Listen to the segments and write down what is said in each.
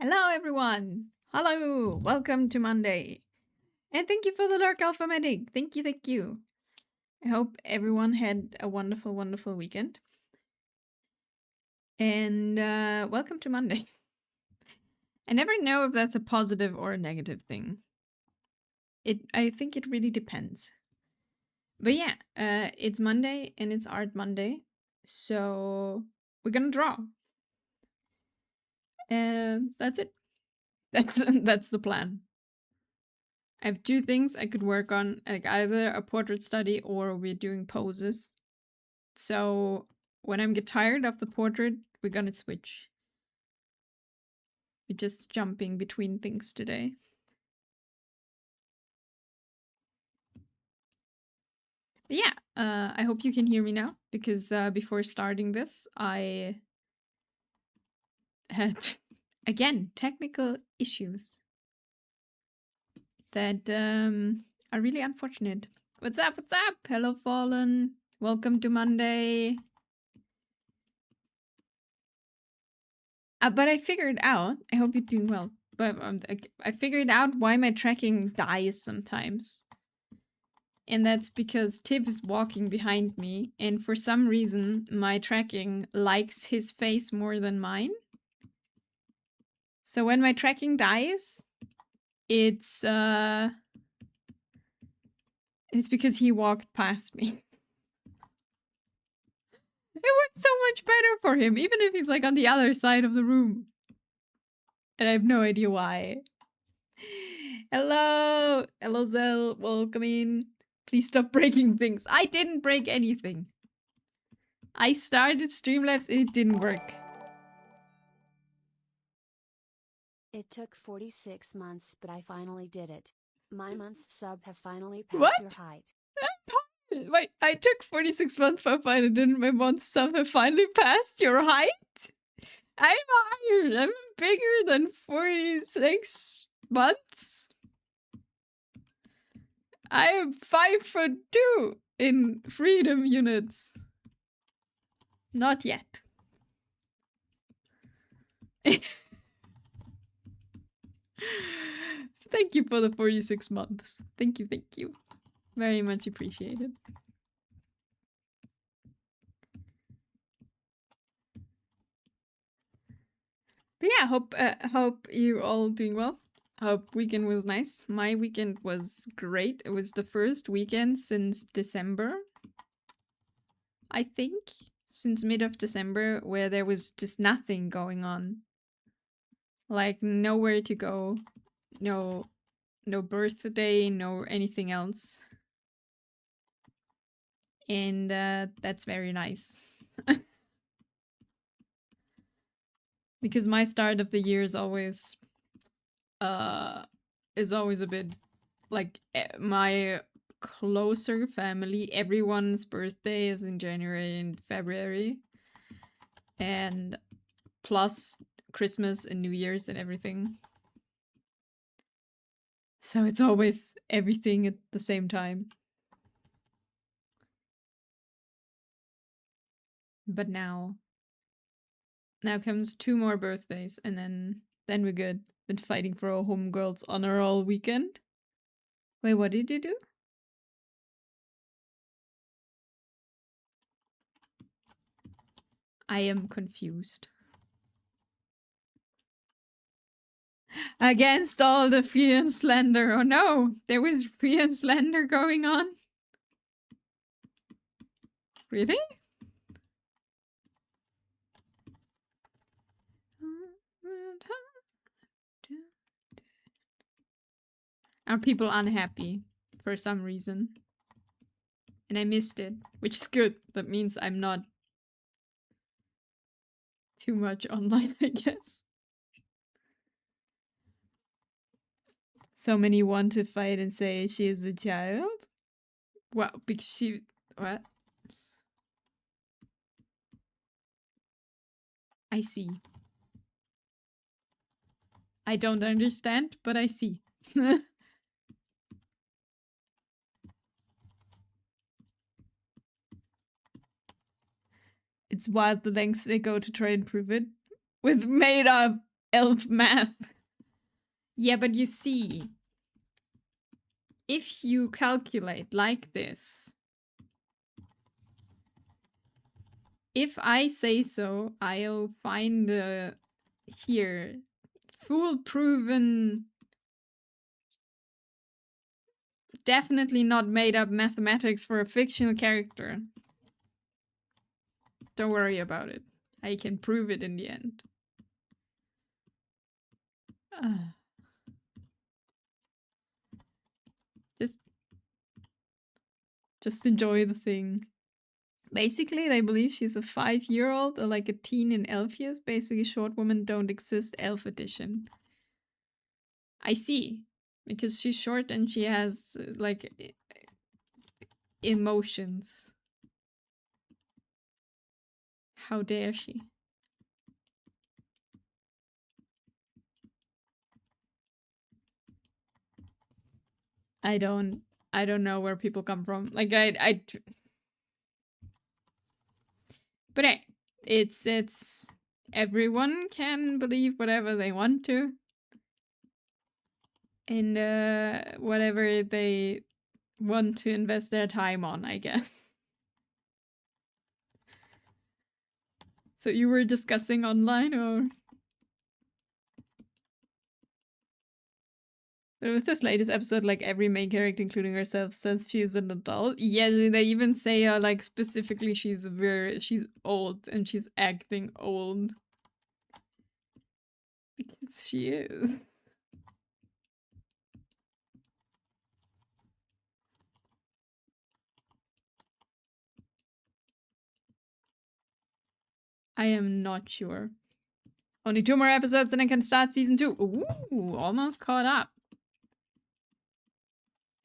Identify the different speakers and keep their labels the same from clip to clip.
Speaker 1: Hello, everyone. Hello. Welcome to Monday. And thank you for the Dark Alpha Medic. Thank you. Thank you. I hope everyone had a wonderful, wonderful weekend. And welcome to Monday. I never know if that's a positive or a negative thing. I think it really depends. But yeah, it's Monday and it's Art Monday. So we're gonna draw. And that's it. That's the plan. I have two things I could work on, like either a portrait study or we're doing poses. So when I get tired of the portrait, we're gonna switch. We're just jumping between things today. But yeah, I hope you can hear me now, because before starting this, I had, again, technical issues that are really unfortunate. What's up? What's up? Hello, Fallen. Welcome to Monday. But I figured out, I hope you're doing well, but I figured out why my tracking dies sometimes. And that's because Tib is walking behind me, and for some reason, my tracking likes his face more than mine. So when my tracking dies, it's because he walked past me. It worked so much better for him, even if he's like on the other side of the room. And I have no idea why. Hello! Hello, Zell. Welcome in. Please stop breaking things. I didn't break anything. I started Streamlabs and it didn't work.
Speaker 2: It took 46 months, but I finally did it. My month's sub have finally passed
Speaker 1: What?
Speaker 2: your height.
Speaker 1: Wait, I took 46 months for finally didn't my month sub have finally passed your height? I'm higher. I'm bigger than 46 months. I am 5'2" in freedom units. Not yet. Thank you for the 46 months. Thank you, thank you. Very much appreciated. But yeah, hope you're all doing well. Hope weekend was nice. My weekend was great. It was the first weekend since December, I think, since mid of December, where there was just nothing going on. Like nowhere to go, no birthday, no anything else. And that's very nice. Because my start of the year is always a bit like my closer family, everyone's birthday is in January and February, and plus Christmas and New Year's and everything. So it's always everything at the same time. But now comes 2 more birthdays, and then we're good. Been fighting for our homegirls honor all weekend. Wait, what did you do? I am confused. Against all the free and slender. Oh no, there was free and slender going on. Really? Are people unhappy for some reason? And I missed it, which is good. That means I'm not too much online, I guess. So many want to fight and say she is a child? Well, because she... What? I see. I don't understand, but I see. It's wild the lengths they go to try and prove it. With made up elf math. Yeah, but you see, if you calculate like this, if I say so, I'll find here fool-proven, definitely not made up mathematics for a fictional character. Don't worry about it. I can prove it in the end. Just enjoy the thing. Basically, they believe she's a 5-year-old or like a teen in elf years. Basically, short women don't exist, elf edition. I see. Because she's short and she has like emotions. How dare she? I don't know where people come from. Like but hey, it's everyone can believe whatever they want to. And whatever they want to invest their time on, I guess. So you were discussing online, or? But with this latest episode, like every main character, including herself, says she's an adult. Yeah, they even say like specifically she's old and she's acting old. Because she is. I am not sure. Only 2 more episodes and I can start season 2. Ooh, almost caught up.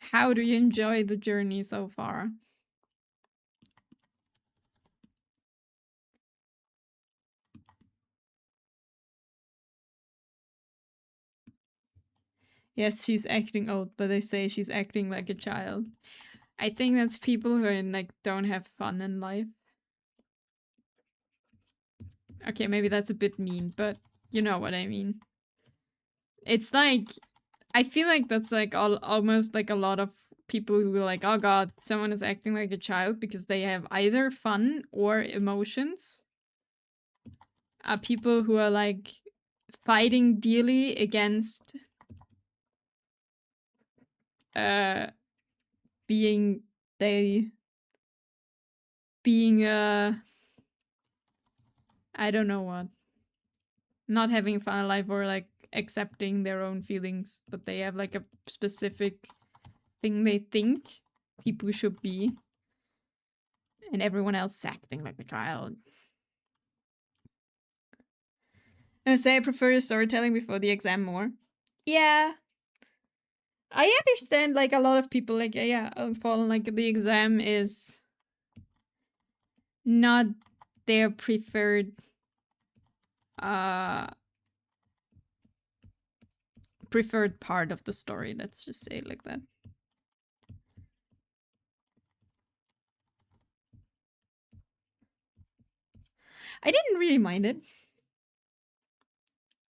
Speaker 1: How do you enjoy the journey so far? Yes, she's acting old, but they say she's acting like a child. I think that's people who like don't have fun in life. Okay, maybe that's a bit mean, but you know what I mean. It's like, I feel like that's like almost like a lot of people who are like, oh god, someone is acting like a child because they have either fun or emotions. Are people who are like fighting dearly against being I don't know what, not having fun in life or like accepting their own feelings, but they have like a specific thing they think people should be, and everyone else is acting like a child. I would say I prefer storytelling before the exam more. Yeah. I understand like a lot of people like yeah, fallen like the exam is not their preferred part of the story, let's just say it like that. I didn't really mind it.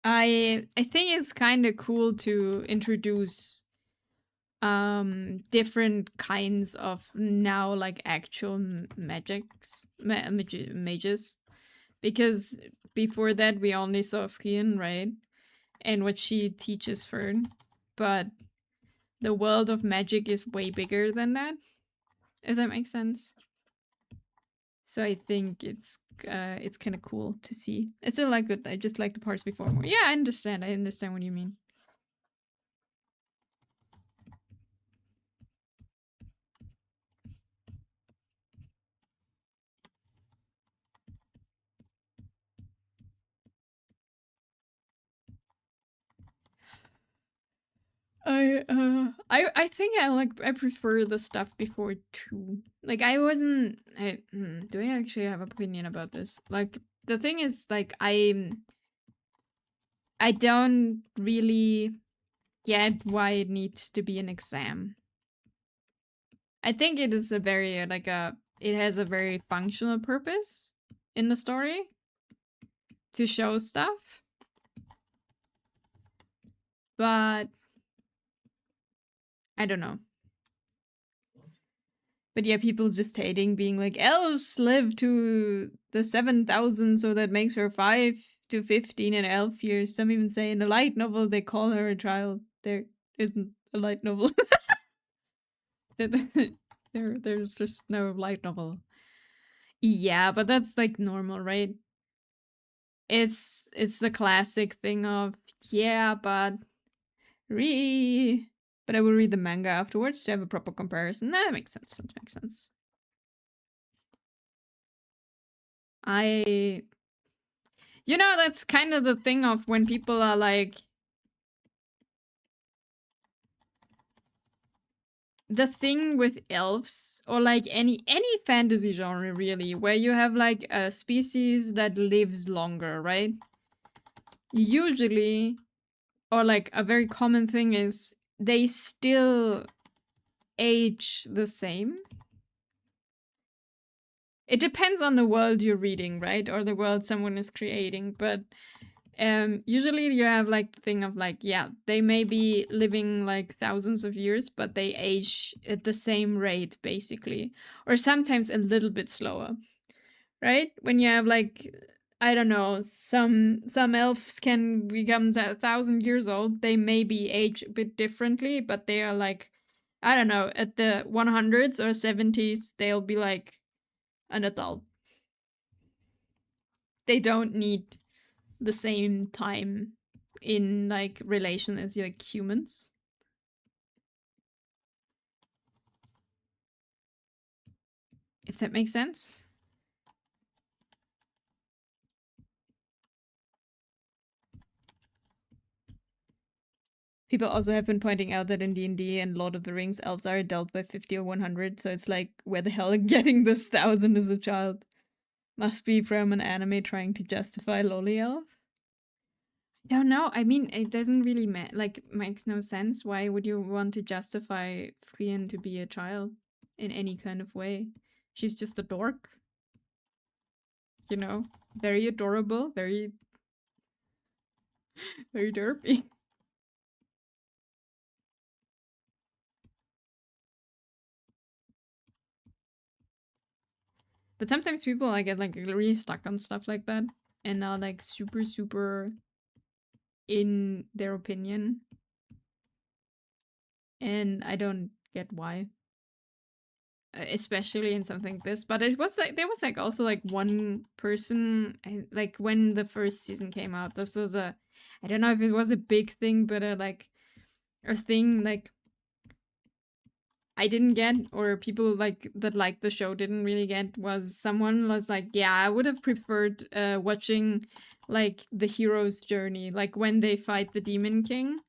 Speaker 1: I think it's kind of cool to introduce different kinds of now like actual mages, because before that we only saw Frian, right, and what she teaches Fern, but the world of magic is way bigger than that, if that makes sense. So I think it's kind of cool to see. It's still like good. I just like the parts before more. Yeah, I understand what you mean. I think I prefer the stuff before too. Like I wasn't. Do I actually have an opinion about this? Like the thing is, like I don't really get why it needs to be an exam. I think it is a very like it has a very functional purpose in the story to show stuff. But I don't know. But yeah, people just hating, being like, elves live to the 7,000, so that makes her 5 to 15 in elf years. Some even say in the light novel they call her a child. There isn't a light novel. There's just no light novel. Yeah, but that's like normal, right? It's the classic thing of, yeah, but but I will read the manga afterwards to have a proper comparison. That makes sense. That makes sense. That's kind of the thing of when people are like, the thing with elves, or like any fantasy genre really, where you have like a species that lives longer, right? Usually, or like a very common thing is they still age the same. It depends on the world you're reading, right? Or the world someone is creating, but usually you have like the thing of like, yeah, they may be living like thousands of years, but they age at the same rate basically, or sometimes a little bit slower, right? When you have like, I don't know, some elves can become 1,000 years old. They maybe age a bit differently, but they are like, I don't know, at the 100s or 70s, they'll be like an adult. They don't need the same time in like relation as like humans. If that makes sense. People also have been pointing out that in D&D and Lord of the Rings, elves are adult by 50 or 100, so it's like, where the hell are getting this 1,000 as a child? Must be from an anime trying to justify loli elf? I don't know. I mean, it doesn't really makes no sense. Why would you want to justify Frian to be a child in any kind of way? She's just a dork. You know? Very adorable, very very derpy. But sometimes people like get like really stuck on stuff like that and are like super in their opinion. And I don't get why. Especially in something like this. But it was like there was like also like one person like when the first season came out. This was I don't know if it was a big thing, but like a thing like I didn't get, or people like that liked the show didn't really get, was someone was like, yeah, I would have preferred watching like the hero's journey, like when they fight the Demon King.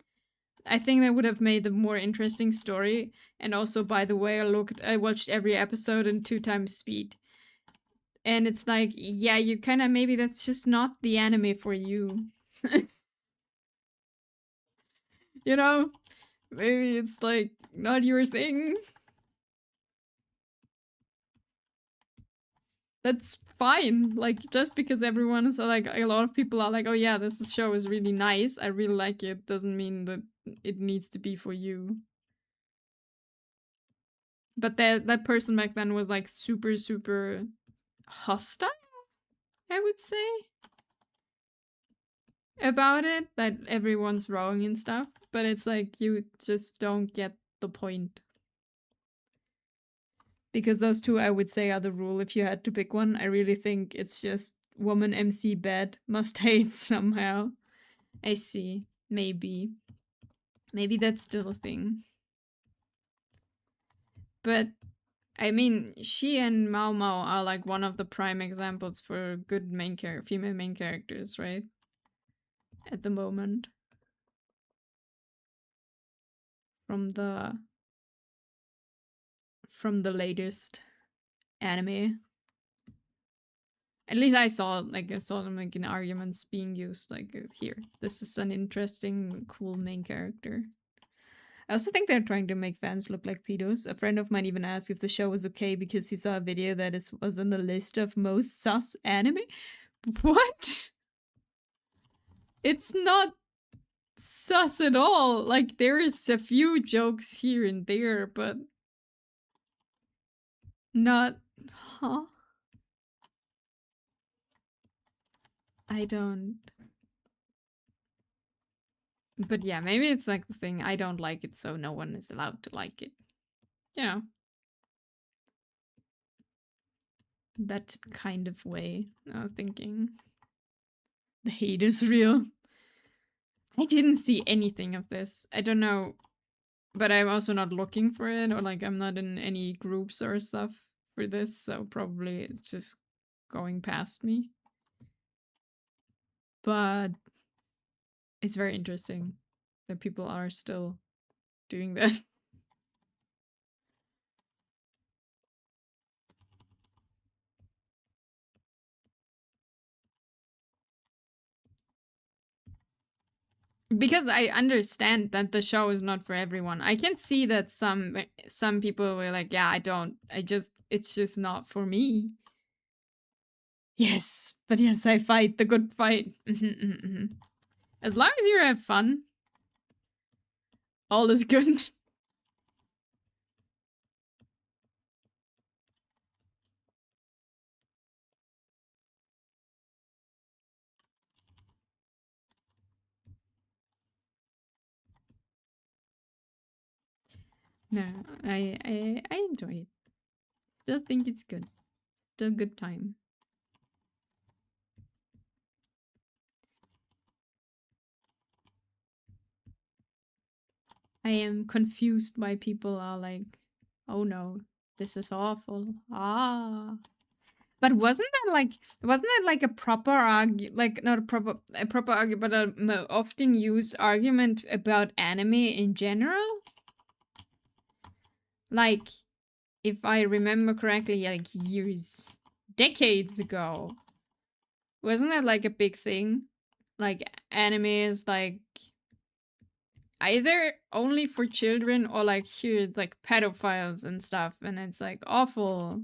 Speaker 1: I think that would have made a more interesting story. And also, by the way, I watched every episode in 2 times speed. And it's like, yeah, you kind of, maybe that's just not the anime for you. You know? Maybe it's like not your thing. That's fine. Like, just because everyone is like, a lot of people are like, oh yeah, this show is really nice, I really like it, doesn't mean that it needs to be for you. But that person back then was like super hostile, I would say, about it, that everyone's wrong and stuff. But it's like, you just don't get the point. Because those two, I would say, are the rule if you had to pick one. I really think it's just woman MC bad, must hate somehow. I see. Maybe. Maybe that's still a thing. But I mean, she and Mao Mao are like one of the prime examples for good female main characters, right? At the moment. From the latest anime. At least I saw them like in arguments being used like, here, this is an interesting, cool main character. I also think they're trying to make fans look like pedos. A friend of mine even asked if the show was okay because he saw a video that was on the list of most sus anime. What? It's not sus at all. Like, there is a few jokes here and there, but not. Huh? I don't. But yeah, maybe it's like the thing. I don't like it, so no one is allowed to like it. You know, that kind of way of thinking. The hate is real. I didn't see anything of this. I don't know. But I'm also not looking for it, or like I'm not in any groups or stuff for this, so probably it's just going past me. But it's very interesting that people are still doing that. Because I understand that the show is not for everyone. I can see that some people were like, yeah, it's just not for me. Yes, but yes, I fight the good fight. As long as you have fun, all is good. No, I enjoy it. Still think it's good. Still good time. I am confused why people are like, oh no, this is awful. Ah. But wasn't that like a proper like not a proper argument, but a often used argument about anime in general? Like, if I remember correctly, like decades ago, wasn't that like a big thing? Like, anime is like either only for children or like here it's like pedophiles and stuff, and it's like awful.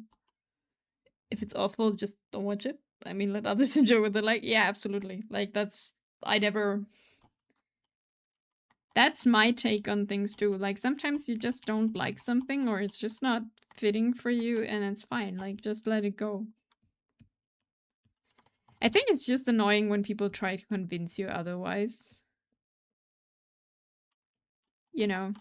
Speaker 1: If it's awful, just don't watch it. I mean, let others enjoy with it. Like, yeah, absolutely. Like, I never. That's my take on things too. Like, sometimes you just don't like something, or it's just not fitting for you, and it's fine. Like, just let it go. I think it's just annoying when people try to convince you otherwise. You know?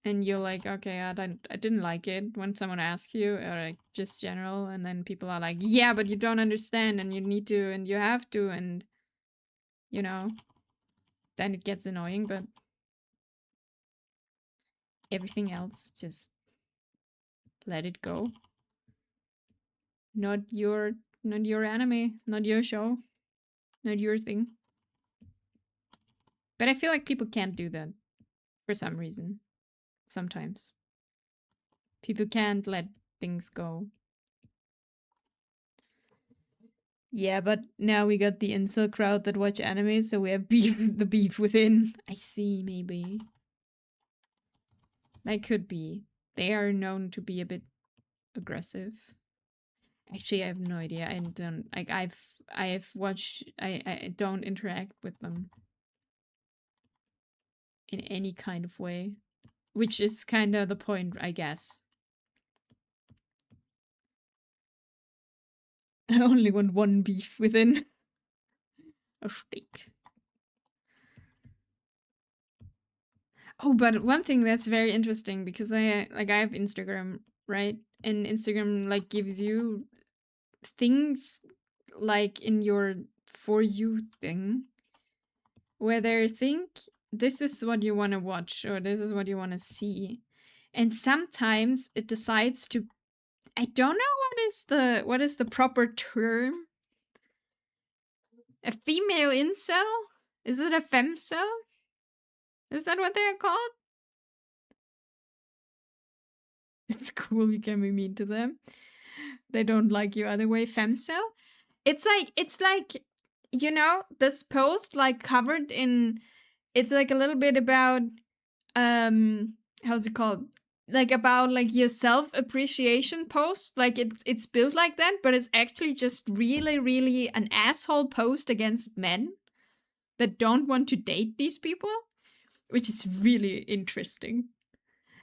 Speaker 1: And you're like, okay, I didn't like it when someone asks you, or like just general, and then people are like, yeah, but you don't understand, and you need to, and you have to, and you know, then it gets annoying. But everything else, just let it go. Not your anime, not your show, not your thing. But I feel like people can't do that for some reason. Sometimes people can't let things go. Yeah, but now we got the incel crowd that watch anime, so we have the beef within. I see, maybe. That could be. They are known to be a bit aggressive. Actually, I have no idea. I don't like. I've watched. I don't interact with them in any kind of way, which is kind of the point, I guess. I only want one beef within a steak. Oh, but one thing that's very interesting, because I have Instagram, right? And Instagram like gives you things like in your For You thing where they think this is what you want to watch or this is what you want to see. And sometimes it decides to, I don't know what is the proper term? A female incel? Is it a femcel? Is that what they're called? It's cool, you can be mean to them. They don't like you other way, femcel. It's like you know, this post like covered in, it's like a little bit about how's it called? Like about like your self-appreciation post. Like it's built like that, but it's actually just really, really an asshole post against men. that don't want to date these people, which is really interesting.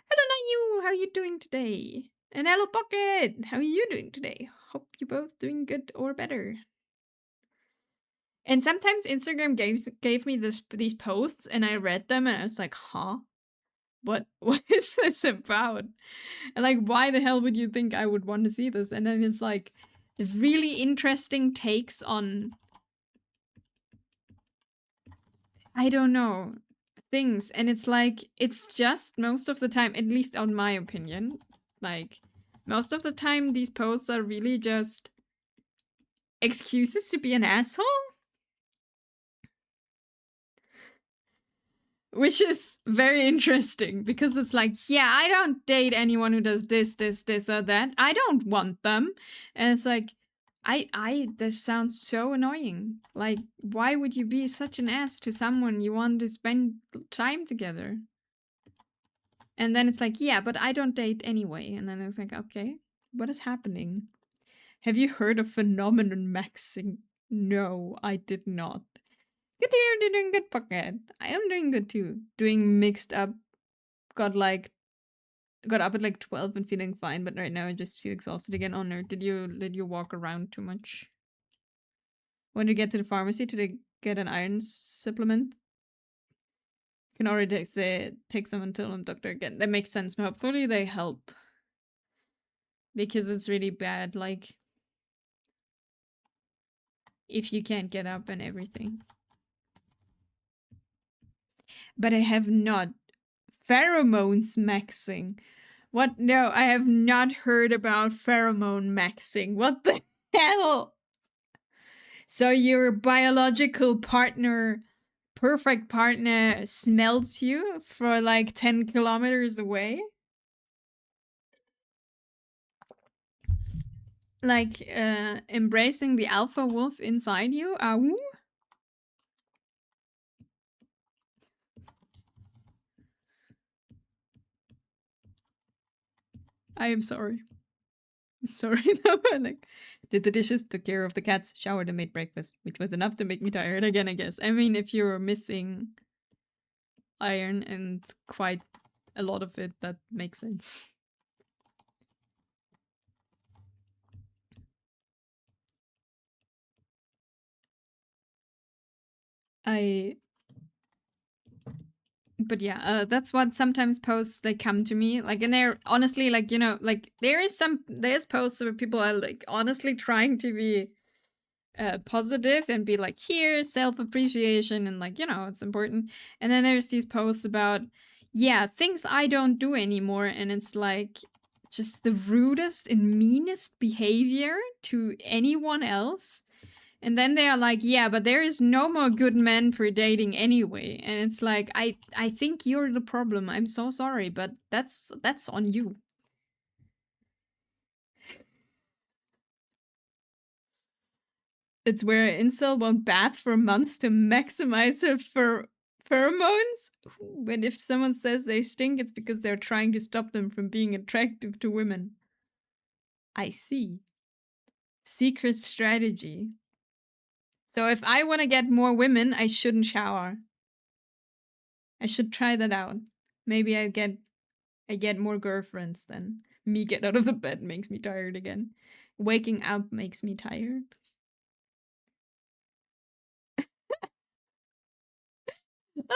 Speaker 1: Hello, Nayu, how are you doing today? And hello, Pocket, how are you doing today? Hope you're both doing good or better. And sometimes Instagram gave me these posts, and I read them, and I was like, huh? What is this about? And like, why the hell would you think I would want to see this? And then it's like really interesting takes on, I don't know, things. And it's like, it's just most of the time, at least on my opinion, like most of the time these posts are really just excuses to be an asshole. Which is very interesting because it's like, yeah, I don't date anyone who does this, or that. I don't want them. And it's like, this sounds so annoying. Like, why would you be such an ass to someone you want to spend time together? And then it's like, yeah, but I don't date anyway. And then it's like, okay, what is happening? Have you heard of phenomenon maxing? No, I did not. Good to hear you're doing good, Pocket. I am doing good too. Doing mixed up. Got up at like 12 and feeling fine, but right now I just feel exhausted again. Oh no, did you walk around too much? When you get to the pharmacy to get an iron supplement, you can already take some until I'm doctor again. That makes sense. But hopefully they help. Because it's really bad, like if you can't get up and everything. But I have not. Pheromones maxing. What? No, I have not heard about pheromone maxing. What the hell? So your biological partner, perfect partner, smells you for like 10 kilometers away? Like embracing the alpha wolf inside you? Ow? I am sorry. I'm sorry. No, like, did the dishes, took care of the cats, showered and made breakfast, which was enough to make me tired again, I guess. I mean, if you're missing iron and quite a lot of it, that makes sense. But yeah, that's what sometimes posts they come to me like, and they're honestly like, you know, like there's posts where people are like honestly trying to be positive and be like, here, self-appreciation, and like, you know, it's important. And then there's these posts about, yeah, things I don't do anymore, and it's like just the rudest and meanest behavior to anyone else. And then they are like, yeah, but there is no more good men for dating anyway. And it's like, I think you're the problem. I'm so sorry, but that's on you. It's where an incel won't bath for months to maximize her pheromones. And if someone says they stink, it's because they're trying to stop them from being attractive to women. I see. Secret strategy. So if I want to get more women, I shouldn't shower. I should try that out. Maybe I get more girlfriends then. Me get out of the bed makes me tired again. Waking up makes me tired. That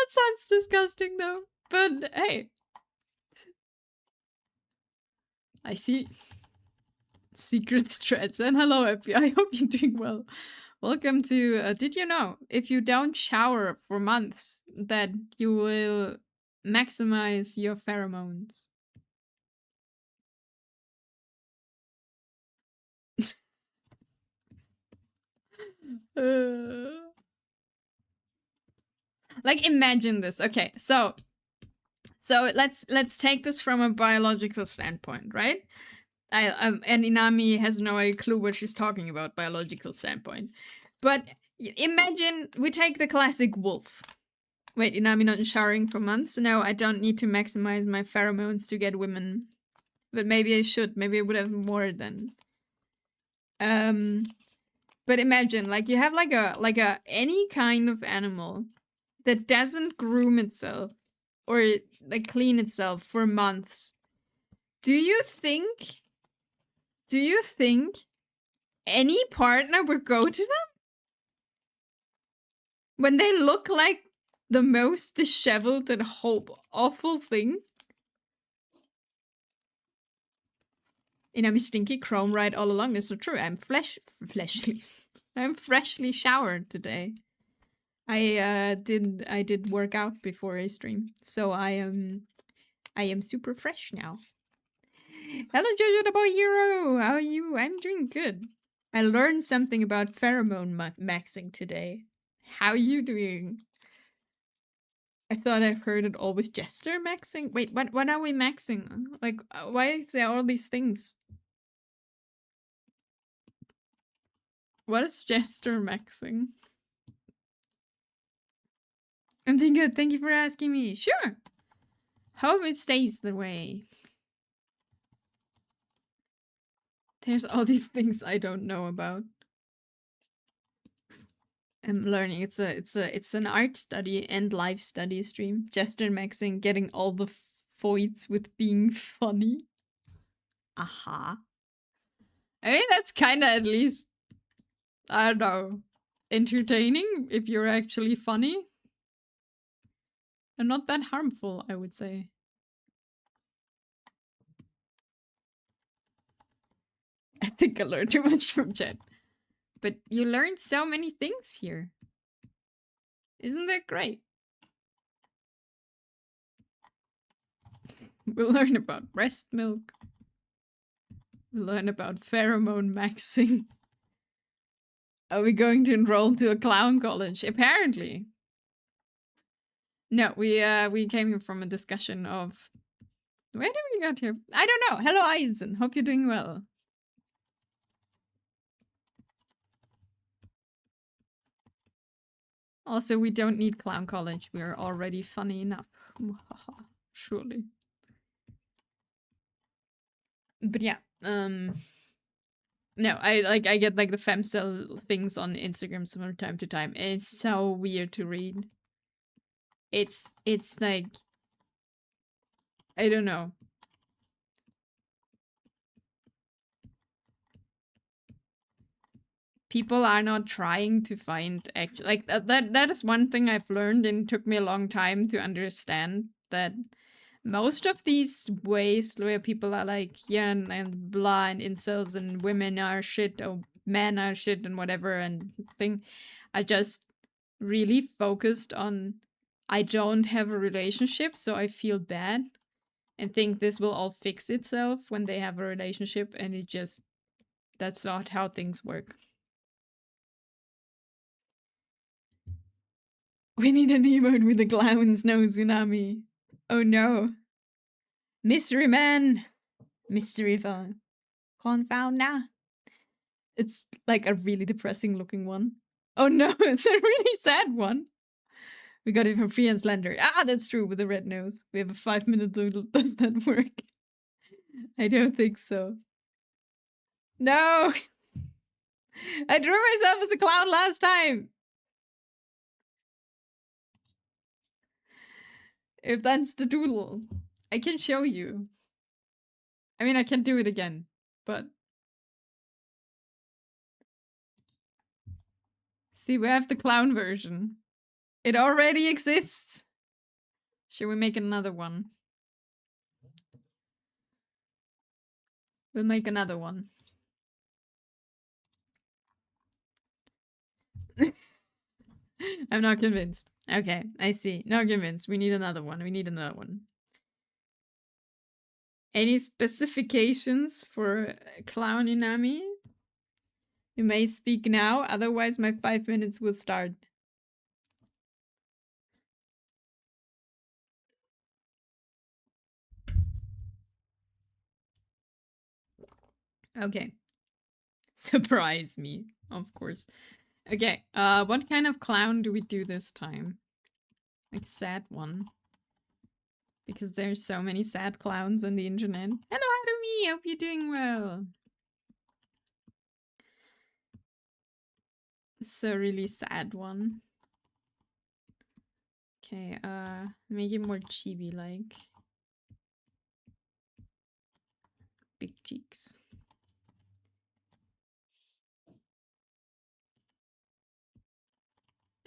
Speaker 1: sounds disgusting though. But hey. I see. Secret stretch. And hello, Epi. I hope you're doing well. Welcome to did you know if you don't shower for months that you will maximize your pheromones? Like imagine this. Okay, so let's take this from a biological standpoint, right? And Inami has no clue what she's talking about, biological standpoint. But imagine we take the classic wolf. Wait, Inami not showering for months? No, I don't need to maximize my pheromones to get women. But maybe I should. Maybe I would have more then. But But imagine, like, you have like a any kind of animal that doesn't groom itself or like clean itself for months. Do you think any partner would go to them when they look like the most disheveled and awful thing? And I'm stinky chrome right all along. That's so true. I'm fleshly. I'm freshly showered today. I did work out before I stream, so I am super fresh now. Hello, Jojo the Boy Hero. How are you? I'm doing good. I learned something about pheromone maxing today. How are you doing? I thought I heard it all with Jester maxing. Wait, what are we maxing? Like, why is there all these things? What is Jester maxing? I'm doing good. Thank you for asking me. Sure. Hope it stays the way. There's all these things I don't know about. I'm learning. It's an art study and life study stream. Jester maxing, getting all the voids with being funny. Aha. I mean, that's kind of at least, I don't know, entertaining if you're actually funny. And not that harmful, I would say. I think I learned too much from chat. But you learned so many things here. Isn't that great? We'll learn about breast milk. We'll learn about pheromone maxing. Are we going to enroll to a clown college? Apparently. No, we came here from a discussion of... Where did we get here? I don't know. Hello, Eisen. Hope you're doing well. Also, we don't need clown college. We're already funny enough. Surely. But yeah, no, I get like the femcel things on Instagram from time to time. And it's so weird to read. It's like, I don't know. People are not trying to find actual, like that is one thing I've learned, and it took me a long time to understand that most of these ways where people are like, yeah, and blah, and incels, and women are shit, or men are shit, and whatever, and thing, are just really focused on, I don't have a relationship, so I feel bad, and think this will all fix itself when they have a relationship, and it just, that's not how things work. We need an emote with the clowns, no tsunami. Oh no. Mystery man. Mystery phone. Confound now. It's like a really depressing looking one. Oh no, it's a really sad one. We got it from Free and Slender. Ah, that's true, with the red nose. We have a 5-minute doodle. Does that work? I don't think so. No! I drew myself as a clown last time! If that's the doodle, I can show you. I mean, I can do it again, but... See, we have the clown version. It already exists. Should we make another one? We'll make another one. I'm not convinced. Okay, I see. Not convinced. We need another one. We need another one. Any specifications for Clown Inami? You may speak now, otherwise my 5 minutes will start. Okay. Surprise me, of course. Okay, what kind of clown do we do this time? Like sad one. Because there's so many sad clowns on the internet. Hello, Harumi! Hope you're doing well. It's a really sad one. Okay, make it more chibi-like. Big cheeks.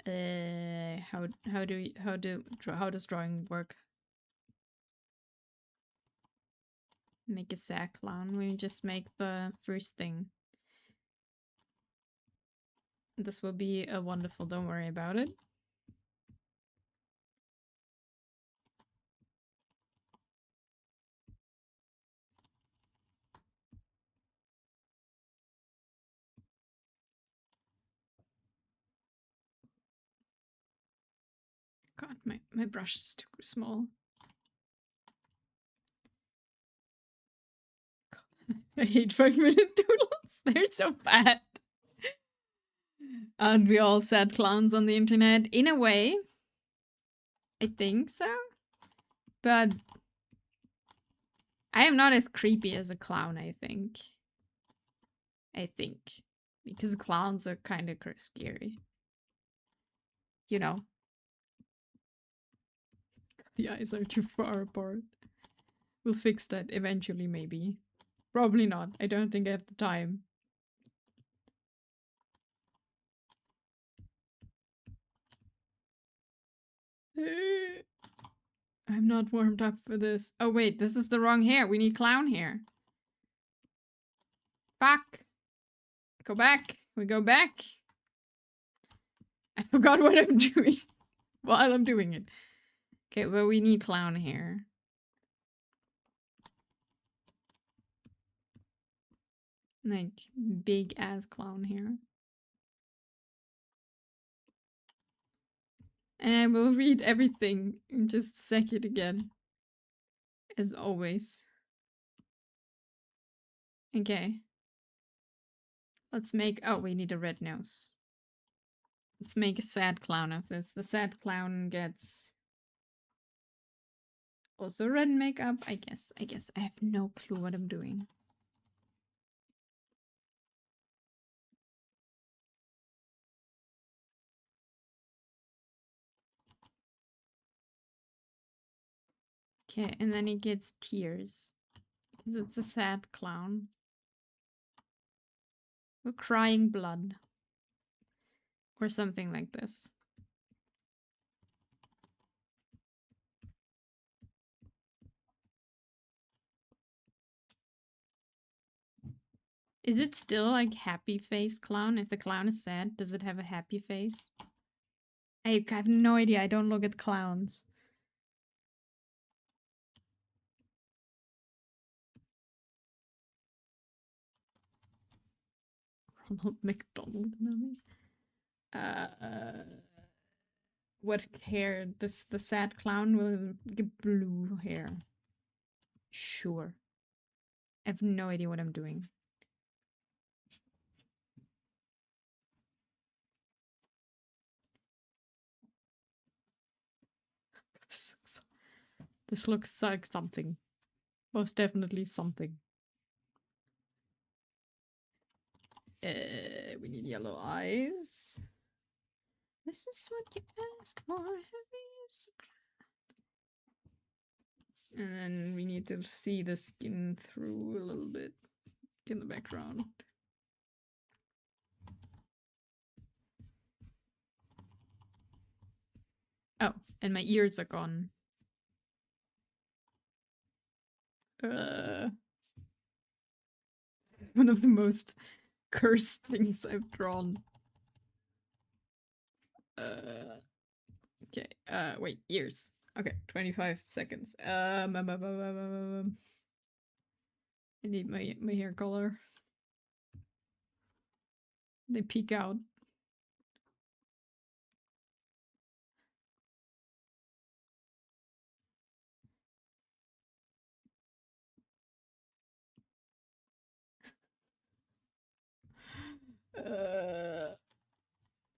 Speaker 1: How does drawing work? Make a sad clown. We just make the first thing. This will be a wonderful. Don't worry about it. God, my brush is too small. I hate 5-minute doodles. They're so bad. Aren't we all sad clowns on the internet? In a way. I think so. But I am not as creepy as a clown, I think. Because clowns are kind of scary. You know. The eyes are too far apart. We'll fix that eventually, maybe. Probably not. I don't think I have the time. I'm not warmed up for this. Oh wait, this is the wrong hair. We need clown hair. Fuck. Go back. We go back. I forgot what I'm doing while I'm doing it. Okay, well we need clown hair. Like, big ass clown hair. And I will read everything in just a second again. As always. Okay. Let's make... Oh, we need a red nose. Let's make a sad clown of this. The sad clown gets... also red makeup, I guess. I have no clue what I'm doing. Okay, and then he gets tears. Because it's a sad clown. Or crying blood. Or something like this. Is it still like happy face clown? If the clown is sad, does it have a happy face? I have no idea. I don't look at clowns. Ronald McDonald. What hair? The sad clown will get blue hair. Sure. I have no idea what I'm doing. This looks like something. Most definitely something. We need yellow eyes. This is what you ask for. And then we need to see the skin through a little bit in the background. Oh, and my ears are gone. One of the most cursed things I've drawn. Okay, wait, ears. Okay, 25 seconds. I need my hair color. They peek out.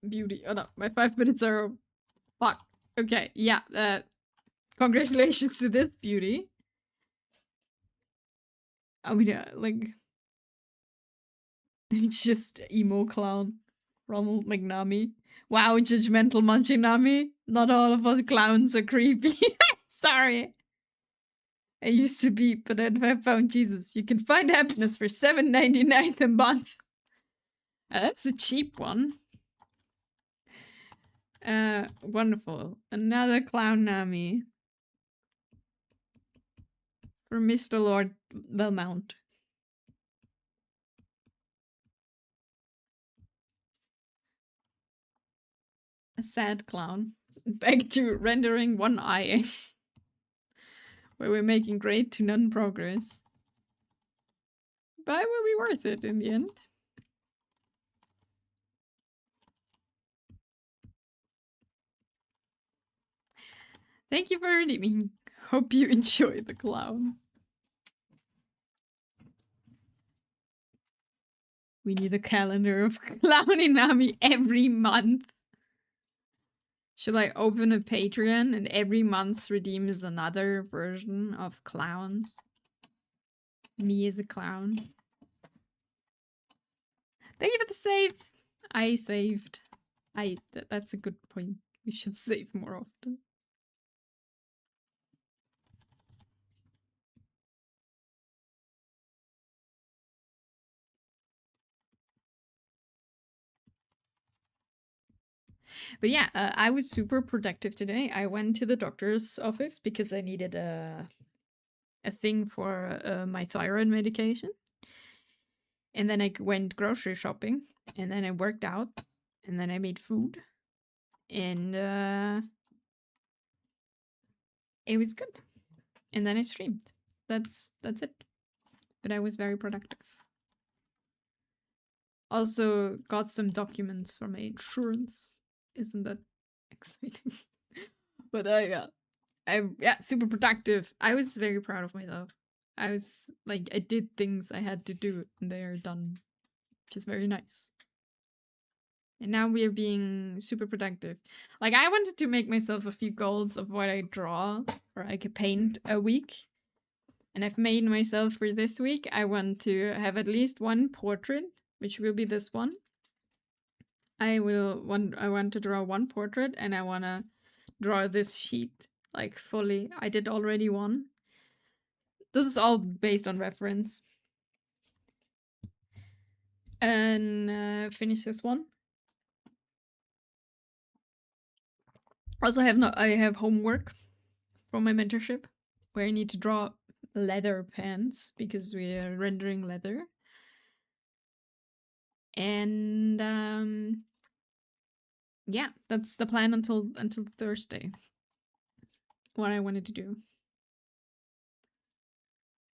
Speaker 1: Beauty. Oh no, my 5 minutes are... Fuck. Okay, yeah, congratulations to this beauty. I mean, like... It's just emo clown. Ronald McNamee. Wow, judgmental Munchinami. Not all of us clowns are creepy. Sorry. I used to be, but then I found Jesus. You can find happiness for $7.99 a month. That's a cheap one. Wonderful. Another clown Nami. For Mr. Lord Belmont. A sad clown. Back to rendering one eye. Where we're making great to none progress. But it will be worth it in the end. Thank you for redeeming. Hope you enjoy the clown. We need a calendar of Clowninami every month. Should I open a Patreon and every month redeems another version of clowns? Me as a clown. Thank you for the save. I saved. That's a good point. We should save more often. But yeah, I was super productive today. I went to the doctor's office because I needed a thing for my thyroid medication. And then I went grocery shopping, and then I worked out, and then I made food, and it was good. And then I streamed. That's it. But I was very productive. Also got some documents from my insurance. Isn't that exciting? But I'm super productive. I was very proud of myself. I was like, I did things I had to do, and they are done, which is very nice. And now we are being super productive. Like, I wanted to make myself a few goals of what I draw or I could paint a week. And I've made myself for this week, I want to have at least one portrait, which will be this one. I want to draw one portrait, and I want to draw this sheet like fully. I did already one. This is all based on reference. And finish this one. Also, I have homework from my mentorship where I need to draw leather pants because we are rendering leather. And yeah, that's the plan until Thursday. What I wanted to do.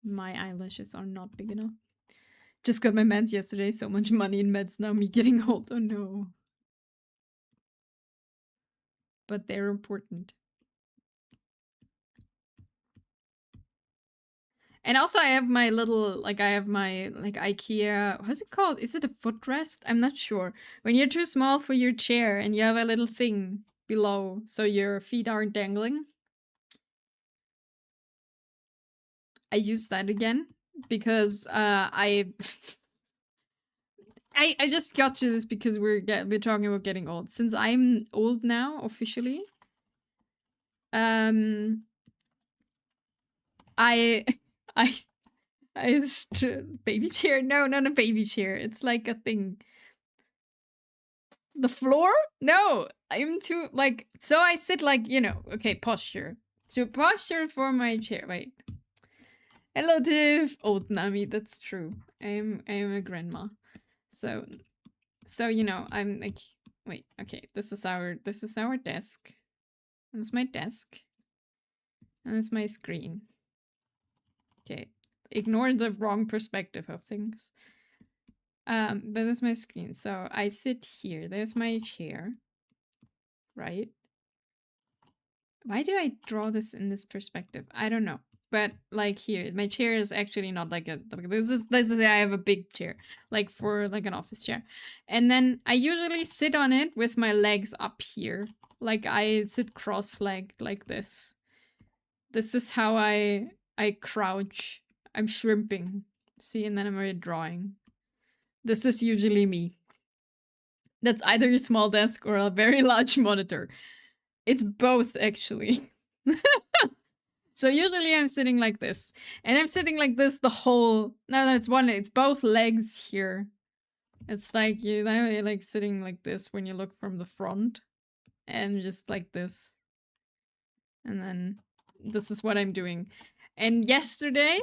Speaker 1: My eyelashes are not big enough. Just got my meds yesterday. So much money in meds now. Me getting old. Oh no. But they're important. And also I have my little, like I have my like IKEA, what's it called? Is it a footrest? I'm not sure. When you're too small for your chair and you have a little thing below so your feet aren't dangling. I use that again because I just got to this because we're talking about getting old. Since I'm old now officially, I baby chair? No, not a baby chair. It's like a thing. The floor? No, I'm too like. So I sit like, you know. Okay, posture. So posture for my chair. Wait. Hello, Div. Old Nami. That's true. I am a grandma. So you know, I'm like. Wait. Okay. This is our desk. This is my desk. And this is my screen. Okay. Ignore the wrong perspective of things. But that's my screen. So I sit here. There's my chair. Right? Why do I draw this in this perspective? I don't know. But like here, my chair is actually not like a this is I have a big chair. Like for like an office chair. And then I usually sit on it with my legs up here. Like I sit cross-legged like this. This is how I crouch. I'm shrimping. See, and then I'm already drawing. This is usually me. That's either a small desk or a very large monitor. It's both, actually. So usually I'm sitting like this. And I'm sitting like this the whole... No, it's both legs here. It's like, you know, you're like sitting like this when you look from the front. And just like this. And then this is what I'm doing. And yesterday,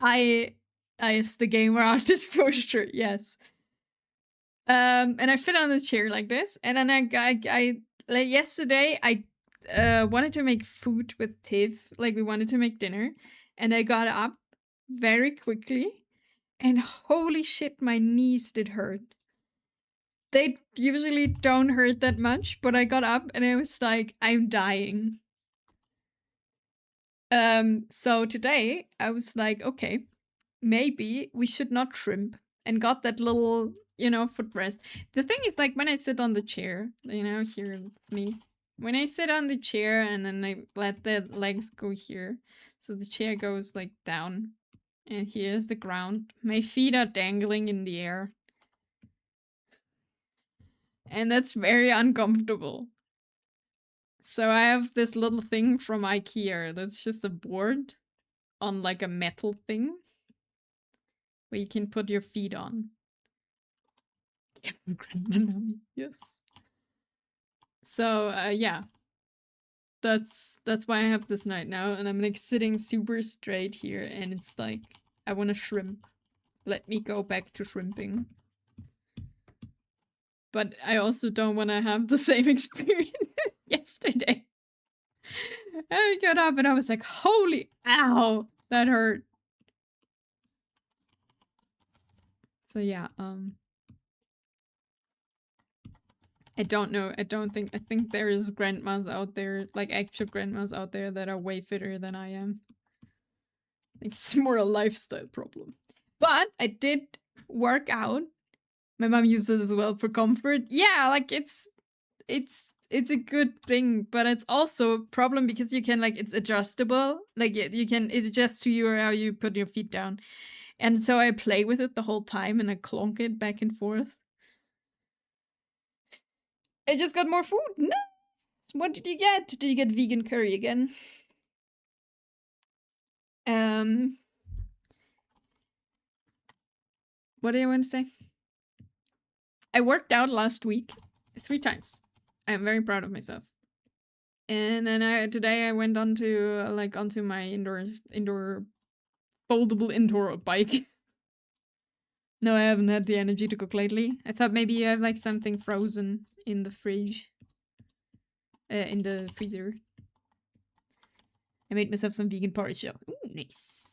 Speaker 1: I is the gamer artist posture, yes. And I fit on the chair like this, and then I like yesterday I wanted to make food with Tiff, like we wanted to make dinner, and I got up very quickly, and holy shit, my knees did hurt. They usually don't hurt that much, but I got up and I was like, I'm dying. So today I was like, okay, maybe we should not shrimp, and got that little, you know, footrest. The thing is, like, when I sit on the chair, you know, here it's me. When I sit on the chair and then I let the legs go here, so the chair goes like down, and here's the ground. My feet are dangling in the air. And that's very uncomfortable. So I have this little thing from IKEA that's just a board on like a metal thing where you can put your feet on. Yes. So yeah, that's why I have this night now, and I'm like sitting super straight here, and it's like I want to shrimp. Let me go back to shrimping. But I also don't want to have the same experience as yesterday. I got up and I was like, holy ow, that hurt. So yeah, I don't know. I think there is grandmas out there, like actual grandmas out there that are way fitter than I am. I think it's more a lifestyle problem. But I did work out. My mom uses it as well for comfort. Yeah, like it's a good thing, but it's also a problem because you can, like, it's adjustable. Like you can, it adjusts to you or how you put your feet down. And so I play with it the whole time and I clonk it back and forth. I just got more food. Nice. What did you get? Did you get vegan curry again? What do I want to say? I worked out last week 3 times. I'm very proud of myself. And then today I went onto my indoor foldable indoor bike. No, I haven't had the energy to cook lately. I thought maybe you have like something frozen in the fridge. In the freezer. I made myself some vegan porridge. Ooh, nice.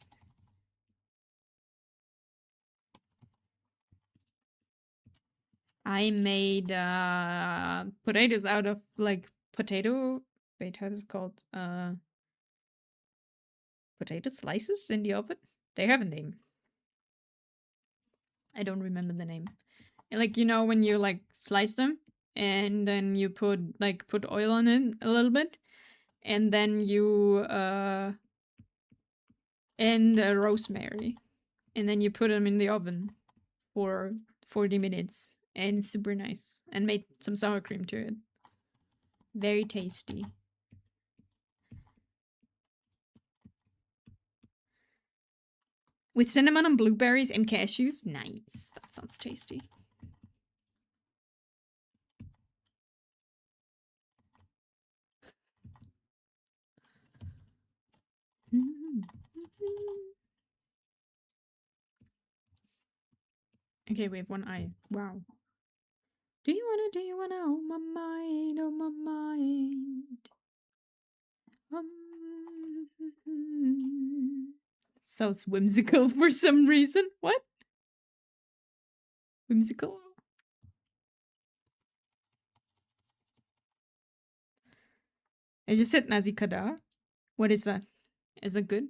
Speaker 1: I made potatoes out of like potato. Wait, how is it called? Potato slices in the oven. They have a name. I don't remember the name. And, like, you know, when you like slice them and then you put oil on it a little bit, and then you and rosemary, and then you put them in the oven for 40 minutes, and it's super nice. And made some sour cream to it. Very tasty. With cinnamon and blueberries and cashews. Nice. That sounds tasty. Okay, we have one eye. Wow. Do you wanna, oh my mind, oh my mind. Sounds whimsical for some reason. What? Whimsical? I just said Nazi Kada. What is that? Is it good?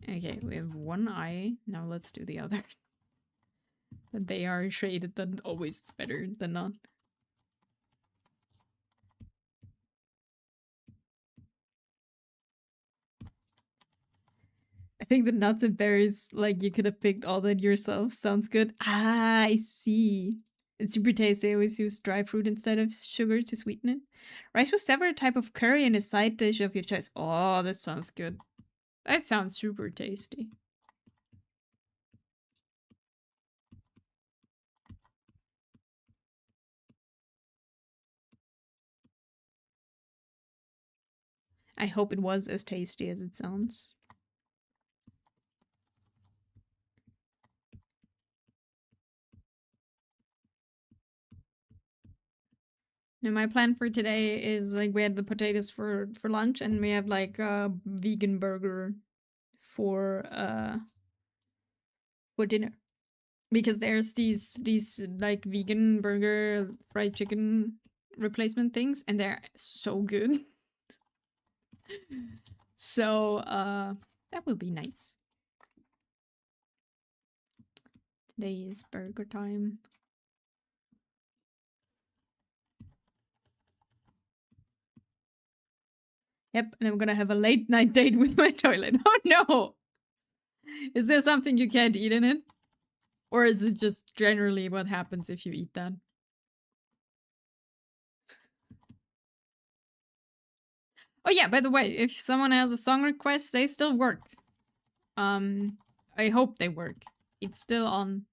Speaker 1: Okay, we have one eye. Now let's do the other. That they are shaded, then always it's better than not. I think the nuts and berries, like you could have picked all that yourself. Sounds good. Ah, I see. It's super tasty. I always use dry fruit instead of sugar to sweeten it. Rice with several type of curry and a side dish of your choice. Oh, that sounds good. That sounds super tasty. I hope it was as tasty as it sounds. Now my plan for today is like we had the potatoes for lunch and we have like a vegan burger for dinner. Because there's these like vegan burger fried chicken replacement things and they're so good. So that will be nice. Today is burger time. Yep, and I'm gonna have a late night date with my toilet. Oh no! Is there something you can't eat in it? Or is it just generally what happens if you eat that? Oh yeah, by the way, if someone has a song request, they still work. I hope they work. It's still on.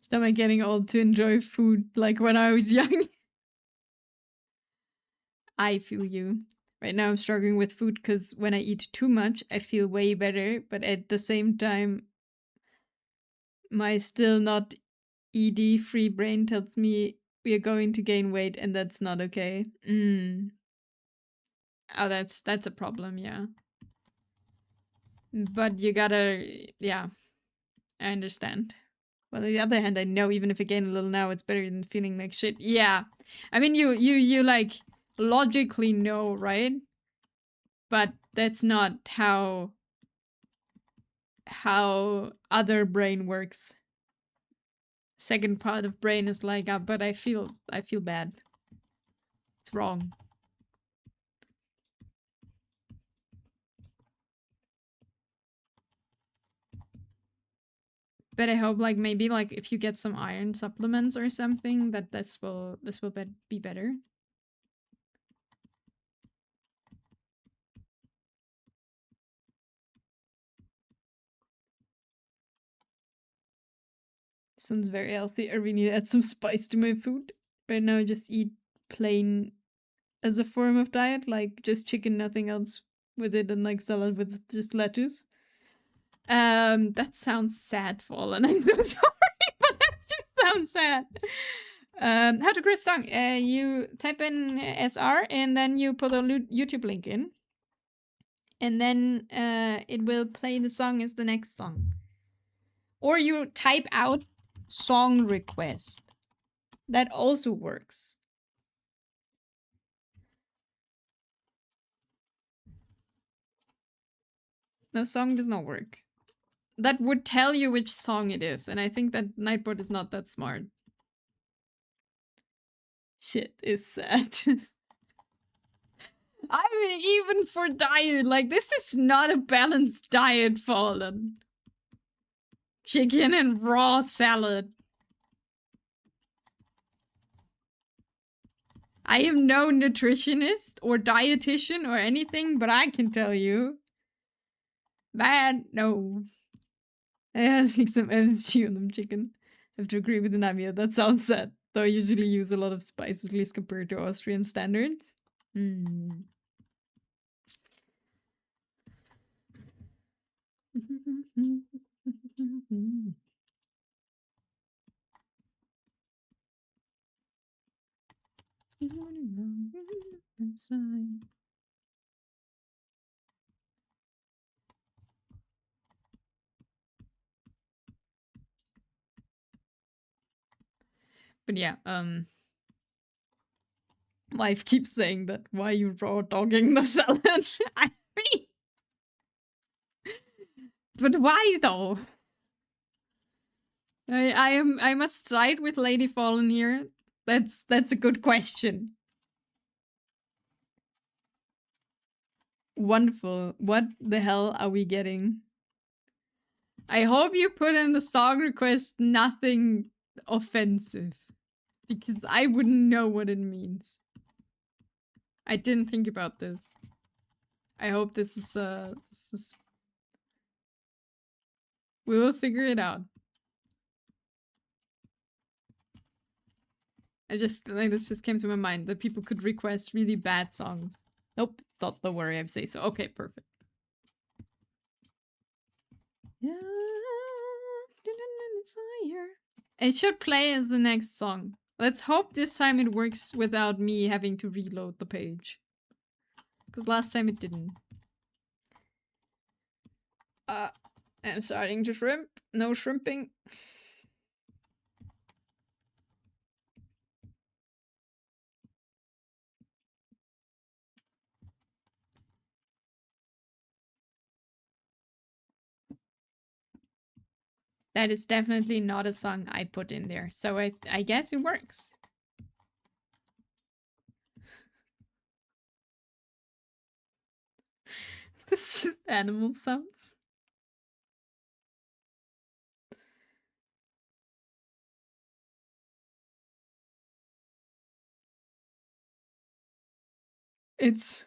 Speaker 1: Stop getting old to enjoy food like when I was young. I feel you. Right now I'm struggling with food because when I eat too much, I feel way better. But at the same time, my still not ED free brain tells me we are going to gain weight and that's not okay. Oh, that's a problem, yeah. But you gotta, yeah, I understand. Well, on the other hand, I know even if I gain a little now, it's better than feeling like shit. Yeah, I mean, you like logically know, right? But that's not how other brain works. Second part of brain is like, but I feel bad. It's wrong. But I hope like maybe like if you get some iron supplements or something that this will be better. Sounds very healthy. I really need to add some spice to my food. Right now I just eat plain as a form of diet, like just chicken, nothing else with it, and like salad with just lettuce. That sounds sad, Fallen. I'm so sorry, but that just sounds sad. How to create a song? You type in SR and then you put a YouTube link in, and then it will play the song as the next song. Or you type out song request. That also works. No, song does not work. That would tell you which song it is, and I think that Nightbot is not that smart. Shit is sad. I mean, even for diet, like, this is not a balanced diet, Fallen. Chicken and raw salad. I am no nutritionist or dietitian or anything, but I can tell you that no. I have like some MSG on them chicken. I have to agree with Namia. That sounds sad. Though I usually use a lot of spices, at least compared to Austrian standards. Hmm. But yeah, wife keeps saying that. Why you raw dogging the salad? I mean, but why though? I must side with Lady Fallen here. That's a good question. Wonderful. What the hell are we getting? I hope you put in the song request nothing offensive, because I wouldn't know what it means. I didn't think about this. I hope this is we will figure it out. This just came to my mind that people could request really bad songs. Nope, it's not the worry I say so. Okay, perfect. Yeah, it should play as the next song. Let's hope this time it works without me having to reload the page. Because last time it didn't. I'm starting to shrimp. No shrimping. That is definitely not a song I put in there. So I guess it works. Is this just animal sounds? Is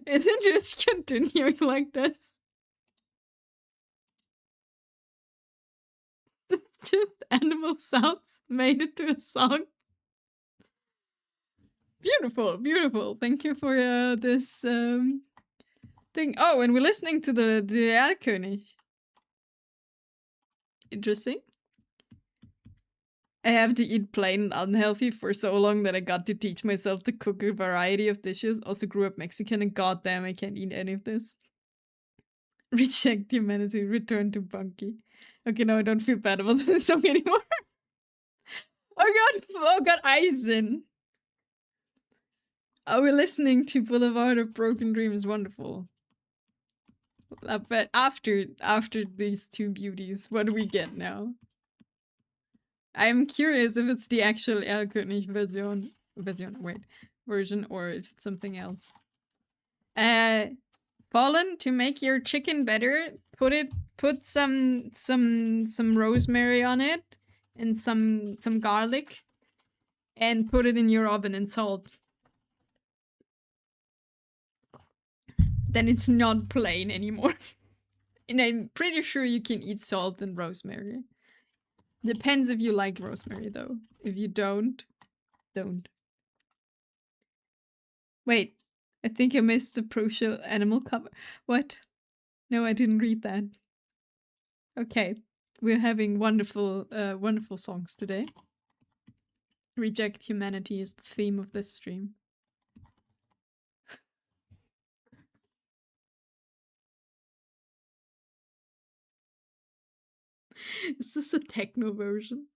Speaker 1: it just continuing like this? It's just animal sounds made it to a song. Beautiful, beautiful. Thank you for this thing. Oh, and we're listening to the Erlkönig. Interesting. I have to eat plain and unhealthy for so long that I got to teach myself to cook a variety of dishes. Also grew up Mexican and goddamn, I can't eat any of this. Reject humanity, return to Bunky. Okay, now I don't feel bad about this song anymore. Oh god, Eisen. Are we listening to Boulevard of Broken Dreams? Wonderful. But after these two beauties, what do we get now? I'm curious if it's the actual Erlkönig version or if it's something else. Fallen, to make your chicken better, put some rosemary on it and some garlic and put it in your oven and salt. Then it's not plain anymore. And I'm pretty sure you can eat salt and rosemary. Depends if you like rosemary, though. If you don't. Wait, I think I missed the pro-show animal cover. What? No, I didn't read that. Okay, we're having wonderful, wonderful songs today. Reject humanity is the theme of this stream. Is this a techno version?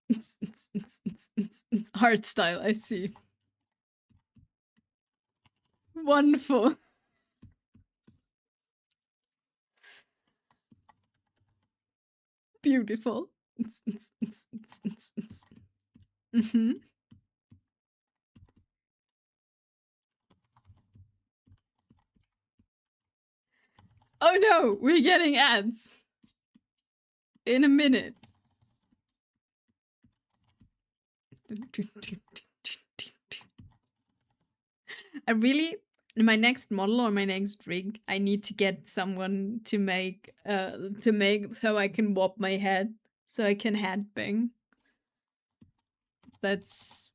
Speaker 1: It's hard style, I see. Wonderful. Beautiful. Mm-hmm. Oh no, we're getting ads. In a minute. I really, in my next model or my next rig, I need to get someone to make so I can wop my head, so I can headbang. That's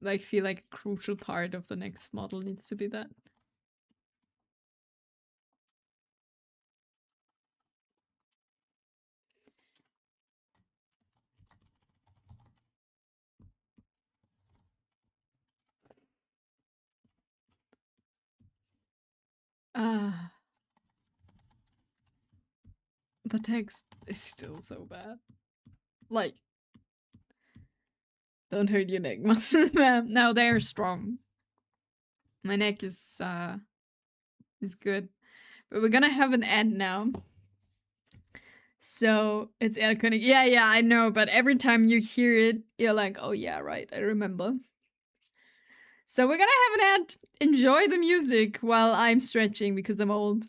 Speaker 1: I feel like a crucial part of the next model needs to be that. The text is still so bad. Like, don't hurt your neck muscle, man. No, they're strong. My neck is good. But we're gonna have an ad now. So it's Erlkönig. Yeah, I know, but every time you hear it, you're like, oh yeah, right, I remember. So we're gonna have an ad. Enjoy the music while I'm stretching because I'm old.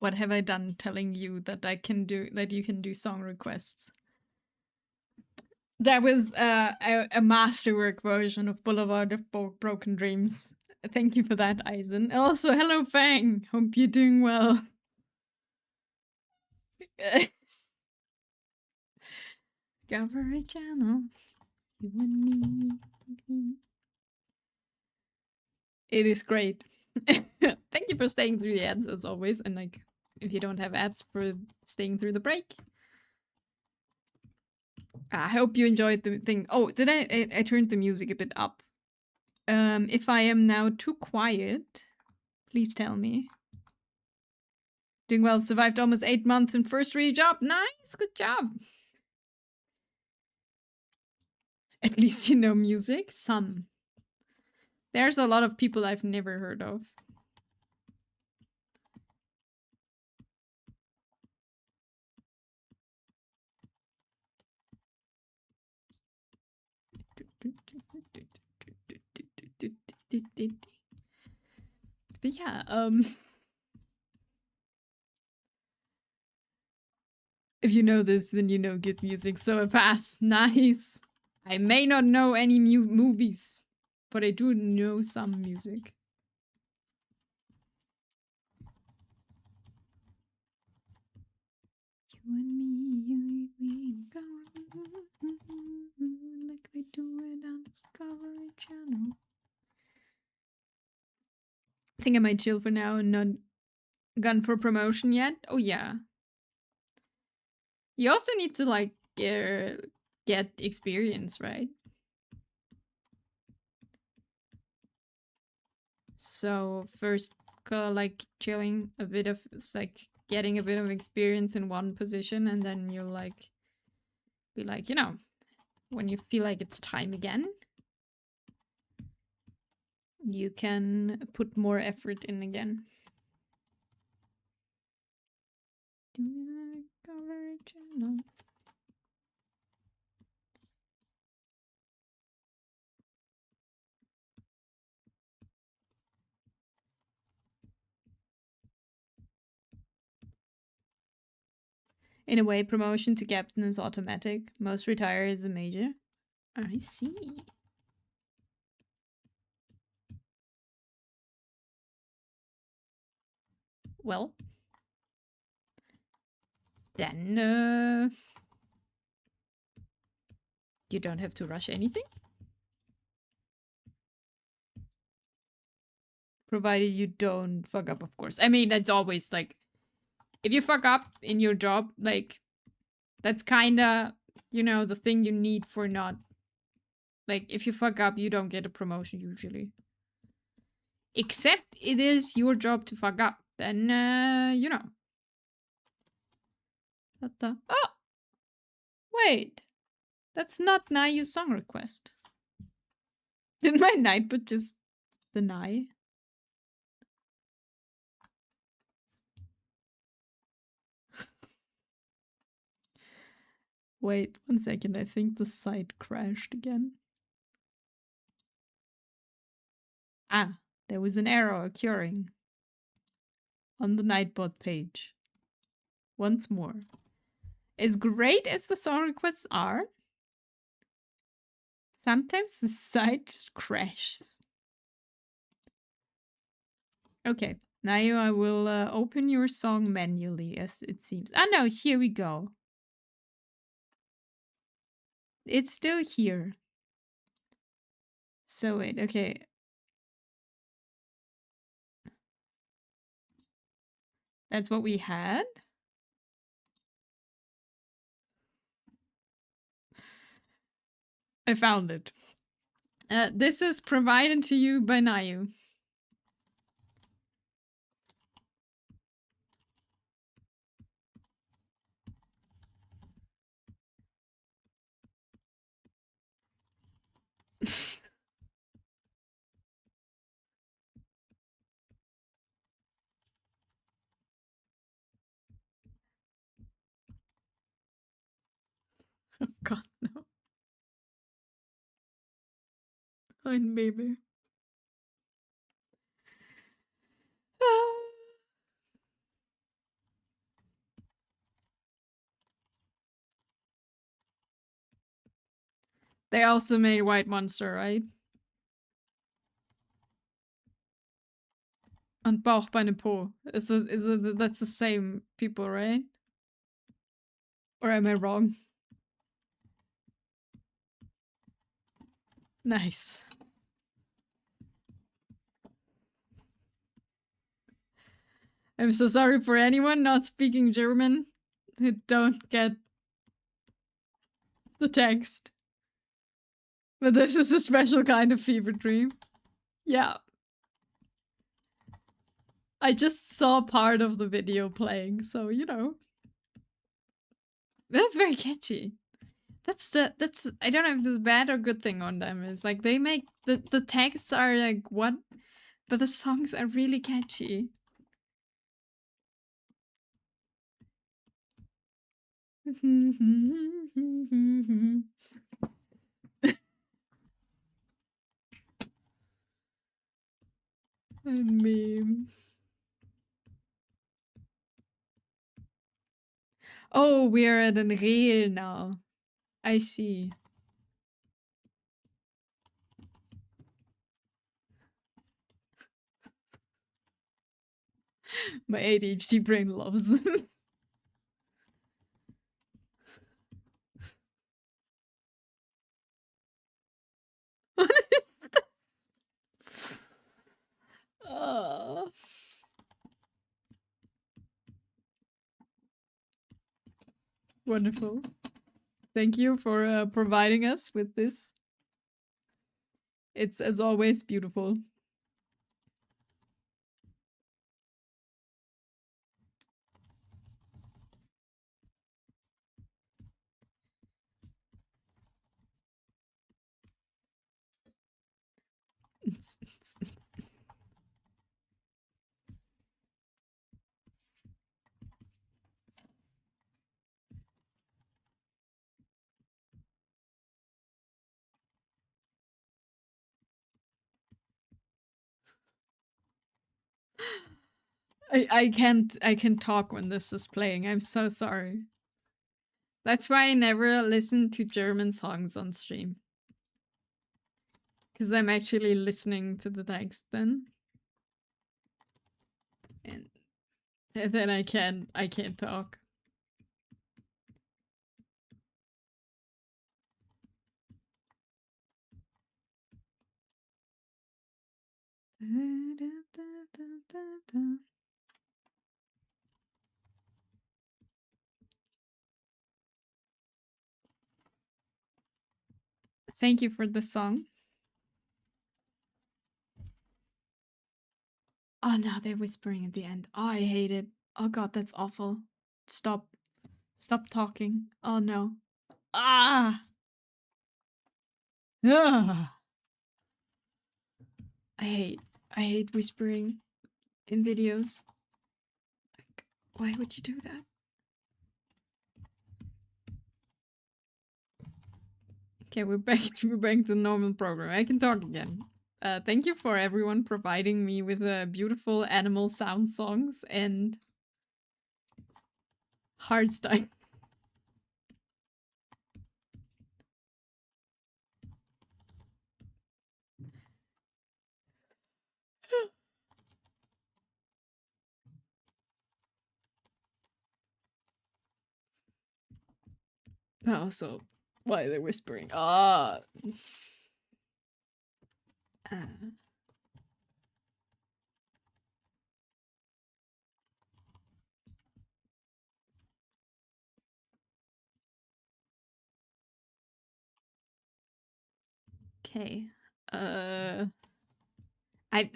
Speaker 1: What have I done telling you that you can do song requests? That was a masterwork version of Boulevard of Broken Dreams. Thank you for that, Eisen. And also, hello, Fang. Hope you're doing well. Discovery Channel. You and me. It is great. Thank you for staying through the ads as always. And like, if you don't have ads, for staying through the break. I hope you enjoyed the thing. Oh, did I turned the music a bit up. If I am now too quiet, please tell me. Doing well, survived almost 8 months in first real job. Nice, good job. At least you know music. Some. There's a lot of people I've never heard of. But yeah, if you know this, then you know good music. So fast, nice. I may not know any movies, but I do know some music. You and me, we go like they do it on Discovery Channel. I think I might chill for now and not gone for promotion yet. Oh yeah. You also need to like get experience, right? So first like chilling a bit of, it's like getting a bit of experience in one position, and then you'll like be like, you know, when you feel like it's time again, you can put more effort in again. Discovery Channel. In a way, promotion to captain is automatic. Most retire as a major. I see. Well, then you don't have to rush anything. Provided you don't fuck up, of course. I mean, that's always like, if you fuck up in your job, like, that's kinda, you know, the thing you need for not, like, if you fuck up, you don't get a promotion usually. Except it is your job to fuck up. Then, you know. Oh! Wait. That's not Nayu's song request. Did my Nightbot just deny? Wait, 1 second. I think the site crashed again. Ah, there was an error occurring on the Nightbot page. Once more. As great as the song requests are, sometimes the site just crashes. Okay, now I will open your song manually, as it seems. Ah, no, here we go. It's still here. So wait, okay. That's what we had? I found it. This is provided to you by Nayu. Oh god, no. Ein Baby. They also made White Monster, right? And Bauch, Beine, Po. That's the same people, right? Or am I wrong? Nice. I'm so sorry for anyone not speaking German who don't get the text. But this is a special kind of fever dream. Yeah. I just saw part of the video playing, so you know. That's very catchy. That's I don't know if this is bad or good thing on them. It's like they make the texts are like what, but the songs are really catchy. And meme. Oh, we're at an Reel now. I see. My ADHD brain loves them. What is this? Oh. Wonderful. Thank you for providing us with this. It's, as always, beautiful. I can't talk when this is playing. I'm so sorry. That's why I never listen to German songs on stream. Because I'm actually listening to the text then. And then I can't talk. Thank you for the song. Oh no, they're whispering at the end. Oh, I hate it. Oh god, that's awful. Stop. Stop talking. Oh no. Ah! Ah! I hate whispering in videos. Like, why would you do that? Okay, we're back to normal program. I can talk again. Thank you for everyone providing me with beautiful animal sound songs and hardstyle. Oh, so why are they whispering? Ah. Okay.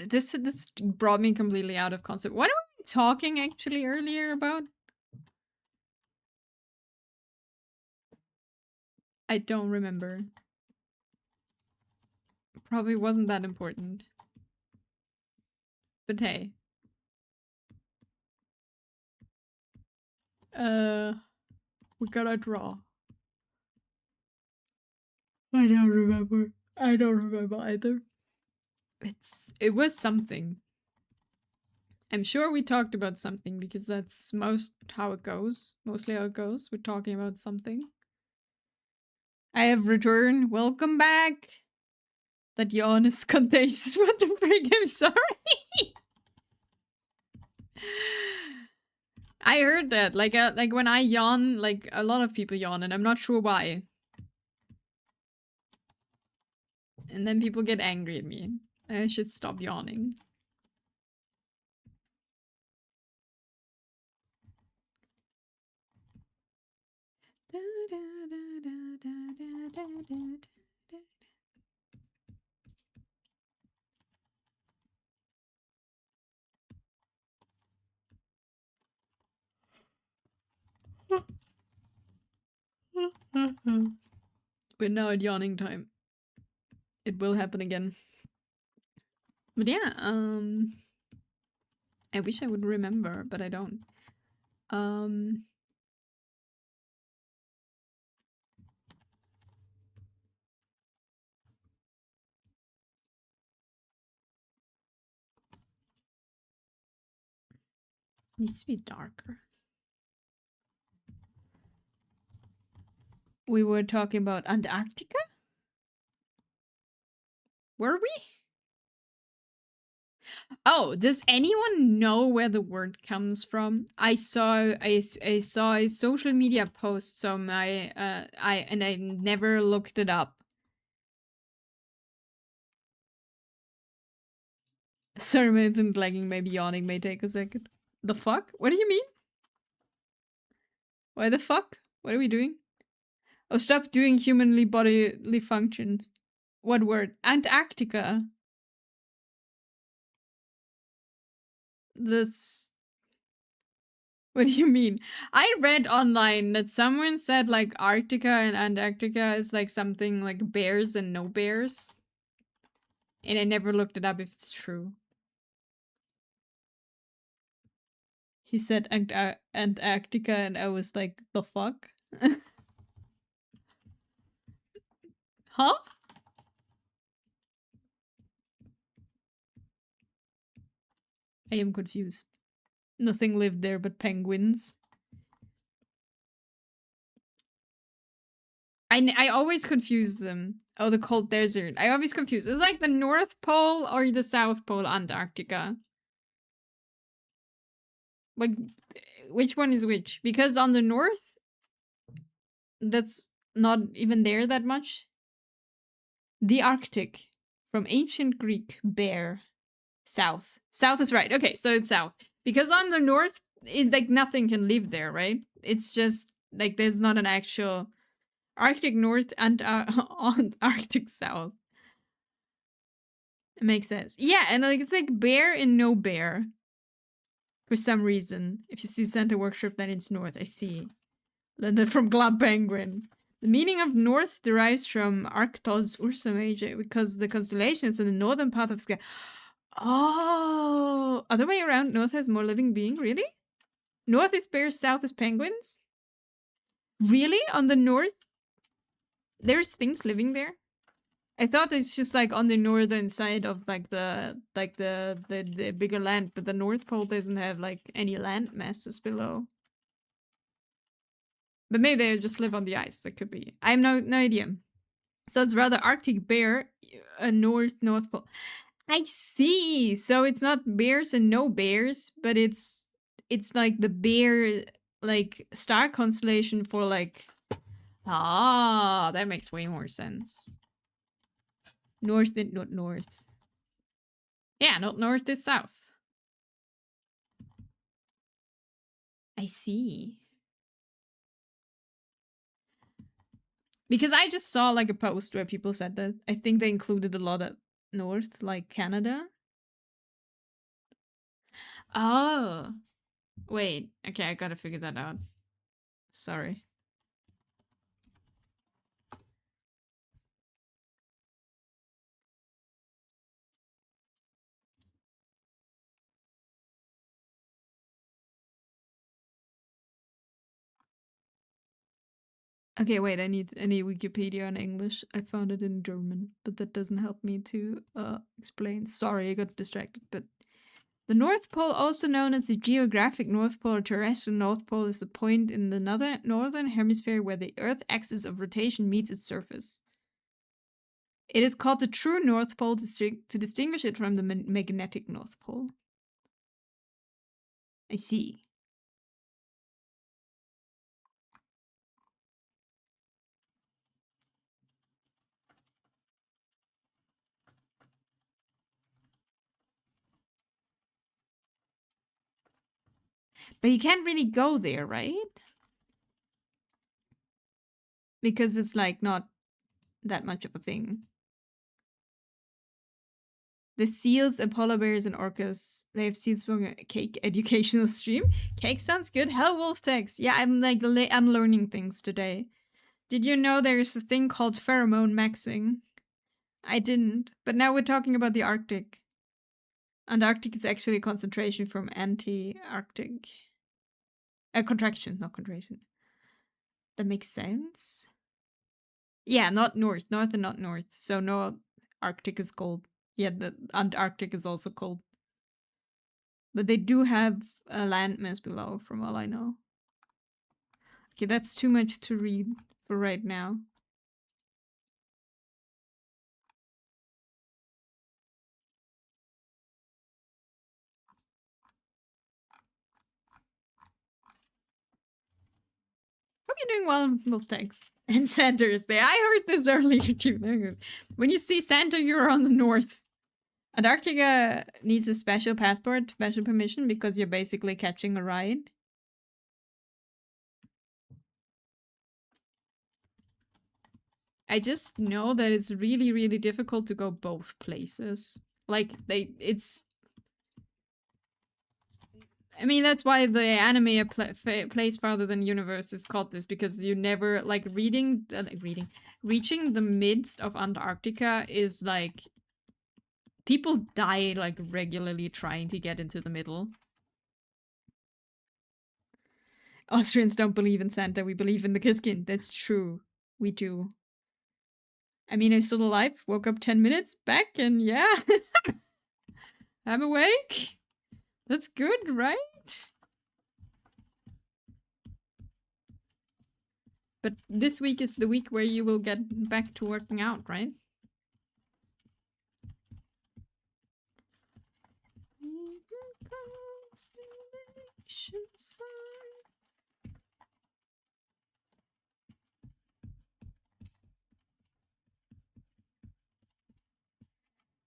Speaker 1: This brought me completely out of concept. What were we talking actually earlier about? I don't remember. Probably wasn't that important. But hey. We gotta draw. I don't remember. I don't remember either. It was something. I'm sure we talked about something because that's mostly how it goes. We're talking about something. I have returned. Welcome back. That yawn is contagious. What the frick? I'm sorry. I heard that. Like when I yawn, like a lot of people yawn, and I'm not sure why. And then people get angry at me. I should stop yawning. We're now at yawning time. It will happen again. But yeah, I wish I would remember, but I don't. Needs to be darker. We were talking about Antarctica? Were we? Oh, does anyone know where the word comes from? I saw a social media post on my I never looked it up. Sorry, my internet lagging, maybe yawning may take a second. The fuck? What do you mean? Why the fuck? What are we doing? Oh, stop doing humanly bodily functions. What word? Antarctica. This. What do you mean? I read online that someone said like Arctica and Antarctica is like something like bears and no bears. And I never looked it up if it's true. He said Antarctica and I was like, the fuck? Huh? I am confused. Nothing lived there but penguins. I always confuse them. Oh, the cold desert. I always confuse. It's like the North Pole or the South Pole, Antarctica. Like, which one is which? Because on the north, that's not even there that much. The Arctic, from ancient Greek, bear. South. South is right. Okay, so it's south. Because on the north, like nothing can live there, right? It's just like there's not an actual Arctic North and Arctic South. It makes sense. Yeah, and like it's like bear and no bear. For some reason. If you see Santa Workshop, then it's north. I see. Then from Club Penguin. The meaning of north derives from Arctos Ursa Major because the constellation is in the northern part of sky. Oh, other way around. North has more living being. Really? North is bears, south is penguins. Really? On the north, there's things living there. I thought it's just like on the northern side of like the bigger land, but the North Pole doesn't have like any land masses below. But maybe they just live on the ice. That could be. I have no idea. So it's rather Arctic bear, a North Pole. I see. So it's not bears and no bears, but it's like the bear like star constellation for like. Ah, that makes way more sense. North and not north. Yeah, not north is south. I see. Because I just saw like a post where people said that. I think they included a lot of north, like Canada. Oh. Wait. Okay, I gotta figure that out. Sorry. Okay, wait, I need Wikipedia in English. I found it in German, but that doesn't help me to explain. Sorry, I got distracted, but the North Pole, also known as the geographic North Pole or terrestrial North Pole, is the point in the northern hemisphere where the Earth's axis of rotation meets its surface. It is called the true North Pole to distinguish it from the magnetic North Pole. I see. But you can't really go there, right? Because it's like not that much of a thing. The seals and polar bears and orcas, they have seeds from a cake educational stream. Cake sounds good. Hell Wolf text. Yeah, I'm like I'm learning things today. Did you know there's a thing called pheromone maxing? I didn't. But now we're talking about the Arctic. Antarctic is actually a concentration from anti-Arctic. A contraction, not contraction. That makes sense. Yeah, not north. North and not north. So no, Arctic is cold. Yeah, the Antarctic is also cold. But they do have a landmass below, from all I know. Okay, that's too much to read for right now. you're doing well, Wolftex. And Santa is there. I heard this earlier too. When you see Santa, you're on the north. Antarctica needs a special passport, special permission, because you're basically catching a ride. I just know that it's really, really difficult to go both places. Like, it's... I mean, that's why the anime A Place Farther Than Universe is called this, because you never, like, reaching the midst of Antarctica is, like... People die, like, regularly trying to get into the middle. Austrians don't believe in Santa, we believe in the Kiskin. That's true. We do. I mean, I'm still alive, woke up 10 minutes back, and yeah. I'm awake. That's good, right? But this week is the week where you will get back to working out, right?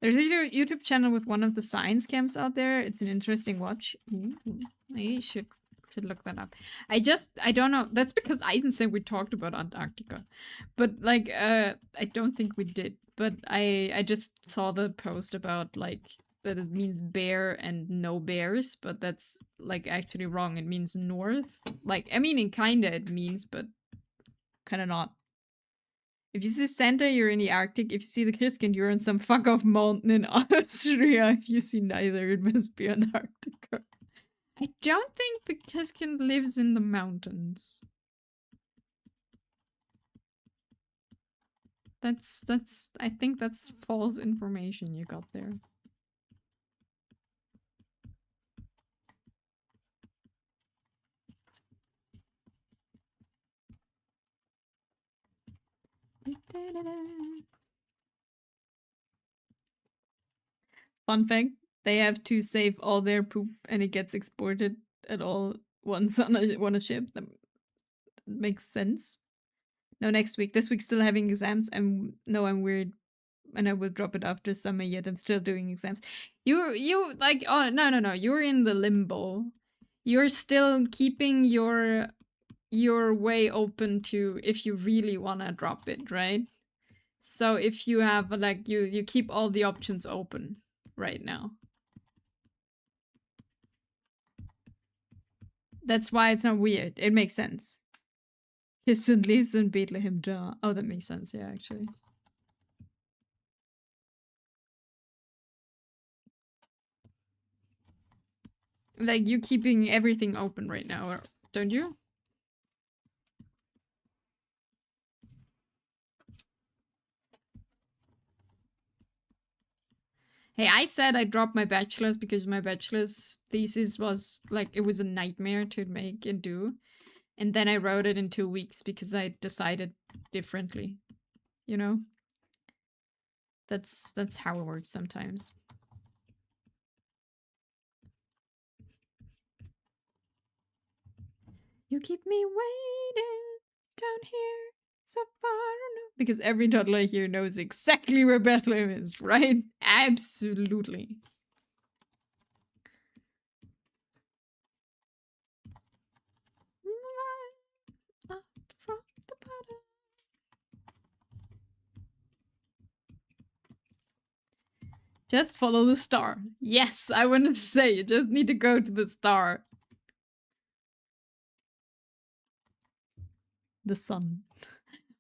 Speaker 1: There's a YouTube channel with one of the science camps out there. It's an interesting watch. Ooh, I should look that up. I don't know. That's because Eisen said we talked about Antarctica. But like I don't think we did. But I just saw the post about like that it means bear and no bears, but that's like actually wrong. It means north. Like I mean it kinda it means, but kinda not. If you see Santa, you're in the Arctic. If you see the Christkind, you're in some fuck off mountain in Austria. If you see neither, it must be Antarctica. I don't think the Christkind lives in the mountains. I think that's false information you got there. Fun fact, they have to save all their poop and it gets exported at all once on a ship. That makes sense. No, next week. This week's still having exams. I'm weird and I will drop it after summer, yet I'm still doing exams. You like, oh no, you're in the limbo. You're still keeping your way open to if you really wanna drop it, right? So if you have like you keep all the options open right now. That's why it's not weird. It makes sense. His son lives in Bethlehem, duh. Oh, that makes sense, yeah, actually. Like, you keeping everything open right now, don't you? Hey, I said I dropped my bachelor's because my bachelor's thesis was, like, it was a nightmare to make and do. And then I wrote it in 2 weeks because I decided differently. You know? That's how it works sometimes. You keep me waiting down here so far. Because every toddler here knows exactly where Bethlehem is, right? Absolutely. Up from the bottom. Just follow the star. Yes, I wanted to say, you just need to go to the star. The sun.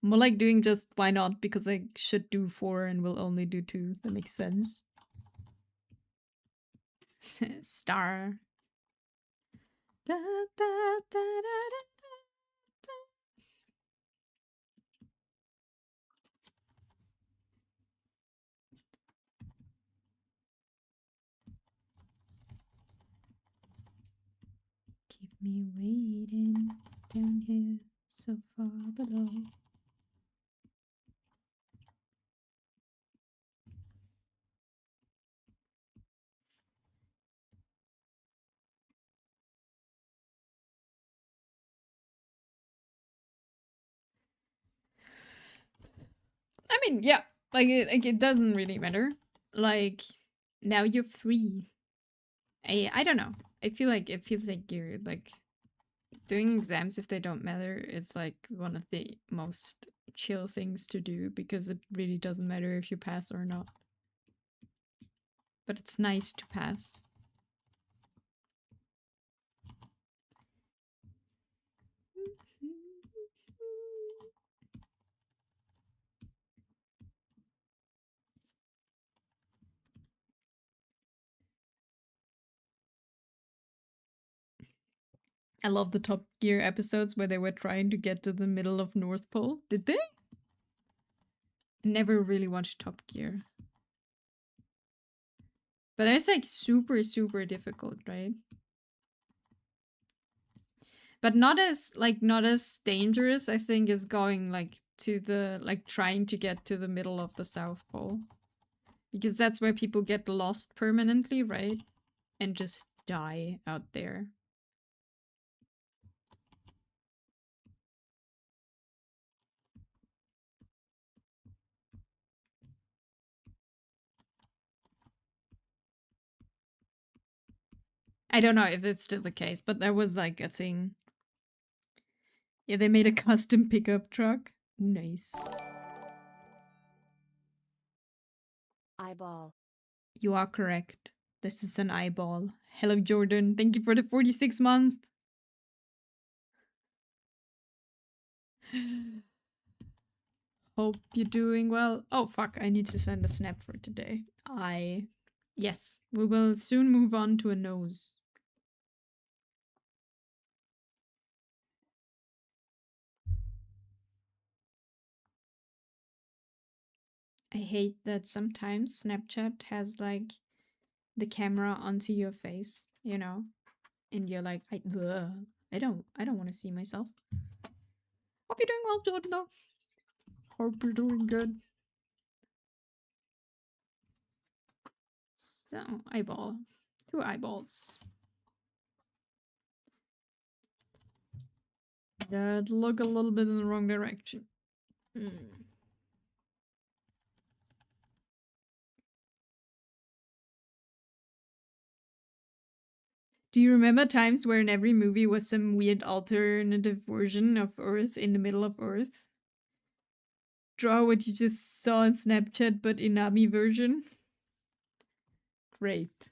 Speaker 1: More like doing just why not, because I should do 4 and will only do 2. That makes sense. Star. Da, da, da, Keep me waiting down here so far below. mean, yeah, like it doesn't really matter. Like now you're free. I don't know. I feel like it feels like you're like doing exams if they don't matter. It's like one of the most chill things to do because it really doesn't matter if you pass or not. But it's nice to pass. I love the Top Gear episodes where they were trying to get to the middle of North Pole. Did they? Never really watched Top Gear. But it's like super, super difficult, right? But not as dangerous, I think, as going like to the like trying to get to the middle of the South Pole. Because that's where people get lost permanently, right? And just die out there. I don't know if it's still the case, but that was like a thing. Yeah, they made a custom pickup truck. Nice.
Speaker 2: Eyeball.
Speaker 1: You are correct. This is an eyeball. Hello, Jordan. Thank you for the 46 months. Hope you're doing well. Oh, fuck. I need to send a snap for today. Yes, we will soon move on to a nose. I hate that sometimes Snapchat has like the camera onto your face, you know, and you're like, I don't want to see myself. Hope you're doing well, Jordan. Though. Hope you're doing good. So eyeball, 2 eyeballs. That look a little bit in the wrong direction. Do you remember times where in every movie was some weird alternative version of Earth in the middle of Earth? Draw what you just saw on Snapchat, but Inami version. Great.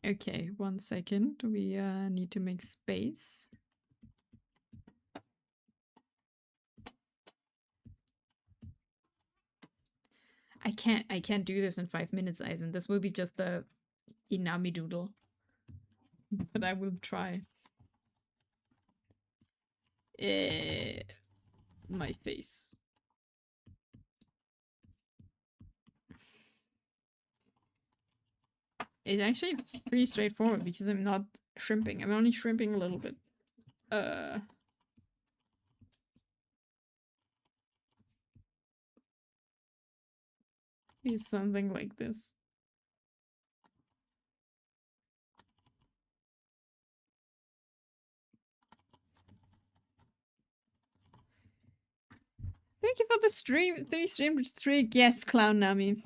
Speaker 1: Okay, 1 second. We need to make space. I can't do this in 5 minutes, Eisen. This will be just a Inami doodle. But I will try. My face. It's pretty straightforward because I'm not shrimping. I'm only shrimping a little bit. Is something like this. Thank you for the stream. 3 stream streak. Yes, Clown Nami.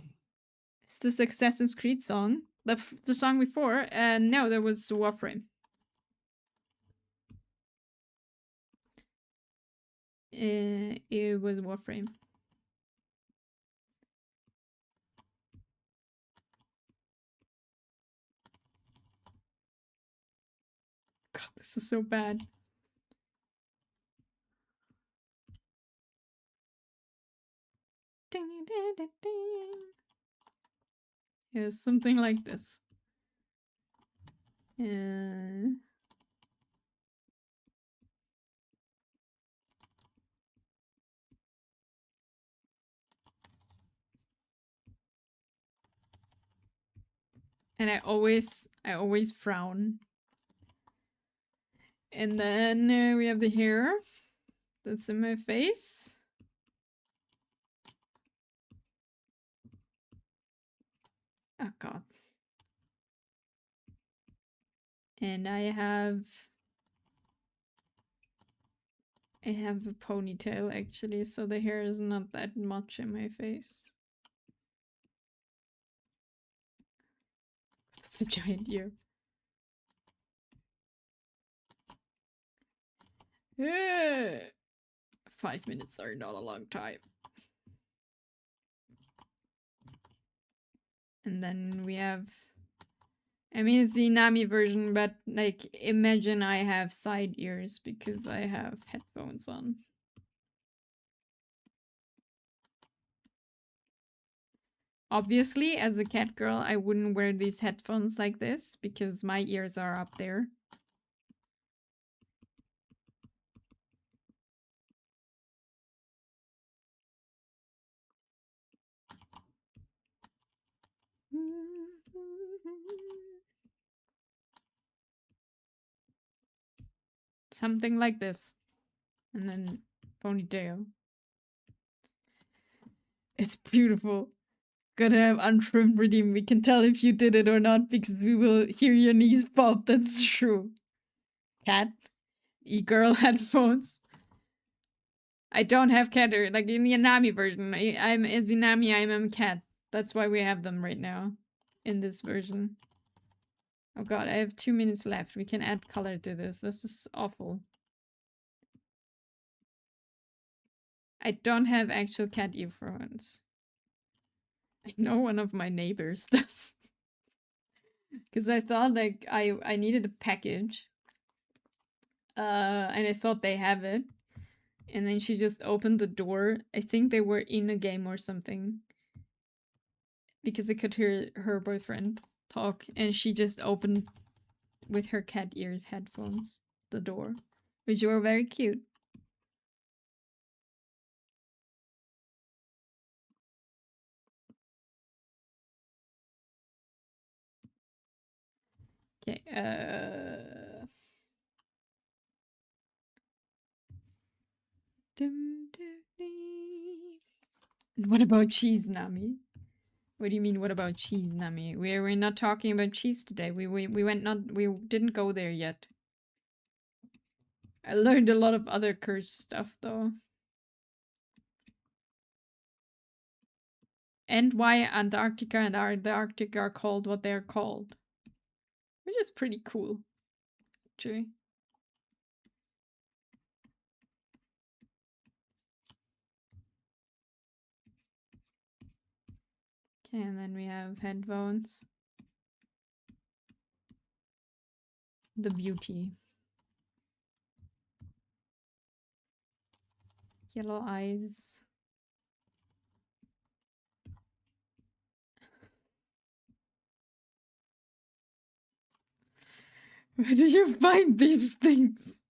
Speaker 1: It's this Assassin's Creed song. The song before. And no, there was Warframe. It was Warframe. God, this is so bad. Ding, ding, ding, ding. Yeah, something like this. And I always frown. And then we have the hair that's in my face. Oh god. And I have I have a ponytail actually, so the hair is not that much in my face. That's a giant ear. 5 minutes are not a long time. And then we have, I mean, it's the Inami version, but like, imagine I have side ears because I have headphones on. Obviously, as a cat girl, I wouldn't wear these headphones like this because my ears are up there. Something like this. And then ponytail. It's beautiful. Gotta have untrimmed redeem. We can tell if you did it or not because we will hear your knees pop. That's true. Cat. E-girl headphones. I don't have cat ear. Like in the Inami version. I'm as Inami, I'm a cat. That's why we have them right now. In this version. Oh god, I have 2 minutes left. We can add color to this. This is awful. I don't have actual cat earphones. I know one of my neighbors does. Because I thought like I needed a package. And I thought they have it. And then she just opened the door. I think they were in a game or something. Because I could hear her boyfriend talk. And she just opened with her cat ears headphones the door. Which were very cute. Okay, What about cheese, Nami? What do you mean, what about cheese, Nami? We're not talking about cheese today. We didn't go there yet. I learned a lot of other cursed stuff, though. And why Antarctica and the Arctic are called what they're called. Which is pretty cool, actually. Okay, and then we have headphones. The beauty. Yellow eyes. Where do you find these things?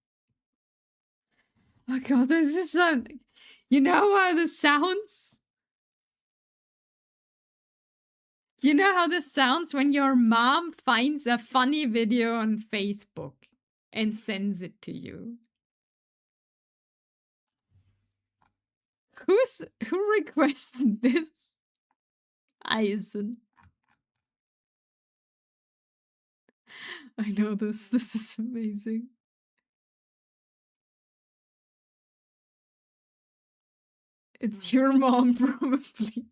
Speaker 1: Oh god, this is something. You know how this sounds? You know how this sounds when your mom finds a funny video on Facebook and sends it to you? Who requested this? Eisen. I know this. This is amazing. It's your mom, probably.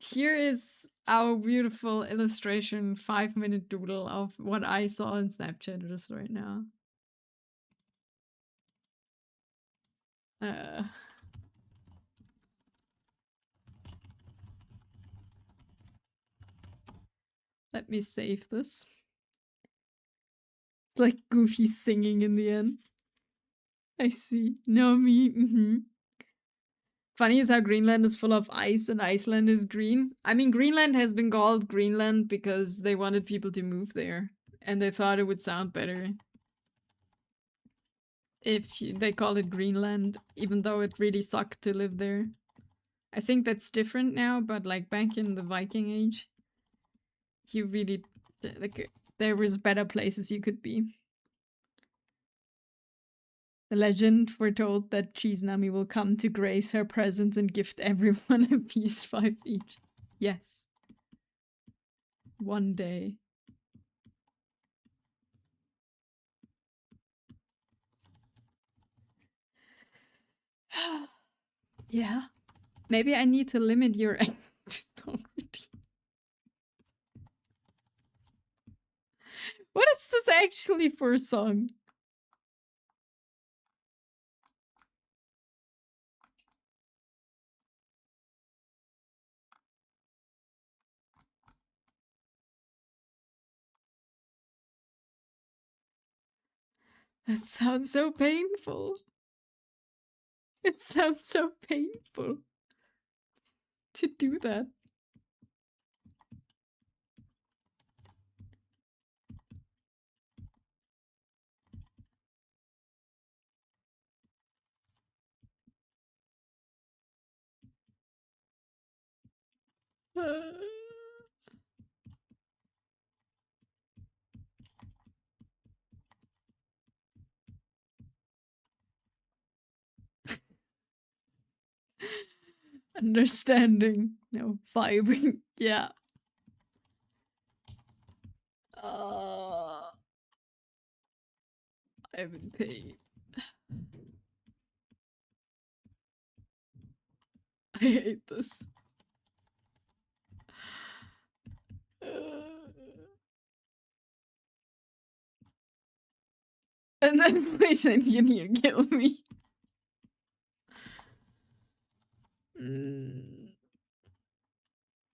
Speaker 1: Here is our beautiful illustration 5-minute doodle of what I saw on Snapchat just right now. Let me save this. Like Goofy singing in the end. I see. No, me. Funny is how Greenland is full of ice and Iceland is green. I mean, Greenland has been called Greenland because they wanted people to move there. And they thought it would sound better if they called it Greenland, even though it really sucked to live there. I think that's different now, but like back in the Viking Age, you really, like, there was better places you could be. The legend foretold that Cheese Nami will come to grace her presence and gift everyone a piece 5 each. Yes. One day. Yeah. Maybe I need to limit your access to song redeem. What is this actually for a song? That sounds so painful. It sounds so painful to do that. Understanding. No, vibing. Yeah. I'm in pain. I hate this. And then Poison can here kill me.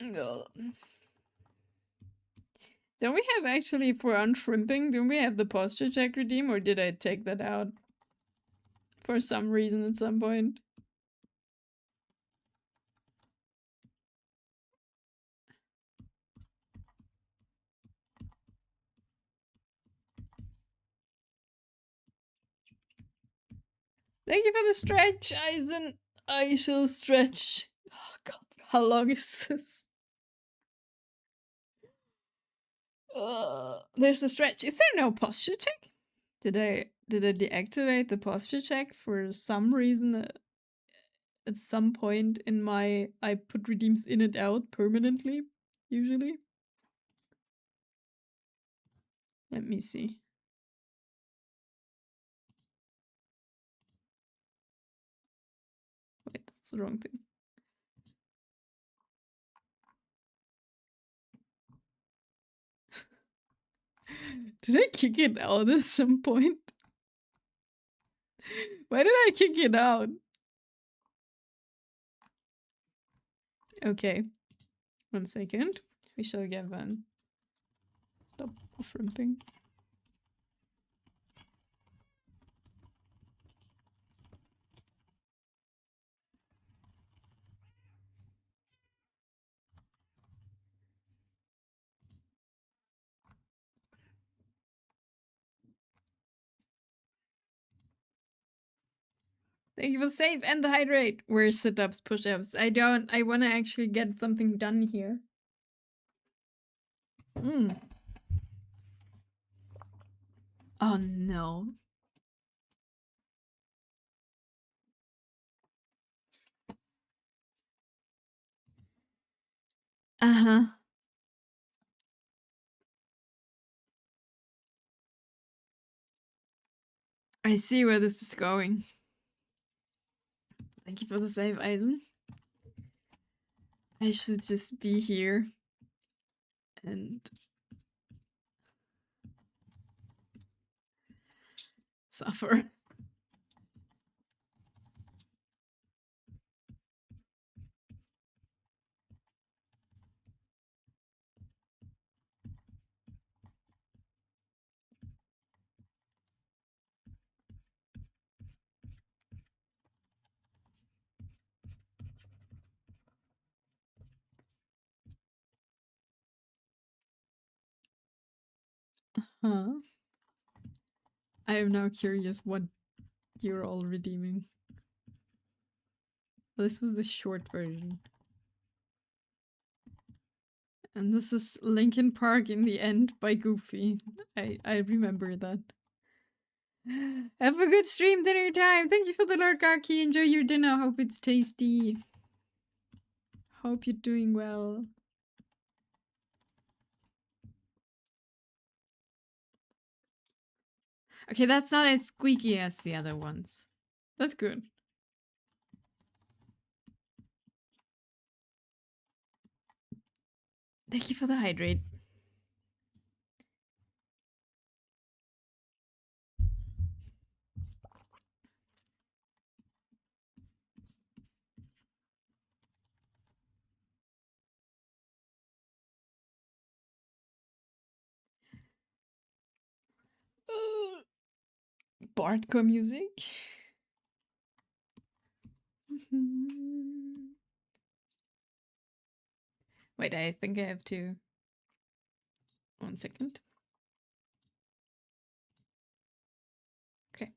Speaker 1: No. Don't we have actually for unshrimping? Don't we have the posture check redeem, or did I take that out for some reason at some point? Thank you for the stretch, Eisen. I shall stretch. Oh god, how long is this? There's a stretch. Is there no posture check? Did I deactivate the posture check for some reason? At some point in my, I put redeems in and out permanently. Usually. Let me see. Wait, that's the wrong thing. Did I kick it out at some point? Why did I kick it out? Okay. 1 second. We shall get one. Stop shrimping. Thank you for the save and the hydrate. Where's sit-ups, push-ups? I want to actually get something done here. Oh no. Uh-huh. I see where this is going. Thank you for the save, Eisen. I should just be here and suffer. Huh? I am now curious what you're all redeeming. This was the short version. And this is Linkin Park in the End by Goofy. I remember that. Have a good stream dinner time. Thank you for the Lord Gaki. Enjoy your dinner. Hope it's tasty. Hope you're doing well. Okay, that's not as squeaky as the other ones. That's good. Thank you for the hydrate. Bardcore music. Wait, I think I have to. 1 second. Okay.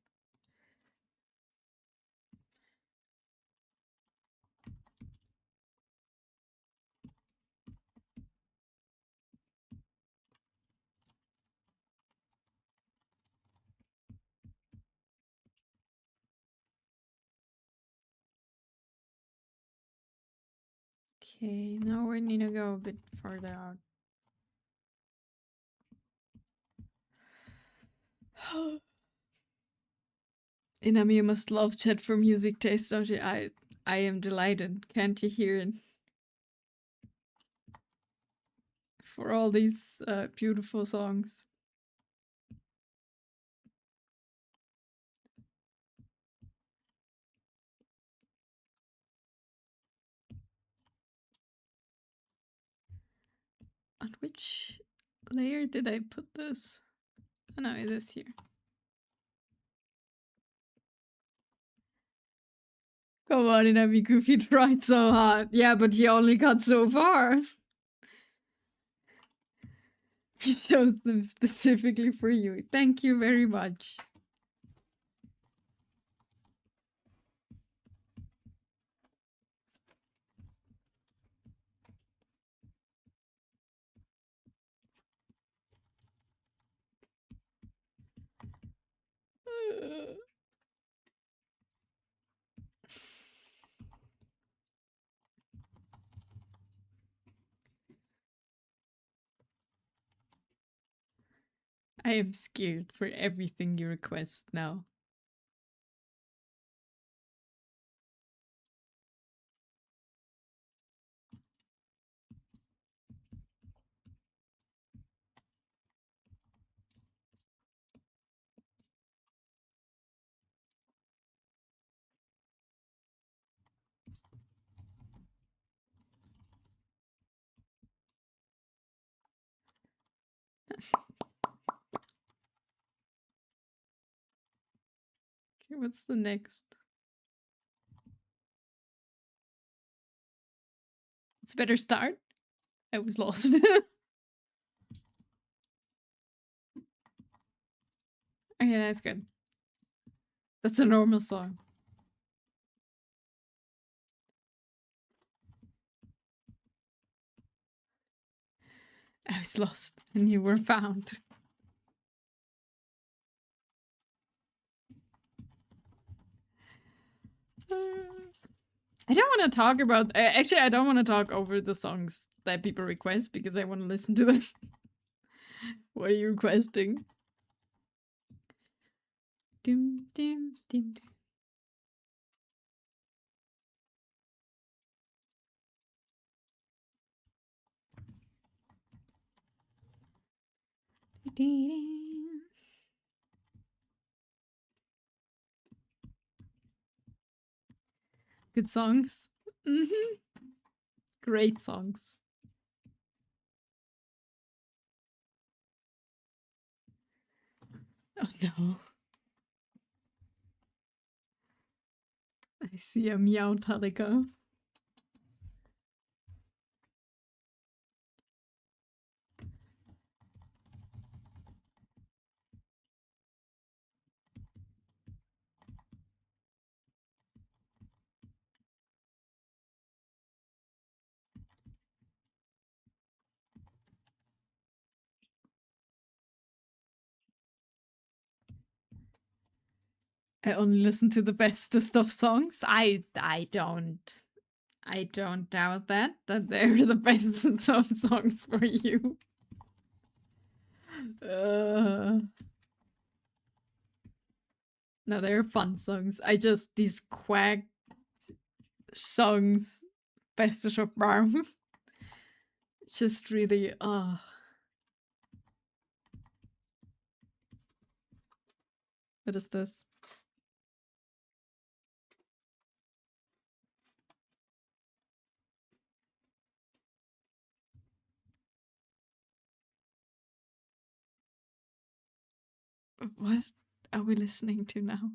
Speaker 1: Okay, now we need to go a bit further out. Inami, you must love chat for music taste, don't you? I am delighted. Can't you hear it? For all these beautiful songs. On which layer did I put this? Oh no, it is here. Come on, Inami Goofy tried so hard. Yeah, but he only got so far. He chose them specifically for you. Thank you very much. I am scared for everything you request now. Okay, what's the next? It's better start. I was lost. Okay, that's good. That's a normal song. I was lost and you were found. I don't want to talk about. Actually, I don't want to talk over the songs that people request because I want to listen to them. What are you requesting? Doom, doom, doom, doom. Good songs. Great songs. Oh no. I see a Meowtalica. I only listen to the bestest of songs. I don't doubt that they're the bestest of songs for you. No, they're fun songs. I just these quack songs, bestest of Barm. just really, what is this? What are we listening to now?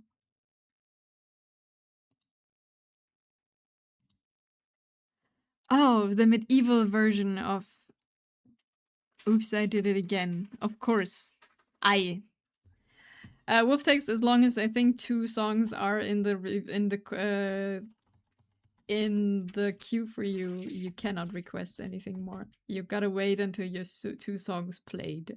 Speaker 1: Oh, the medieval version of Oops, I Did It Again. Of course. Wolf Text, as long as I think 2 songs are in the queue for you, you cannot request anything more. You gotta wait until your 2 songs played.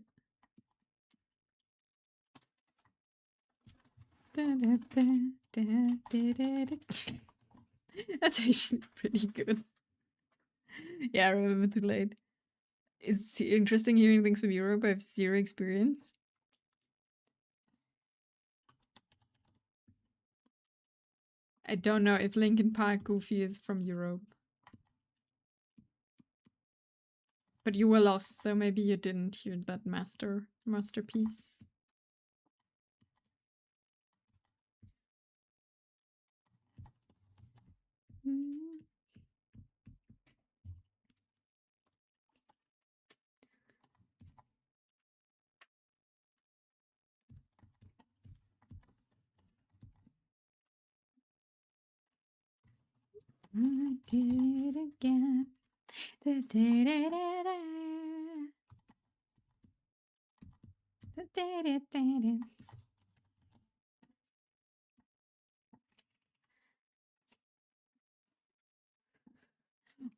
Speaker 1: That's actually pretty good. Yeah, I remember Too Late. It's interesting hearing things from Europe. I have 0 experience. I don't know if Linkin Park Goofy is from Europe. But you were lost, so maybe you didn't hear that masterpiece. I did it again.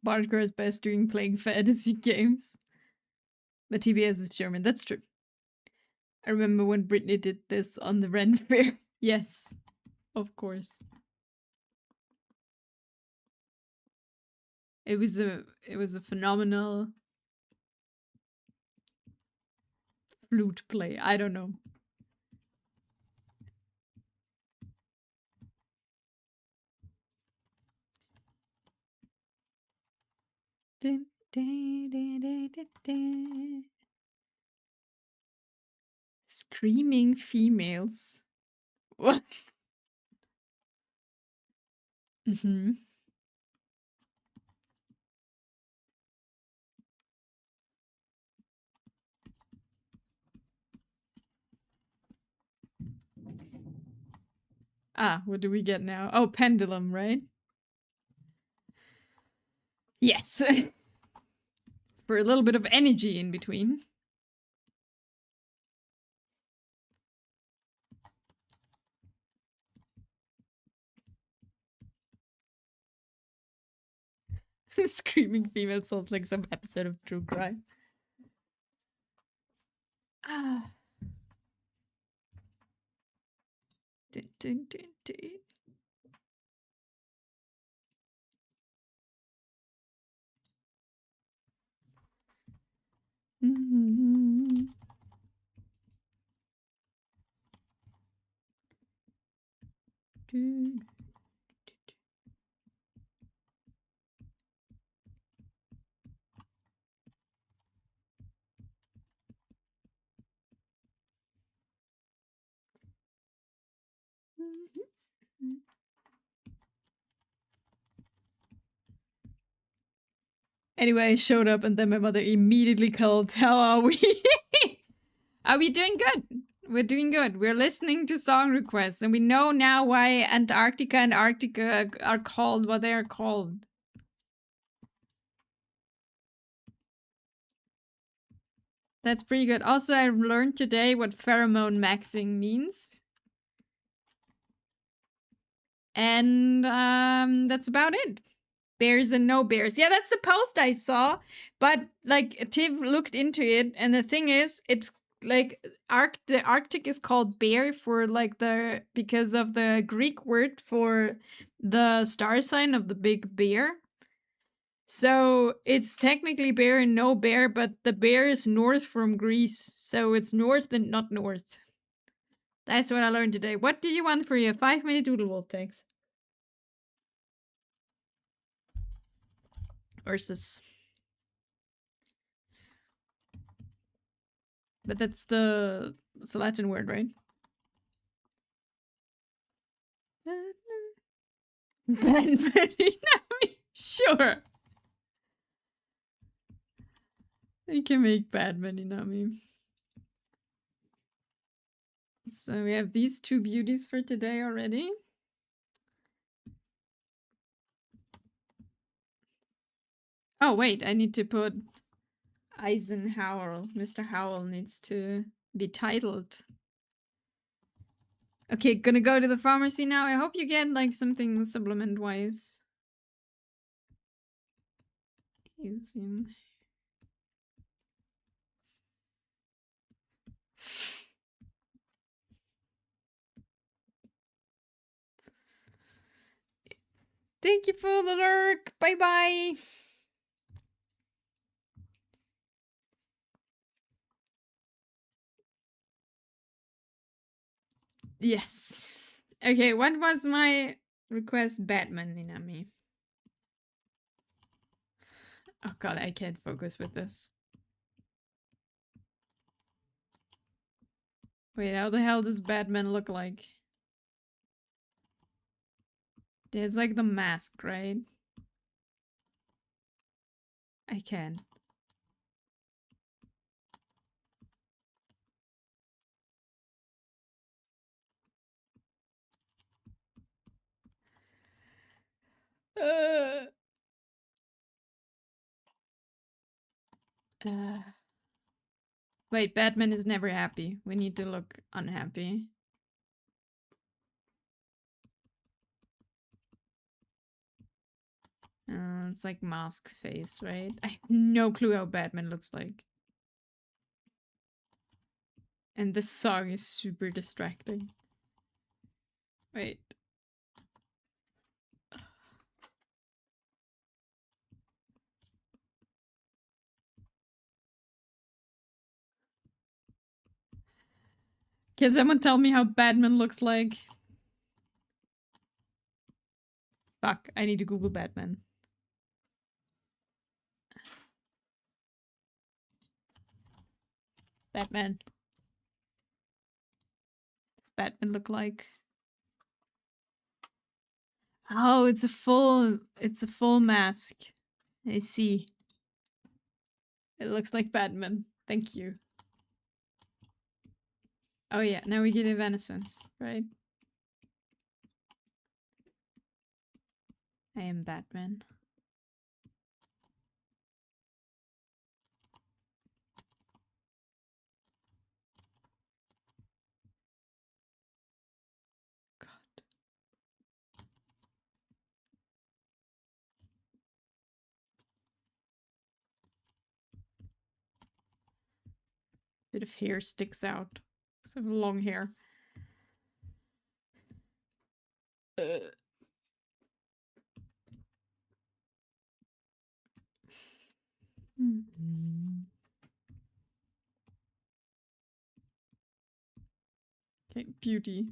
Speaker 1: Barker is best doing playing fantasy games. But TBS is German. That's true. I remember when Britney did this on the Ren Fair. Yes, of course. It was a phenomenal flute play. I don't know. Screaming females. What? Mm-hmm. Ah, what do we get now? Oh, pendulum, right? Yes. For a little bit of energy in between. Screaming female sounds like some episode of True Crime. Ah. Dun, dun, dun, dun. Mm-hmm. Anyway, I showed up and then my mother immediately called, "How are we?" Are we doing good? We're doing good. We're listening to song requests and we know now why Antarctica and Arctica are called what they are called. That's pretty good. Also, I learned today what pheromone maxing means. And that's about it. Bears and no bears. Yeah, that's the post I saw. But like Tiv looked into it, and the thing is, it's like the Arctic is called bear for like because of the Greek word for the star sign of the big bear. So it's technically bear and no bear, but the bear is north from Greece, so it's north and not north. That's what I learned today. What do you want for your 5-minute doodle wolf text? Ursus. But that's the Latin word, right? Batman. Sure. I can make Batman Inami. So we have these two beauties for today already. Oh wait, I need to put Eisenhower. Mr. Howell needs to be titled. Okay, gonna go to the pharmacy now. I hope you get like something supplement wise. Thank you for the lurk. Bye bye. Yes. Okay, what was my request? Batman Inami. Oh god, I can't focus with this. Wait, how the hell does Batman look like? There's like the mask, right? I can. Wait, Batman is never happy. We need to look unhappy. It's like mask face, right? I have no clue how Batman looks like. And this song is super distracting. Wait. Can someone tell me how Batman looks like? Fuck, I need to Google Batman. Batman. What's Batman look like? Oh, it's a full mask. I see. It looks like Batman. Thank you. Oh yeah, now we get Evanescence, right? I am Batman. God. Bit of hair sticks out. So I have long hair. Okay, beauty.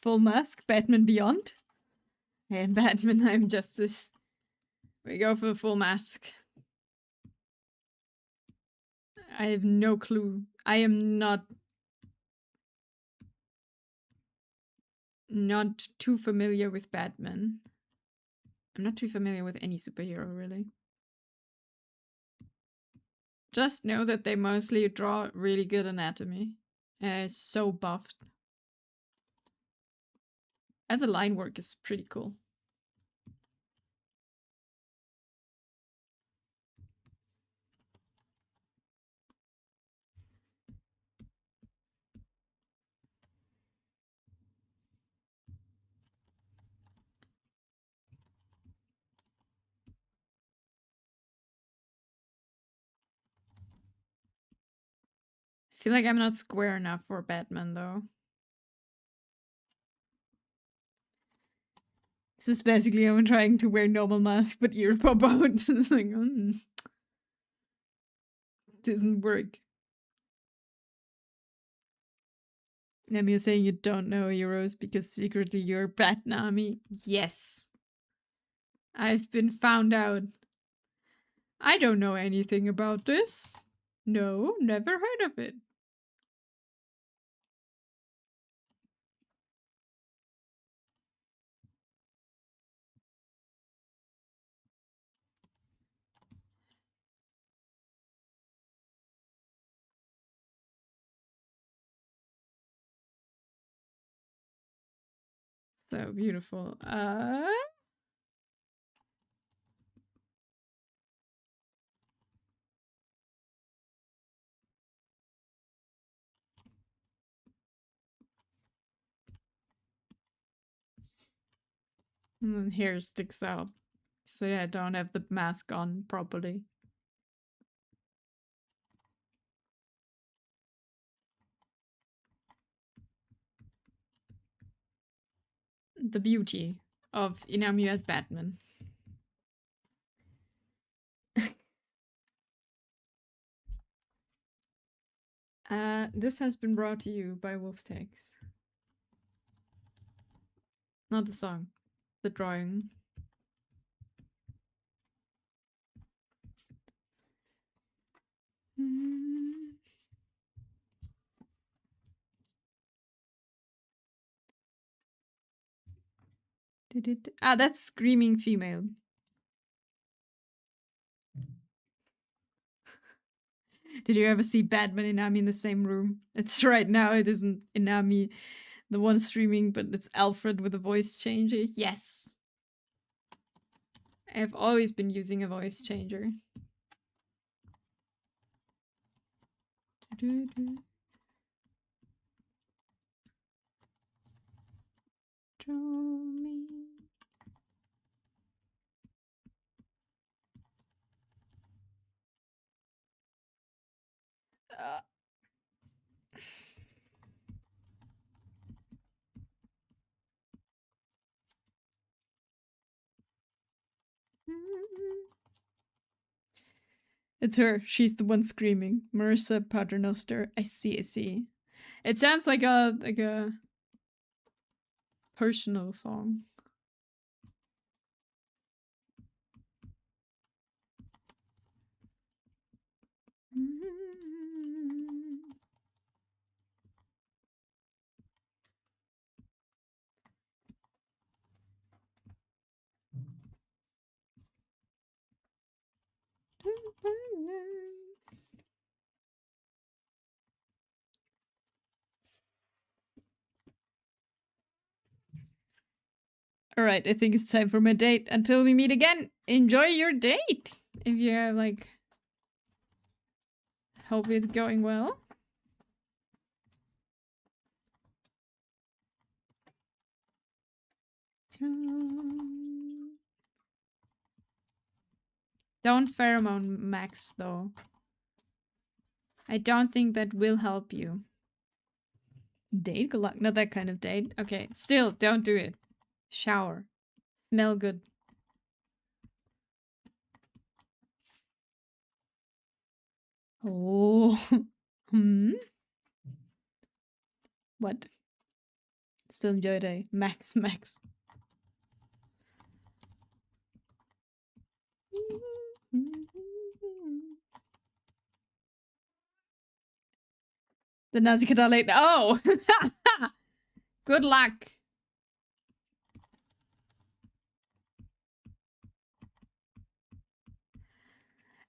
Speaker 1: Full mask, Batman Beyond. Hey, Batman, I'm Justice. We go for the full mask. I have no clue. I am not too familiar with Batman. I'm not too familiar with any superhero, really. Just know that they mostly draw really good anatomy. So buffed. And the line work is pretty cool. I feel like I'm not square enough for Batman, though. This is basically I'm trying to wear normal mask, but ear pop out. It's like, doesn't work. And you're saying you don't know heroes because secretly you're bad, Nami. Yes. I've been found out. I don't know anything about this. No, never heard of it. So beautiful. And then hair sticks out. So yeah, I don't have the mask on properly. The beauty of Inami as Batman. This has been brought to you by Wolf's Takes. Not the song, the drawing. Ah, that's screaming female. Did you ever see Batman and Inami in the same room? It's right now, it isn't Inami, the one streaming, but it's Alfred with a voice changer. Yes. I've always been using a voice changer. Draw me. It's her. She's the one screaming. Marissa Paternoster. I see, I see. It sounds like a personal song. All right, I think it's time for my date. Until we meet again, enjoy your date. If you're like, hope it's going well. Don't pheromone Max though. I don't think that will help you. Date? Good luck. Not that kind of date. Okay, still, don't do it. Shower. Smell good. Oh. What? Still enjoy day. Max, Max. The Nazi late. Oh! Good luck.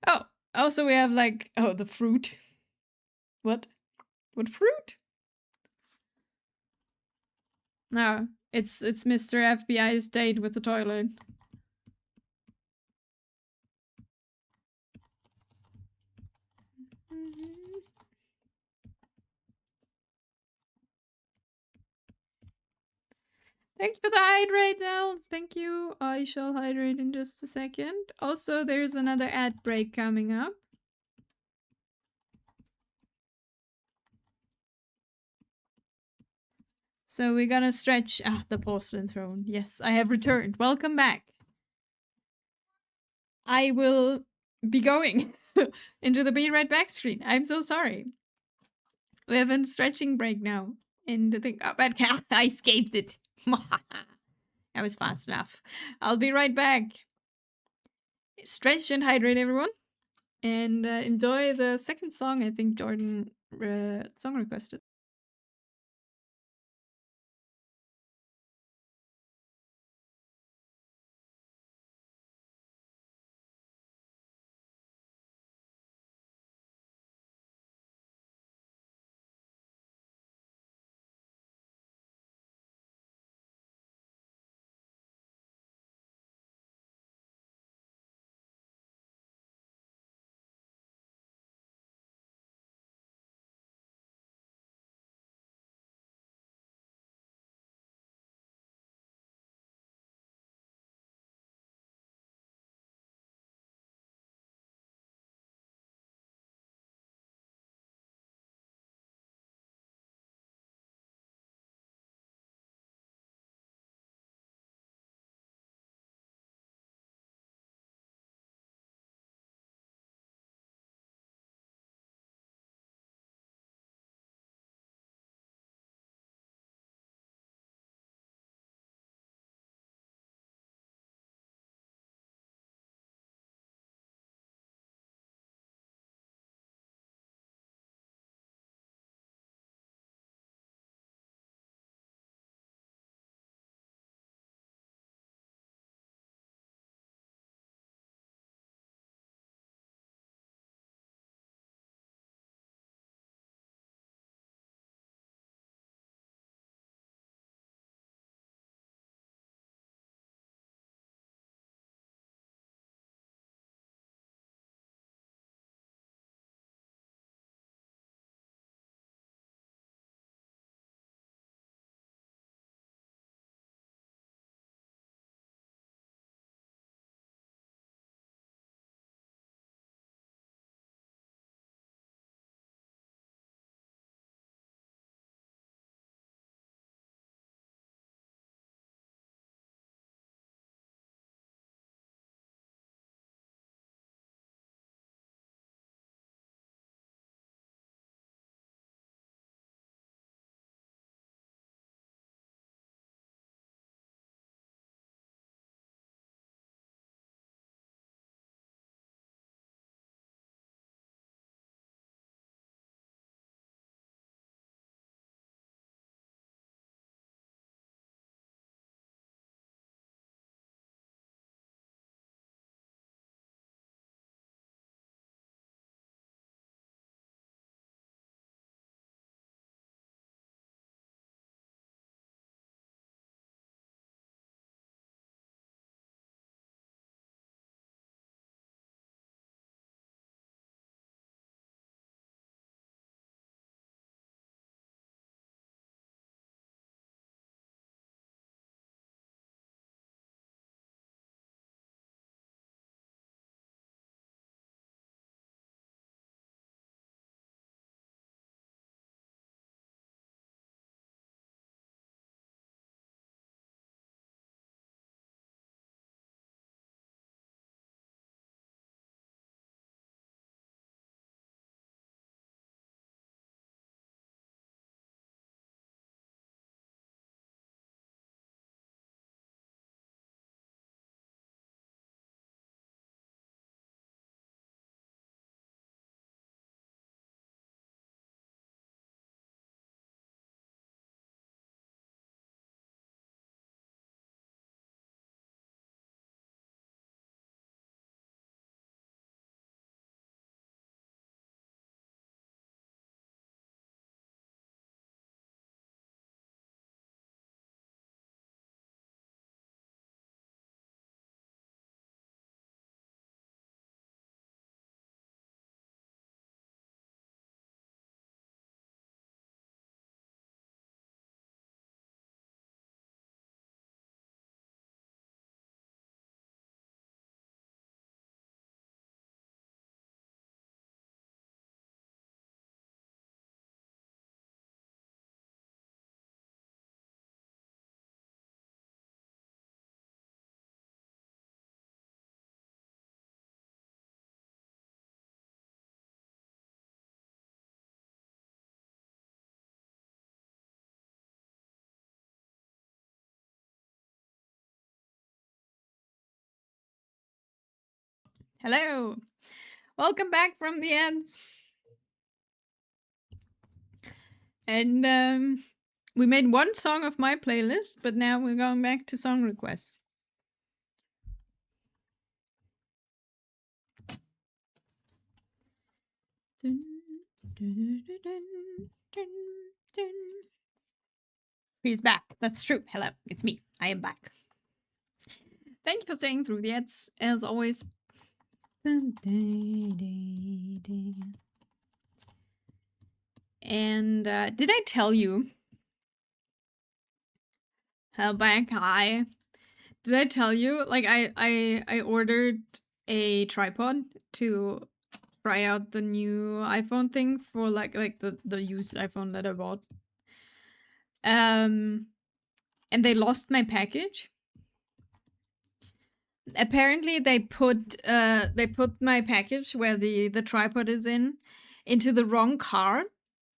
Speaker 1: Oh, also we have like, oh, the fruit. What? What fruit? No, it's Mr. FBI's date with the toilet. Thank you for the hydrate, Al. Thank you. I shall hydrate in just a second. Also, there's another ad break coming up. So we're gonna stretch the porcelain throne. Yes, I have returned. Welcome back. I will be going into the Be Right Back screen. I'm so sorry. We have a stretching break now. in the thing. Oh, but I escaped it. That was fast enough. I'll be right back. Stretch and hydrate, everyone. And enjoy the second song I think Jordan song requested. Hello. Welcome back from the ads. And we made one song of my playlist, but now we're going back to song requests. He's back. That's true. Hello, it's me. I am back. Thank you for staying through the ads, as always. And did I tell you? Back hi. Did I tell you? Like I ordered a tripod to try out the new iPhone thing for like the used iPhone that I bought. And they lost my package. Apparently they put my package where the tripod is into the wrong car,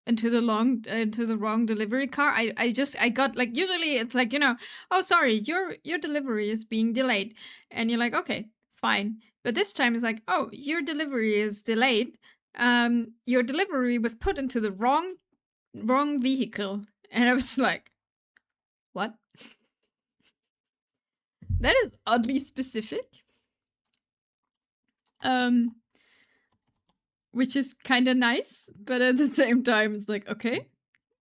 Speaker 1: into the wrong delivery car. I got like, usually it's like, you know, oh sorry, your delivery is being delayed, and you're like, okay, fine. But this time it's like, oh, your delivery is delayed. Your delivery was put into the wrong vehicle, and I was like, what? That is oddly specific. Which is kind of nice, but at the same time, it's like, okay,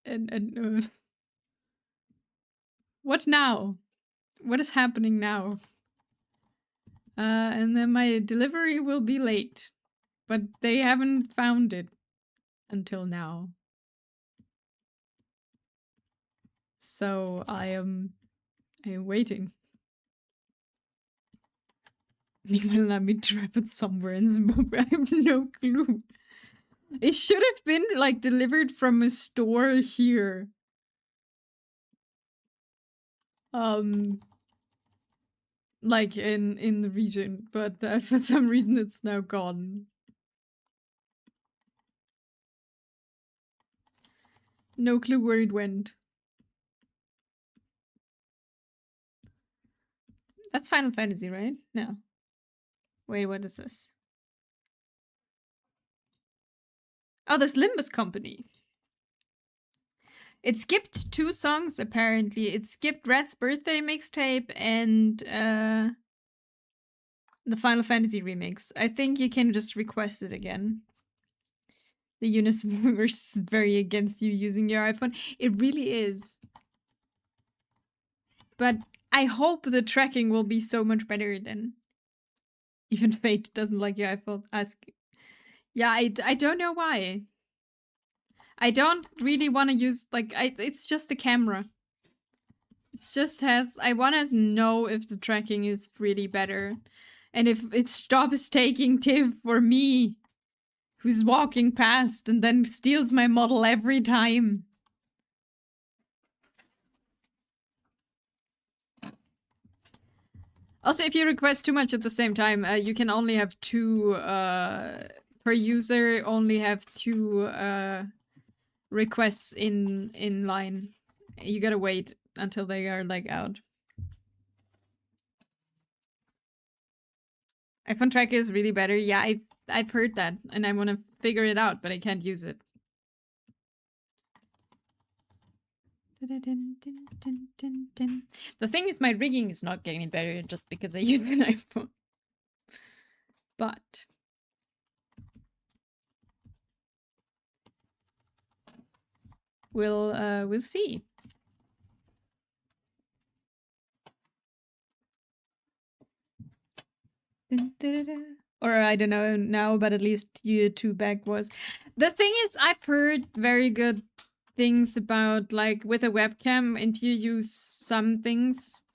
Speaker 1: and what now? What is happening now? And then my delivery will be late, but they haven't found it until now. So I am waiting. Meanwhile, let me trap it somewhere in Zimbabwe. I have no clue. It should have been like delivered from a store here. Like in the region, but for some reason it's now gone. No clue where it went. That's Final Fantasy, right? No. Wait, what is this? Oh, this Limbus Company. It skipped 2 songs, apparently. It skipped Red's birthday mixtape and the Final Fantasy remix. I think you can just request it again. The universe is very against you using your iPhone. It really is. But I hope the tracking will be so much better than... Even Fate doesn't like your iPhone. Yeah, I don't know why. I don't really want to use, like, it's just a camera. It's just I want to know if the tracking is really better. And if it stops taking TIFF for me, who's walking past and then steals my model every time. Also, if you request too much at the same time, you can only have 2 per user, only have 2 requests in line. You gotta wait until they are like out. iPhone tracker is really better. Yeah, I've heard that, and I want to figure it out, but I can't use it. The thing is, my rigging is not getting better just because I use an iPhone. But we'll see. Or I don't know now, but at least YouTube back was. The thing is, I've heard very good things about, like, with a webcam, if you use some things,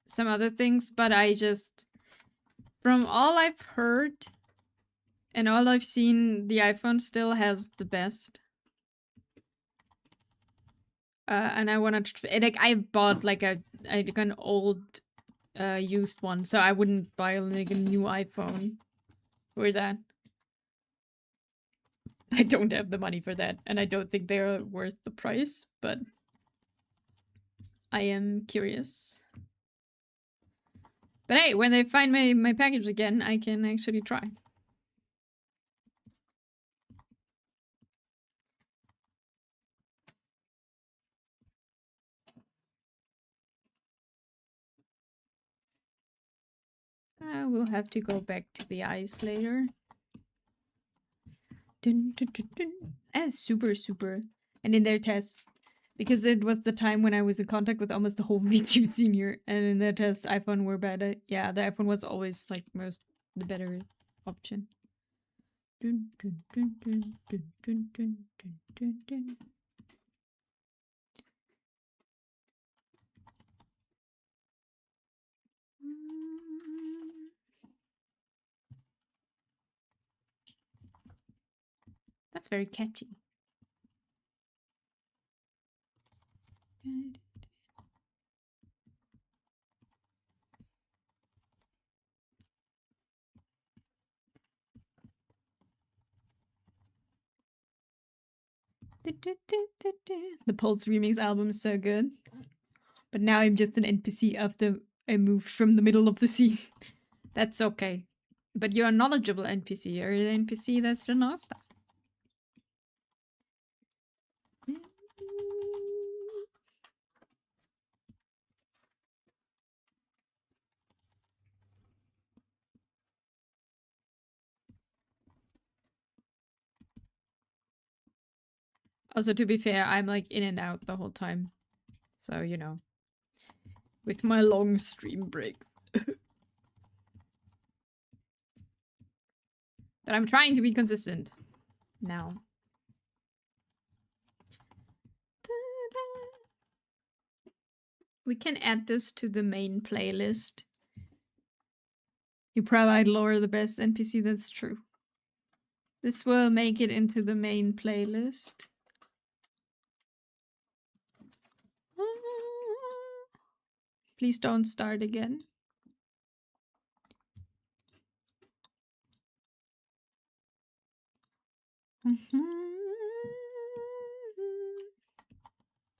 Speaker 1: some other things, but I just, from all I've heard and all I've seen, the iPhone still has the best. And I wanted to, like, I bought like an old used one, so I wouldn't buy like a new iPhone for that. I don't have the money for that, and I don't think they're worth the price, but I am curious. But hey, when they find my package again, I can actually try. I will have to go back to the ice later. Dun, dun, dun, dun. That's super. And in their test, because it was the time when I was in contact with almost the whole VTube senior, and in their test, iPhone were better. Yeah, the iPhone was always like the better option. Dun, dun, dun, dun, dun, dun, dun, dun, dun, dun. That's very catchy. The Pulse remix album is so good. But now I'm just an NPC after I moved from the middle of the scene. That's okay. But you're a knowledgeable NPC. You're an NPC that still knows stuff. Also, to be fair, I'm like in and out the whole time. So, you know, with my long stream breaks. But I'm trying to be consistent now. We can add this to the main playlist. You provide lore the best NPC, that's true. This will make it into the main playlist. Please don't start again.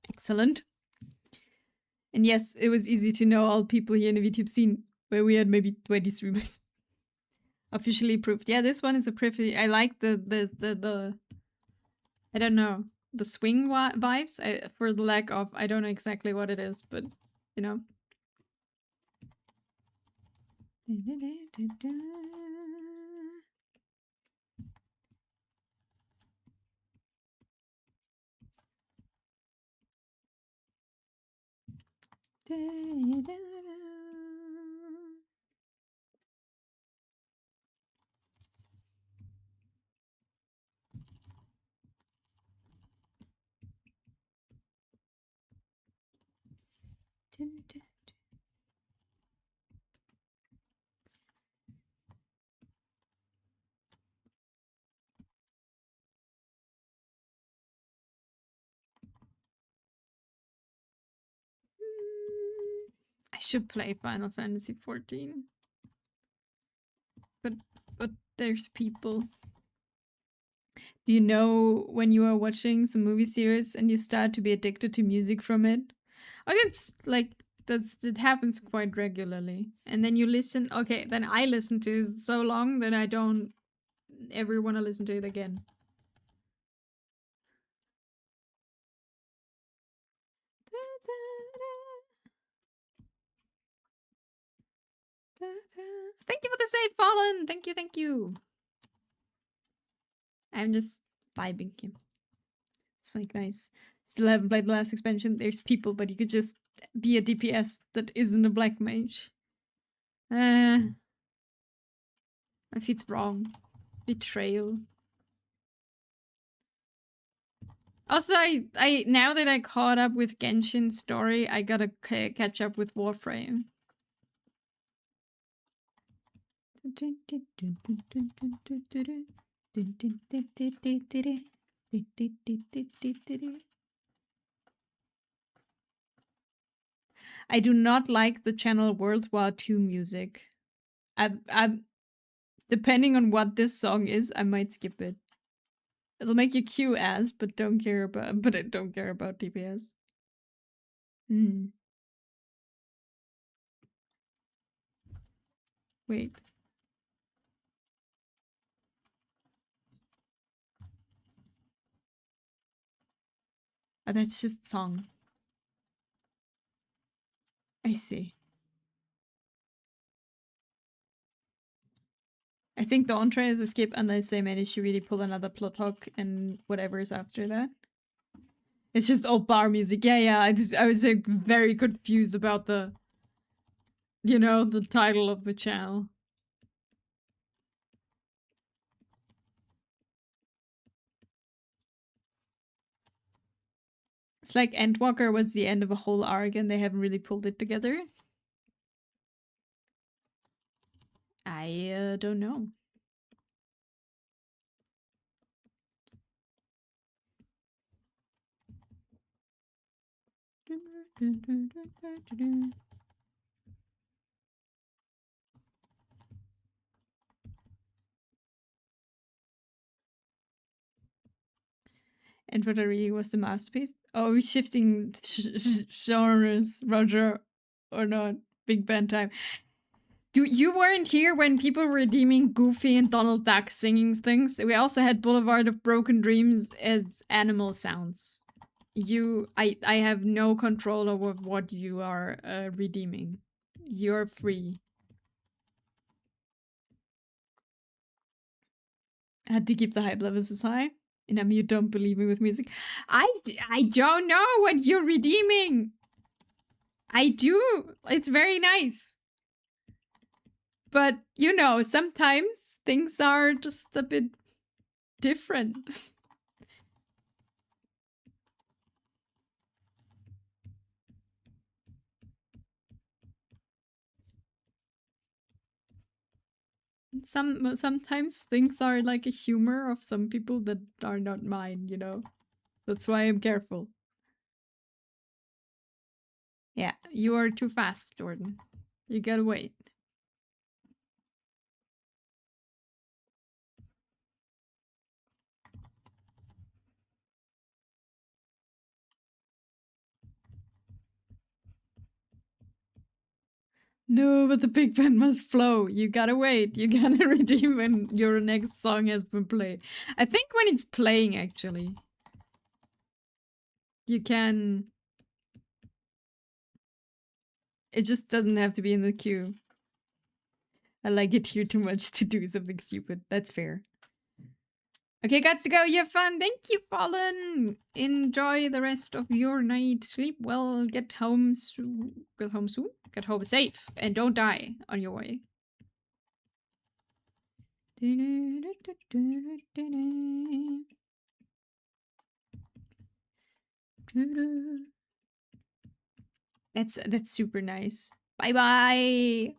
Speaker 1: Excellent. And yes, it was easy to know all people here in the VTube scene, where we had maybe 20 streamers. Officially approved. Yeah, this one is a pretty. I like the I don't know, the swing vibes. For the lack of, I don't know exactly what it is, but you know. I should play Final Fantasy 14. But there's people. Do you know when you are watching some movie series and you start to be addicted to music from it? Oh, it's like it happens quite regularly. And then you listen. Okay, then I listen to it so long that I don't ever want to listen to it again. Thank you for the save, Fallen. Thank you. I'm just vibing him. It's like nice. Still haven't played the last expansion. There's people, but you could just be a DPS that isn't a black mage. My feet's wrong. Betrayal. Also, I now that I caught up with Genshin's story, I gotta catch up with Warframe. I do not like the channel World War II music. I'm depending on what this song is, I might skip it. It'll make you queue as, but I don't care about DPS. Wait. Oh, that's just song. I see. I think the entree is a skip unless they manage to really pull another plot hook and whatever is after that. It's just all bar music. Yeah. I was like, very confused about the, the title of the channel. It's like Endwalker was the end of a whole arc and they haven't really pulled it together. I don't know. And what really was the masterpiece? Oh, we're shifting genres, Roger, or not? Big band time. You weren't here when people were redeeming Goofy and Donald Duck singing things. We also had Boulevard of Broken Dreams as animal sounds. I have no control over what you are redeeming. You're free. I had to keep the hype levels as high. And you don't believe me with music. I don't know what you're redeeming. I do. It's very nice. But, sometimes things are just a bit different. Sometimes things are like a humor of some people that are not mine, That's why I'm careful. Yeah, you are too fast, Jordan. You gotta wait. No, but the big band must flow. You gotta wait. You gotta redeem when your next song has been played. I think when it's playing, actually. You can... It just doesn't have to be in the queue. I like it here too much to do something stupid. That's fair. Okay, got to go. You have fun. Thank you, Fallen. Enjoy the rest of your night. Sleep well. Get home soon. Get home soon. Get home safe. And don't die on your way. That's super nice. Bye bye.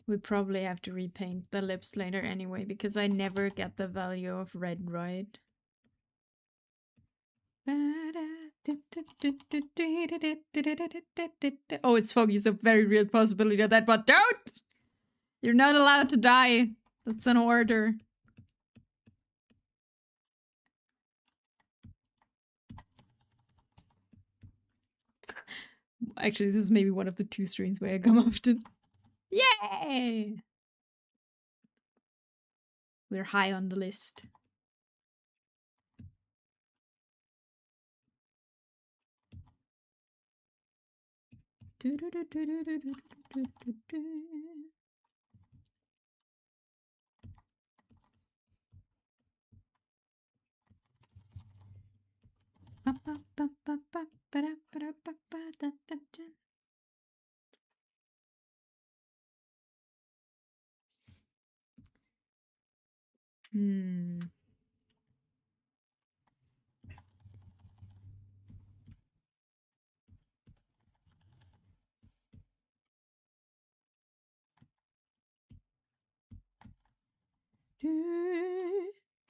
Speaker 1: We probably have to repaint the lips later anyway, because I never get the value of red right. Oh, it's foggy, so very real possibility of that, but don't! You're not allowed to die. That's an order. Actually, this is maybe one of the 2 streams where I come often. Yay! We're high on the list.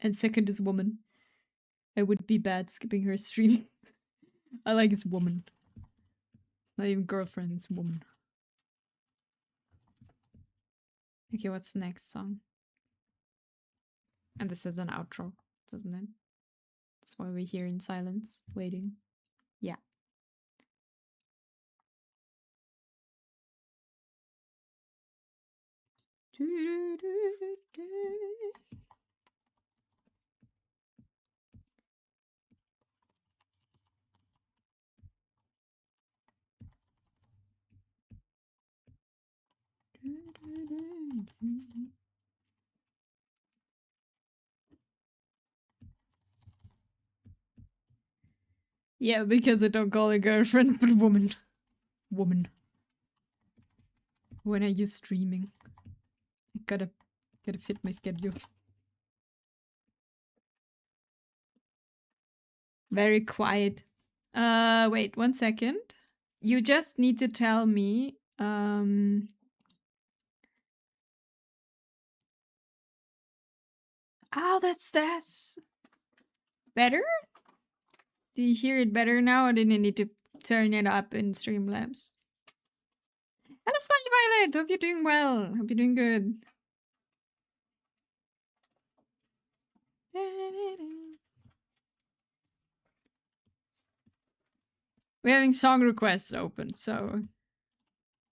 Speaker 1: And second is woman. I would be bad skipping her stream. I like his woman. Not even girlfriend, it's woman. Okay, what's the next song? And this is an outro, doesn't it? That's why we're here in silence, waiting. Yeah. Yeah, because I don't call her girlfriend, but woman. Woman. When are you streaming? I gotta fit my schedule. Very quiet. Wait 1 second. You just need to tell me, oh, that's better? Do you hear it better now, or did you need to turn it up in Streamlabs? Hello, Sponge Violet! Hope you're doing well. Hope you're doing good. We're having song requests open, so...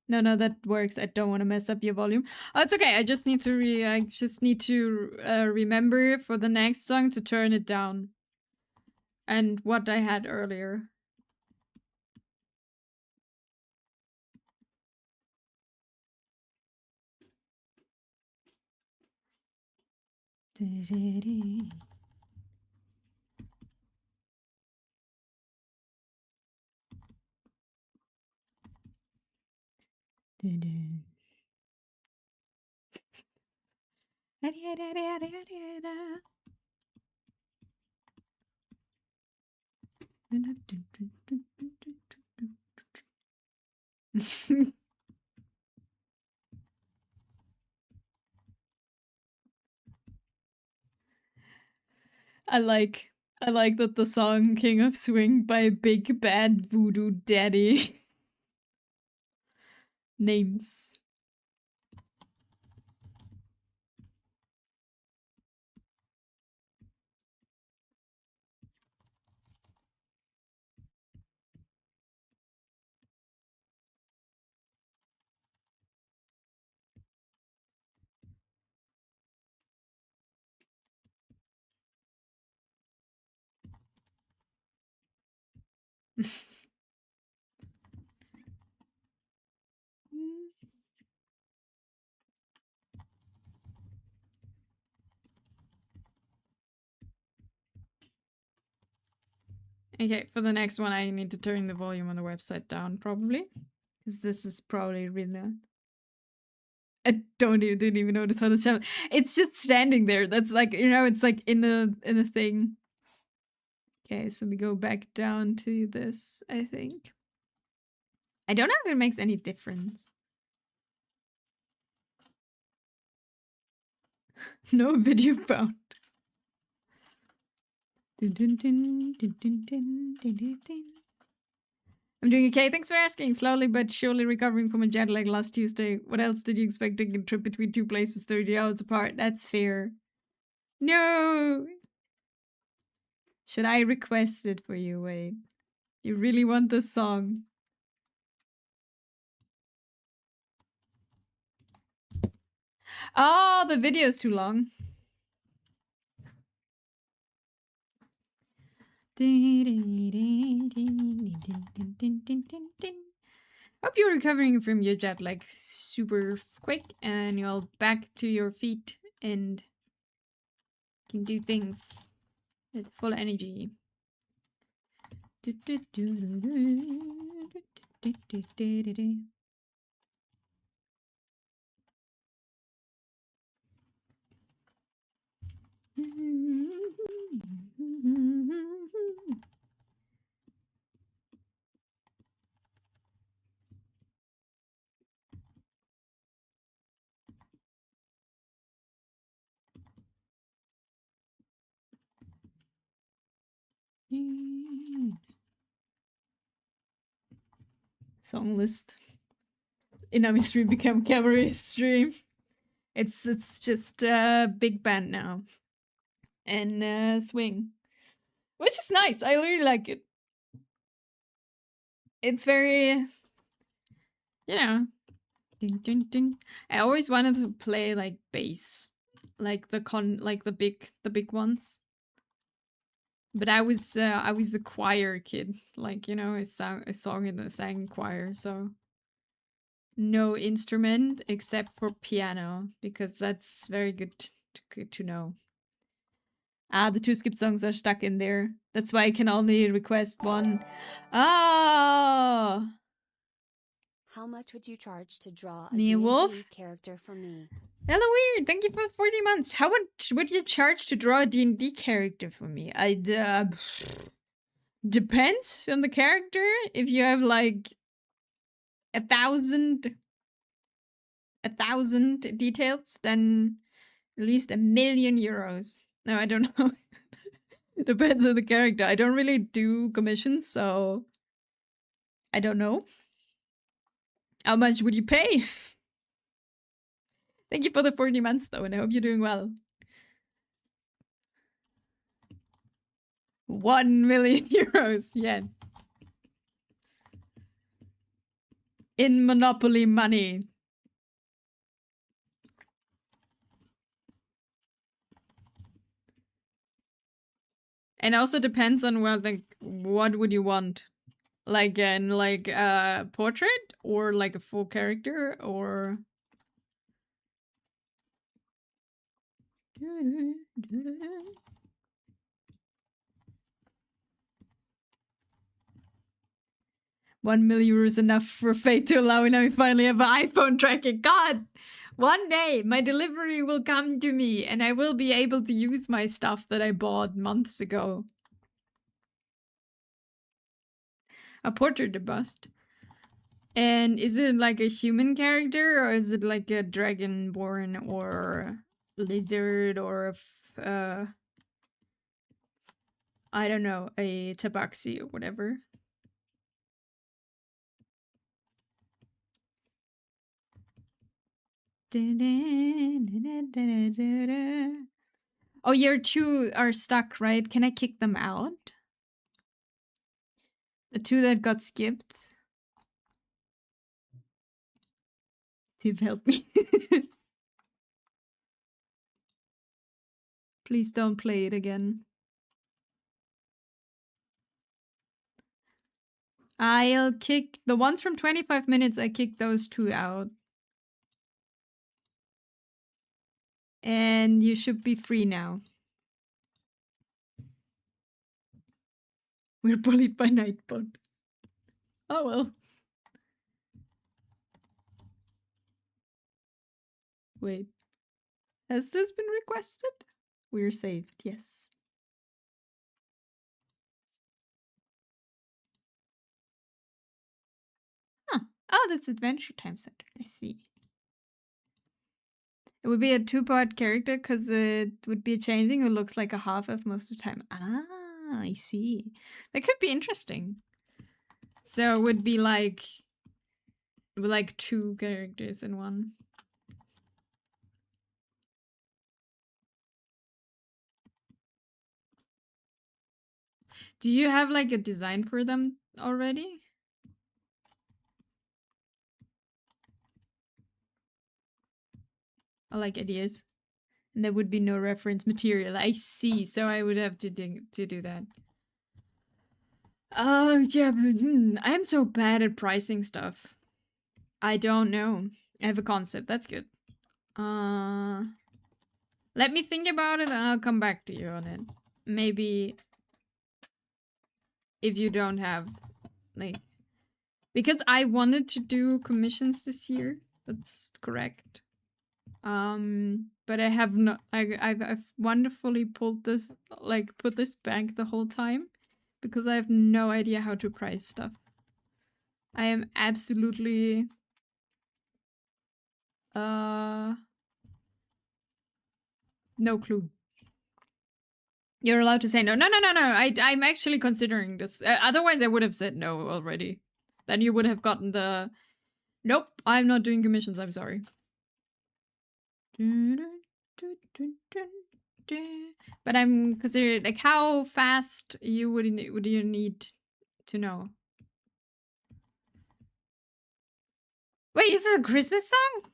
Speaker 1: No, that works. I don't want to mess up your volume. Oh, it's okay. I just need to remember for the next song to turn it down. And what I had earlier. I like that the song King of Swing by Big Bad Voodoo Daddy names. Okay, for the next one, I need to turn the volume on the website down, probably. Because this is probably really loud. I didn't even notice how the channel. It's just standing there. That's like, it's like in the thing. Okay, so we go back down to this, I think. I don't know if it makes any difference. No video found. I'm doing okay. Thanks for asking. Slowly but surely recovering from a jet lag last Tuesday. What else did you expect? Taking a trip between two places 30 hours apart? That's fair. No! Should I request it for you? Wait. You really want this song? Oh, the video's too long. Hope you're recovering from your jet lag super quick and you're back to your feet and can do things with full energy. song list. Inami stream become cabaret stream. It's just a big band now. And swing. Which is nice. I really like it. It's very, you know. Ding, ding, ding. I always wanted to play like bass. Like the big ones. But I was a choir kid. Like, you know, I song in the sang choir, so no instrument except for piano, because that's very good to know. Ah, the 2 skip songs are stuck in there. That's why I can only request one. Oh!
Speaker 2: How much would you charge to draw a
Speaker 1: Mia
Speaker 2: D&D
Speaker 1: Wolf?
Speaker 2: character for me?
Speaker 1: Hello, Weird. Thank you for 40 months. How much would you charge to draw a D&D character for me? Depends on the character. If you have like 1,000 details, then at least €1,000,000. No, I don't know. Depends on the character. I don't really do commissions, so I don't know. How much would you pay? Thank you for the 40 months, though, and I hope you're doing well. 1,000,000 euros, yes. In Monopoly money. And also depends on what would you want? Like a portrait or like a full character or €1,000,000 is enough for fate to allow me to finally have an iPhone tracking. God, one day my delivery will come to me and I will be able to use my stuff that I bought months ago. A portrait, a bust. And is it like a human character or is it like a dragonborn or lizard or I don't know, a tabaxi or whatever? Oh, your 2 are stuck, right? Can I kick them out? The 2 that got skipped? Steve, help me. Please don't play it again. I'll kick the ones from 25 minutes. I kick those 2 out. And you should be free now. We're bullied by Nightbot. Oh well. Wait. Has this been requested? We're saved, yes. Huh. Oh, that's Adventure Time Center. I see. It would be a 2-part character because it would be a changeling who looks like a half-elf most of the time. Ah, I see. That could be interesting. So it would be like 2 characters in one. Do you have like a design for them already? Or like ideas? And there would be no reference material. I see. So I would have to do that. Oh, yeah, but I'm so bad at pricing stuff. I don't know. I have a concept. That's good. Let me think about it and I'll come back to you on it. Maybe if you don't have, like... Because I wanted to do commissions this year. That's correct. But I have not... I've wonderfully put this back the whole time. Because I have no idea how to price stuff. I am absolutely... no clue. You're allowed to say no. No. I'm actually considering this. Otherwise, I would have said no already. Then you would have gotten the, nope, I'm not doing commissions, I'm sorry. But I'm considering, like, how fast would you need to know? Wait, is this a Christmas song?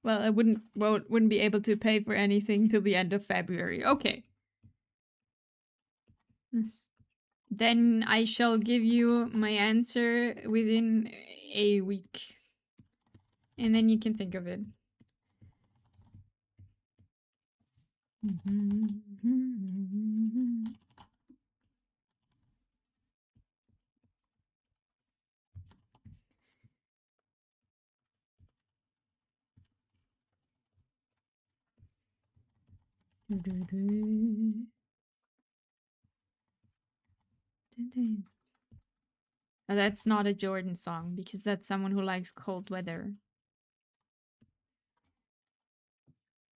Speaker 1: Well, I wouldn't be able to pay for anything till the end of February. Okay. Then I shall give you my answer within a week. And then you can think of it. Oh, that's not a Jordan song because that's someone who likes cold weather.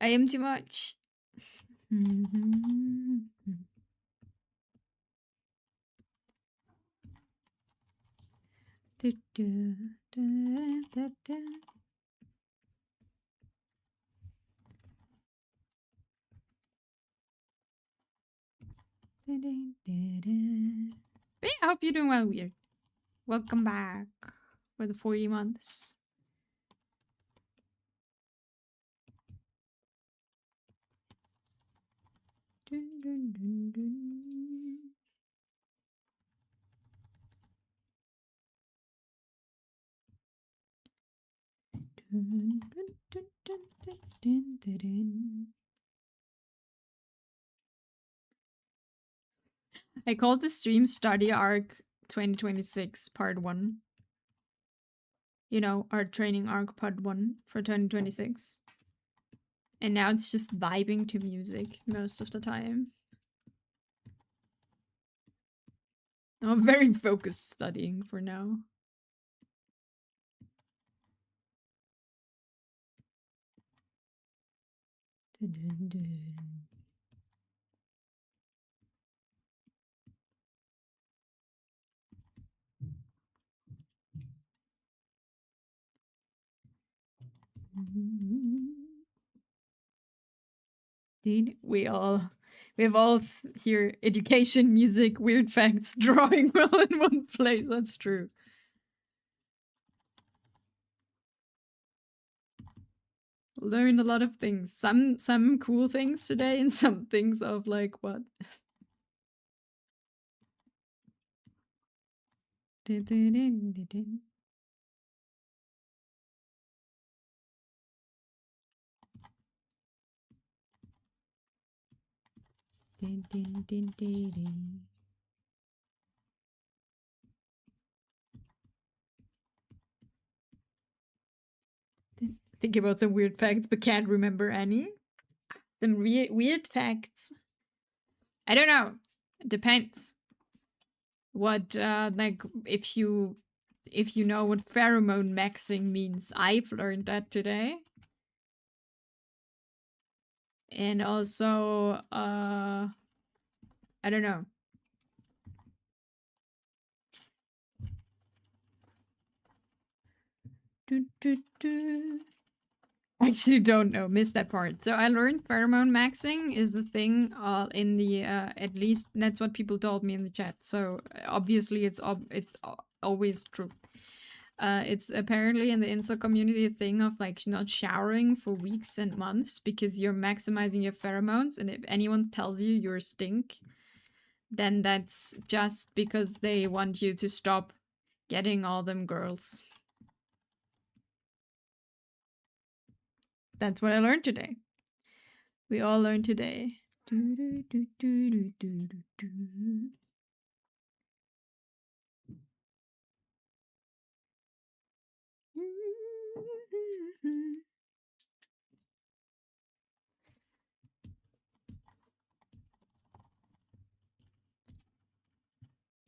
Speaker 1: I am too much. But yeah, I hope you're doing well, Weird. Welcome back for the 40 months. I called the stream Study Arc 2026 Part 1. You know, our training arc Part 1 for 2026. And now it's just vibing to music most of the time. I'm very focused studying for now. Indeed, we have all here education, music, weird facts, drawing all in one place. That's true. Learned a lot of things. Some cool things today, and some things of like what. Think about some weird facts, but can't remember any. Some weird facts. I don't know. It depends. What like if you know what pheromone maxing means. I've learned that today. And also I don't know. Actually don't know, missed that part. So I learned pheromone maxing is a thing in the at least that's what people told me in the chat. So obviously it's always true. It's apparently in the incel community a thing of like not showering for weeks and months because you're maximizing your pheromones, and if anyone tells you you're stink, then that's just because they want you to stop getting all them girls. That's what I learned today. We all learned today.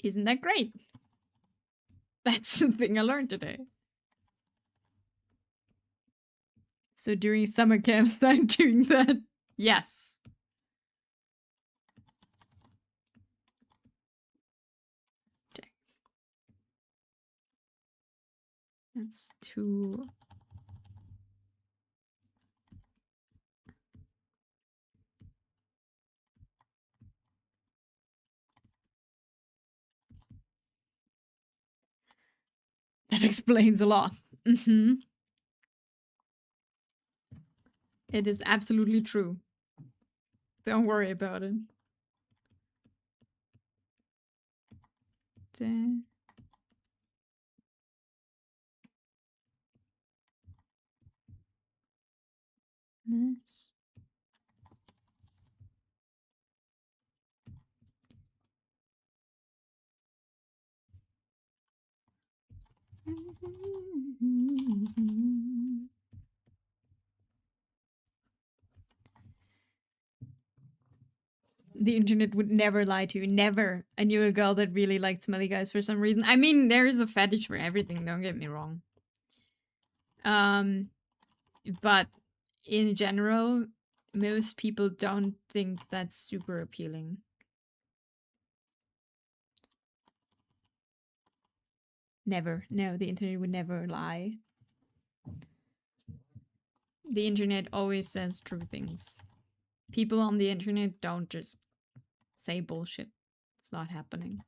Speaker 1: Isn't that great? That's the thing I learned today. So during summer camps, I'm doing that. Yes. Okay. That's too... That explains a lot. Mm-hmm. It is absolutely true. Don't worry about it. This. The internet would never lie to you. Never. I knew a girl that really liked smelly guys for some reason. I mean, there is a fetish for everything, don't get me wrong. But in general, most people don't think that's super appealing. Never. No, the internet would never lie. The internet always says true things. People on the internet don't just say bullshit. It's not happening.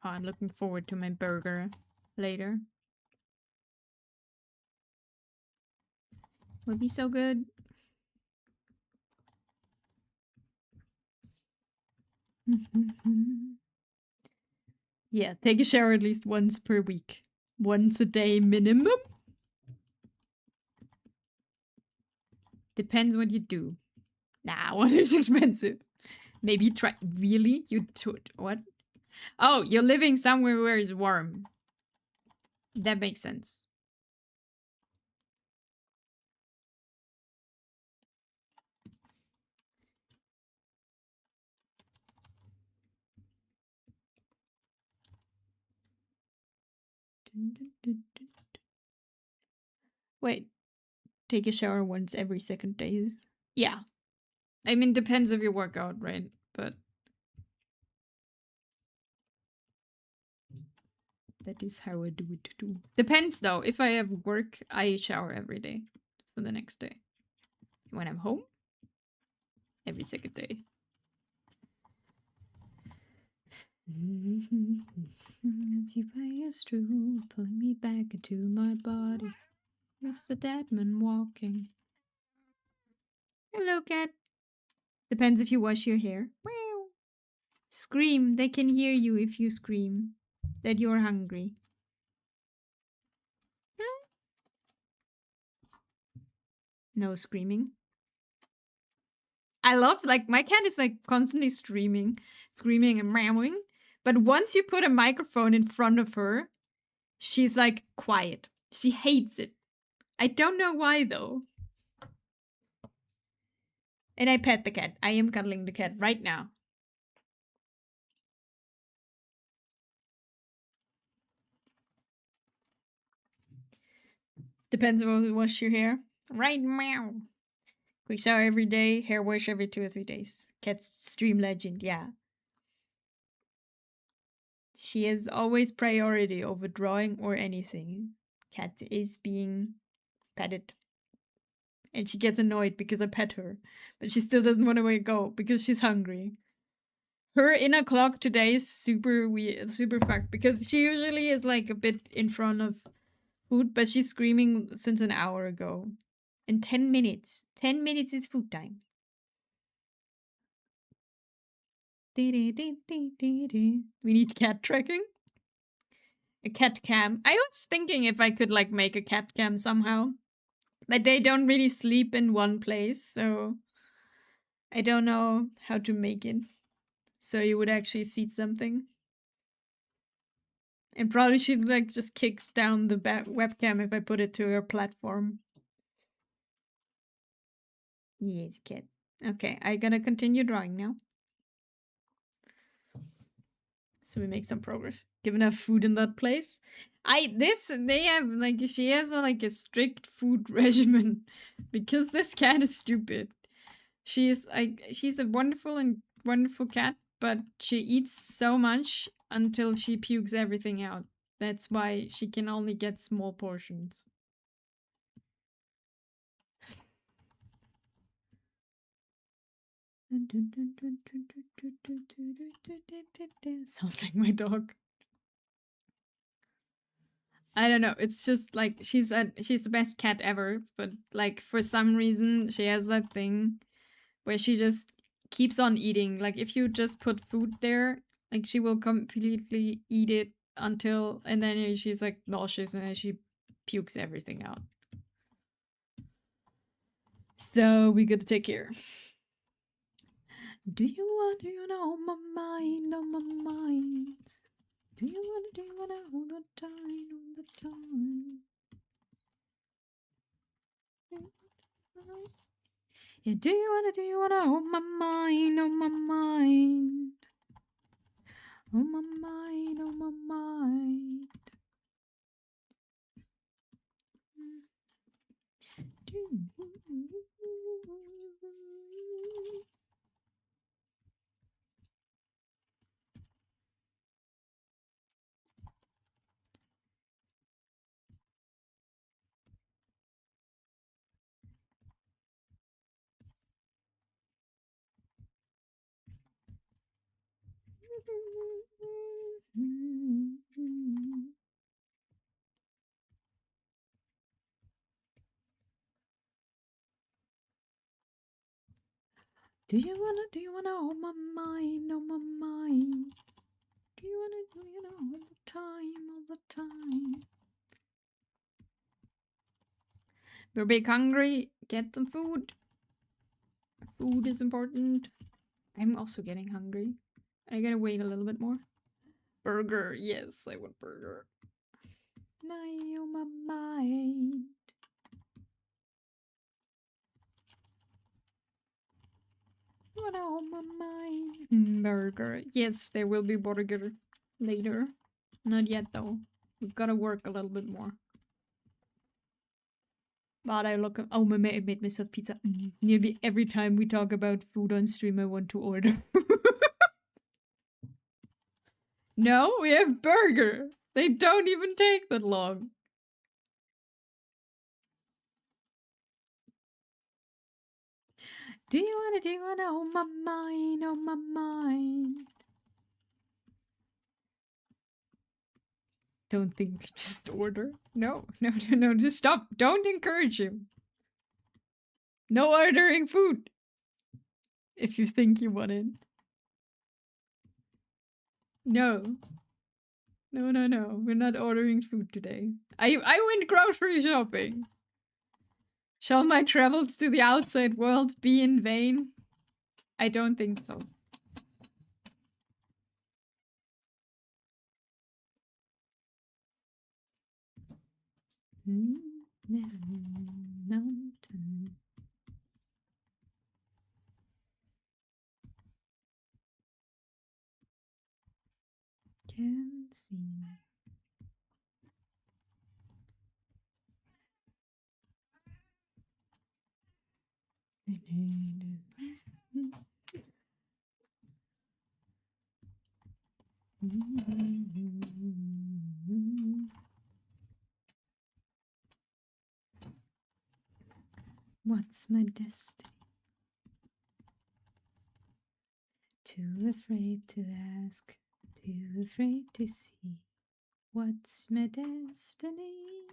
Speaker 1: Oh, I'm looking forward to my burger later. Would be so good. Yeah, take a shower at least once per week. Once a day minimum. Depends what you do. Nah, water is expensive. Maybe try. Really? You took what? Oh, you're living somewhere where it's warm. That makes sense. Wait, take a shower once every second days? Yeah. I mean, depends if you work out, right? But that is how I do it too. Depends though. If I have work, I shower every day for the next day. When I'm home, every second day. As you pass through, pulling me back into my body. It's the dead man walking. Hello, cat. Depends if you wash your hair. Meow. Scream. They can hear you if you scream that you're hungry. No screaming. I love, like, my cat is like constantly screaming and meowing. But once you put a microphone in front of her, she's like quiet. She hates it. I don't know why though. And I pet the cat. I am cuddling the cat right now. Depends on you wash your hair. Right, meow. Quick shower every day, hair wash every 2 or 3 days. Cat's stream legend, yeah. She is always priority over drawing or anything. Cat is being petted. And she gets annoyed because I pet her. But she still doesn't want to go because she's hungry. Her inner clock today is super weird, super fucked. Because she usually is like a bit in front of food, but she's screaming since an hour ago. In 10 minutes. 10 minutes is food time. We need cat tracking. A cat cam. I was thinking if I could like make a cat cam somehow. But they don't really sleep in one place, so I don't know how to make it. So you would actually see something. And probably she like just kicks down the webcam if I put it to her platform. Yes, cat. Okay, I gotta continue drawing now. So we make some progress. Give enough food in that place. They have like she has like a strict food regimen because this cat is stupid. She's a wonderful cat, but she eats so much until she pukes everything out. That's why she can only get small portions. Sounds like my dog. I don't know. It's just like she's the best cat ever, but like for some reason she has that thing where she just keeps on eating. Like if you just put food there, like she will completely eat it until, and then she's like nauseous and then she pukes everything out. So we gotta take care. Do you want to know my mind, on my mind? Do you wanna all the time? Yeah, do you wanna hold my mind, on my mind? On my mind, on my mind. Do you wanna hold my mind, on my mind? Do you wanna all the time? We're big hungry. Get some food. Food is important. I'm also getting hungry. I gotta wait a little bit more. Burger. Yes, I want burger. Now on my mind. What on my mind? Burger. Yes, there will be burger later. Not yet though. We've gotta work a little bit more. But I look. Oh, I made myself pizza. Nearly every time we talk about food on stream, I want to order. No, we have burger. They don't even take that long. Do you wanna on my mind, on my mind? Don't think, just order. No, just stop. Don't encourage him. No ordering food. If you think you want it. No. No. We're not ordering food today. I went grocery shopping. Shall my travels to the outside world be in vain? I don't think so. Mountain. Can see. What's my destiny? Too afraid to ask, too afraid to see. What's my destiny?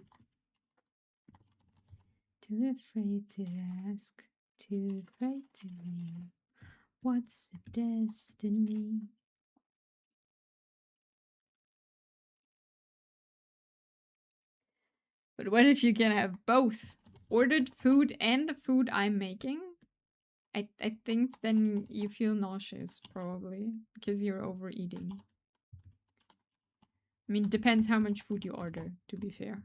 Speaker 1: Too afraid to ask, too afraid to leave. What's a destiny? But what if you can have both? Ordered food and the food I'm making? I think then you feel nauseous, probably, because you're overeating. I mean, it depends how much food you order, to be fair.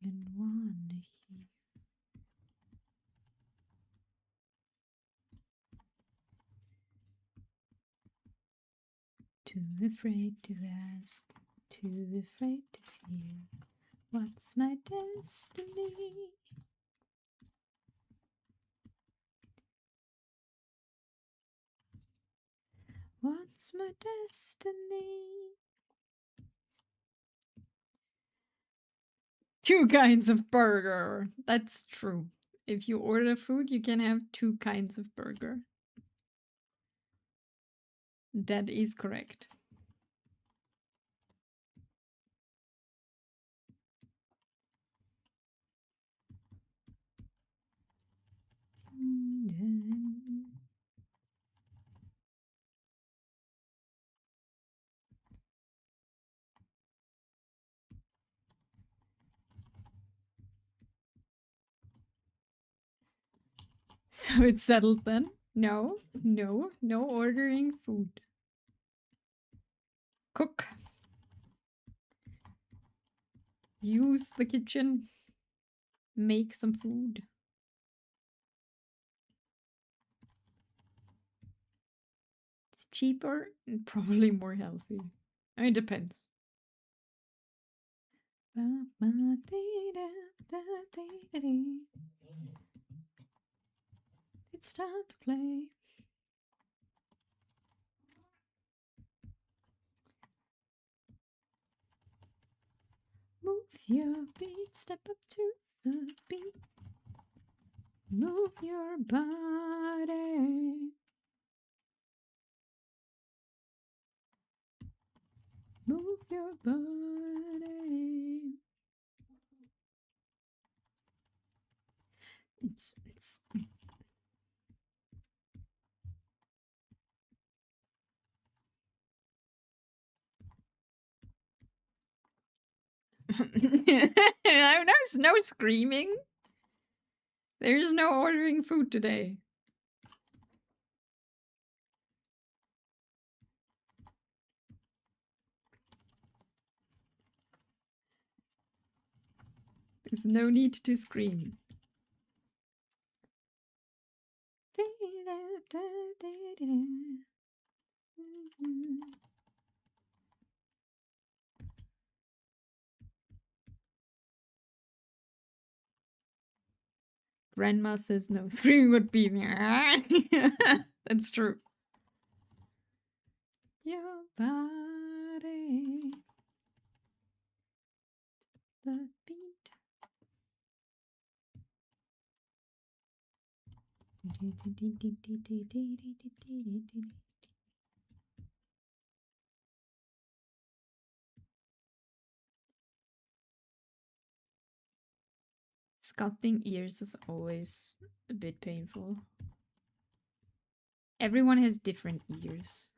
Speaker 1: And wanna hear. Too afraid to ask, too afraid to fear. What's my destiny? What's my destiny? Two kinds of burger. That's true. If you order food, you can have two kinds of burger. That is correct. So it's settled then? No, no, no ordering food. Cook. Use the kitchen. Make some food. It's cheaper and probably more healthy. I mean, it depends. It's time to play. Move your feet, step up to the beat. Move your body. Move your body. It's There's no screaming. There's no ordering food today. There's no need to scream. Grandma says no. Screaming would be that's true. Your body, the beat. Sculpting ears is always a bit painful. Everyone has different ears.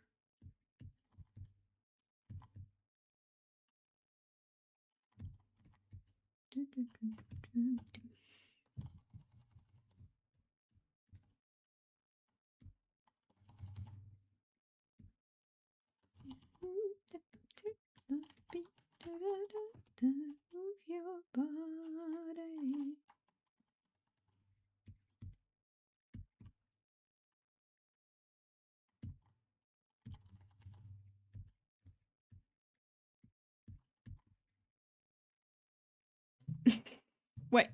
Speaker 1: Move your body. Wait,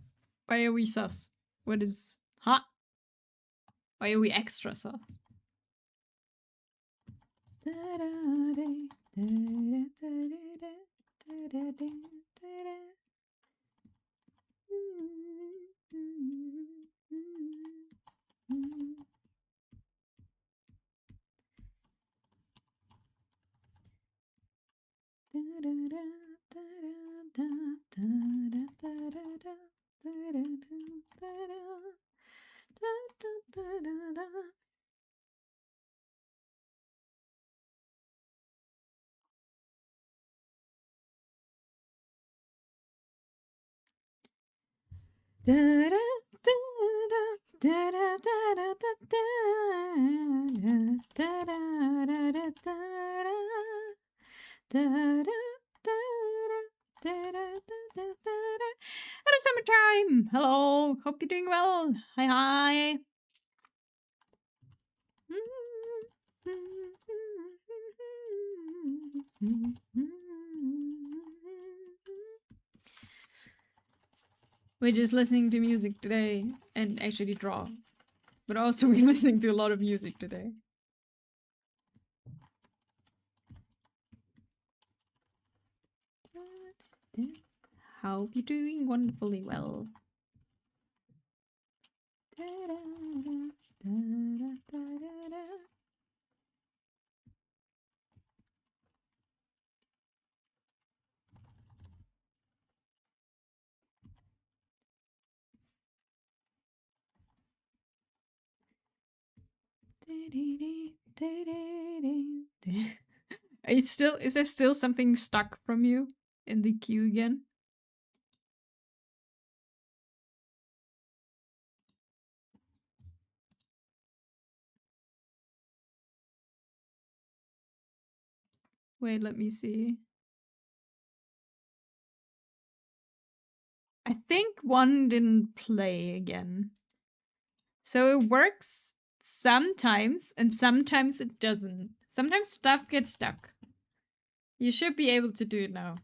Speaker 1: why are we sus? What is... Huh? Why are we extra sus? Hello, summertime. Hello. Hope you're doing well. Hi, hi. We're just listening to music today and actually draw. But also we're listening to a lot of music today. Hope you're doing wonderfully well. Is there still something stuck from you in the queue again? Wait, let me see. I think one didn't play again. So it works sometimes, and sometimes it doesn't. Sometimes stuff gets stuck. You should be able to do it now.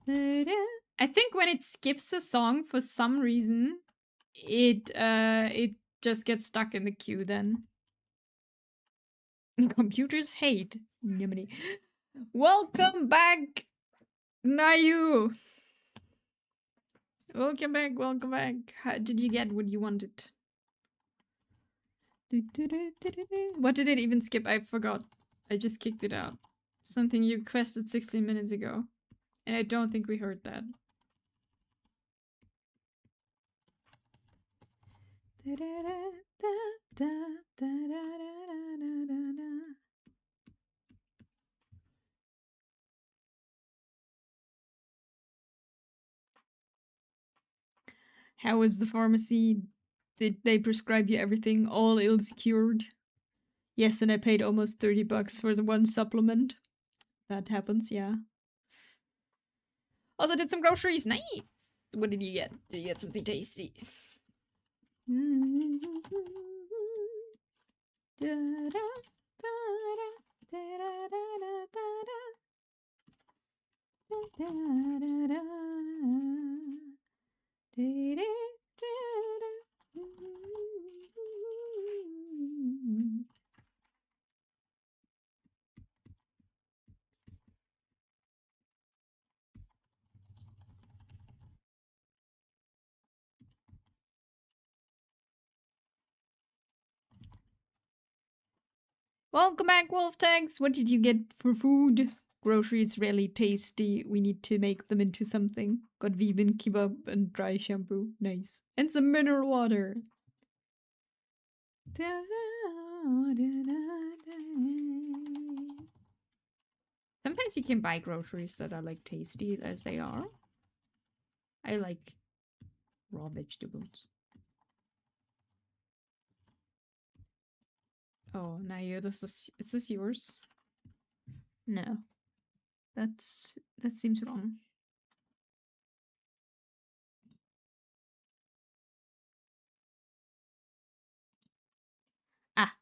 Speaker 1: I think when it skips a song for some reason, it just gets stuck in the queue then. Computers hate. Yummy. Welcome back, Nayu. Welcome back, welcome back. How did you get what you wanted? What did it even skip? I forgot. I just kicked it out. Something you requested 16 minutes ago. And I don't think we heard that. How is the pharmacy? Did they prescribe you everything? All ills cured? Yes, and I paid almost 30 bucks for the one supplement. That happens, yeah. Also did some groceries. Nice! What did you get? Did you get something tasty? Welcome back, Wolf Tags. What did you get for food? Groceries really tasty. We need to make them into something. Got vegan kebab and dry shampoo. Nice. And some mineral water. Sometimes you can buy groceries that are like tasty as they are. I like raw vegetables. Oh, Naya, is this yours? No. That seems wrong. Ah.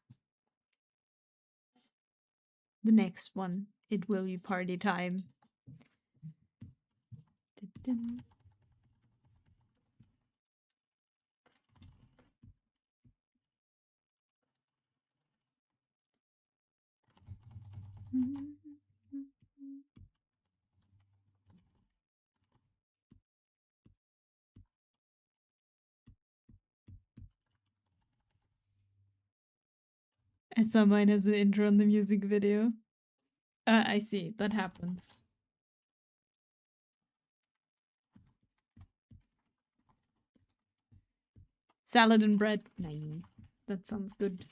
Speaker 1: The next one. It will be party time. Dun-dun. I saw mine as an intro on the music video. I see. That happens. Salad and bread. Nice. That sounds good.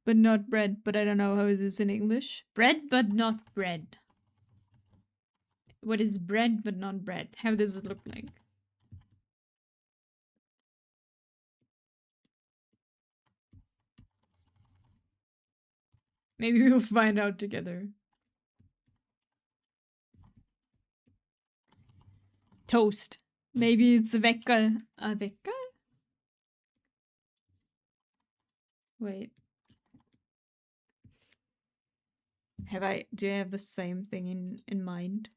Speaker 1: But not bread. But I don't know how it is in English. Bread, but not bread. What is bread, but not bread? How does it look like? Maybe we'll find out together. Toast. Maybe it's a veckel. A veckel? Wait. Do I have the same thing in mind?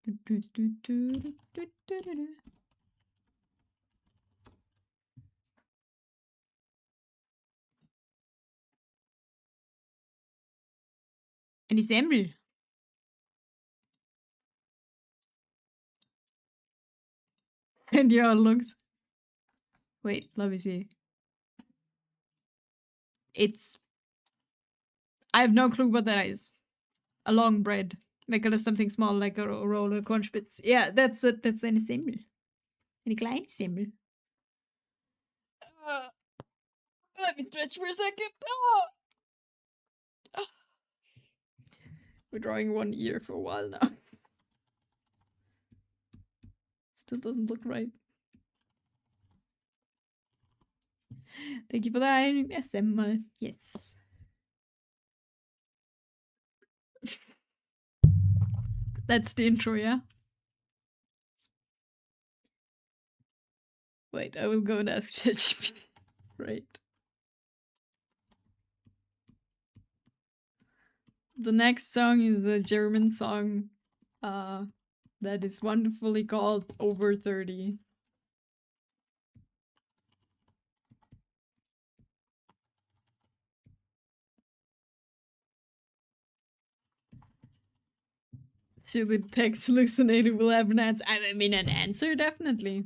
Speaker 1: En semmel. Send your looks. Wait, let me see. I have no clue what that is. A long bread. Veckel is something small like a roll of cornspitz. Yeah, that's it. That's eine Semmel. Eine kleine Semmel. Let me stretch for a second. We're drawing one ear for a while now. Still doesn't look right. Thank you for that. Semmel. Yes. That's the intro, yeah? Wait, I will go and ask ChatGPT. Right. The next song is a German song that is wonderfully called Over 30. Should the text hallucinator will have an answer? I mean, an answer, definitely.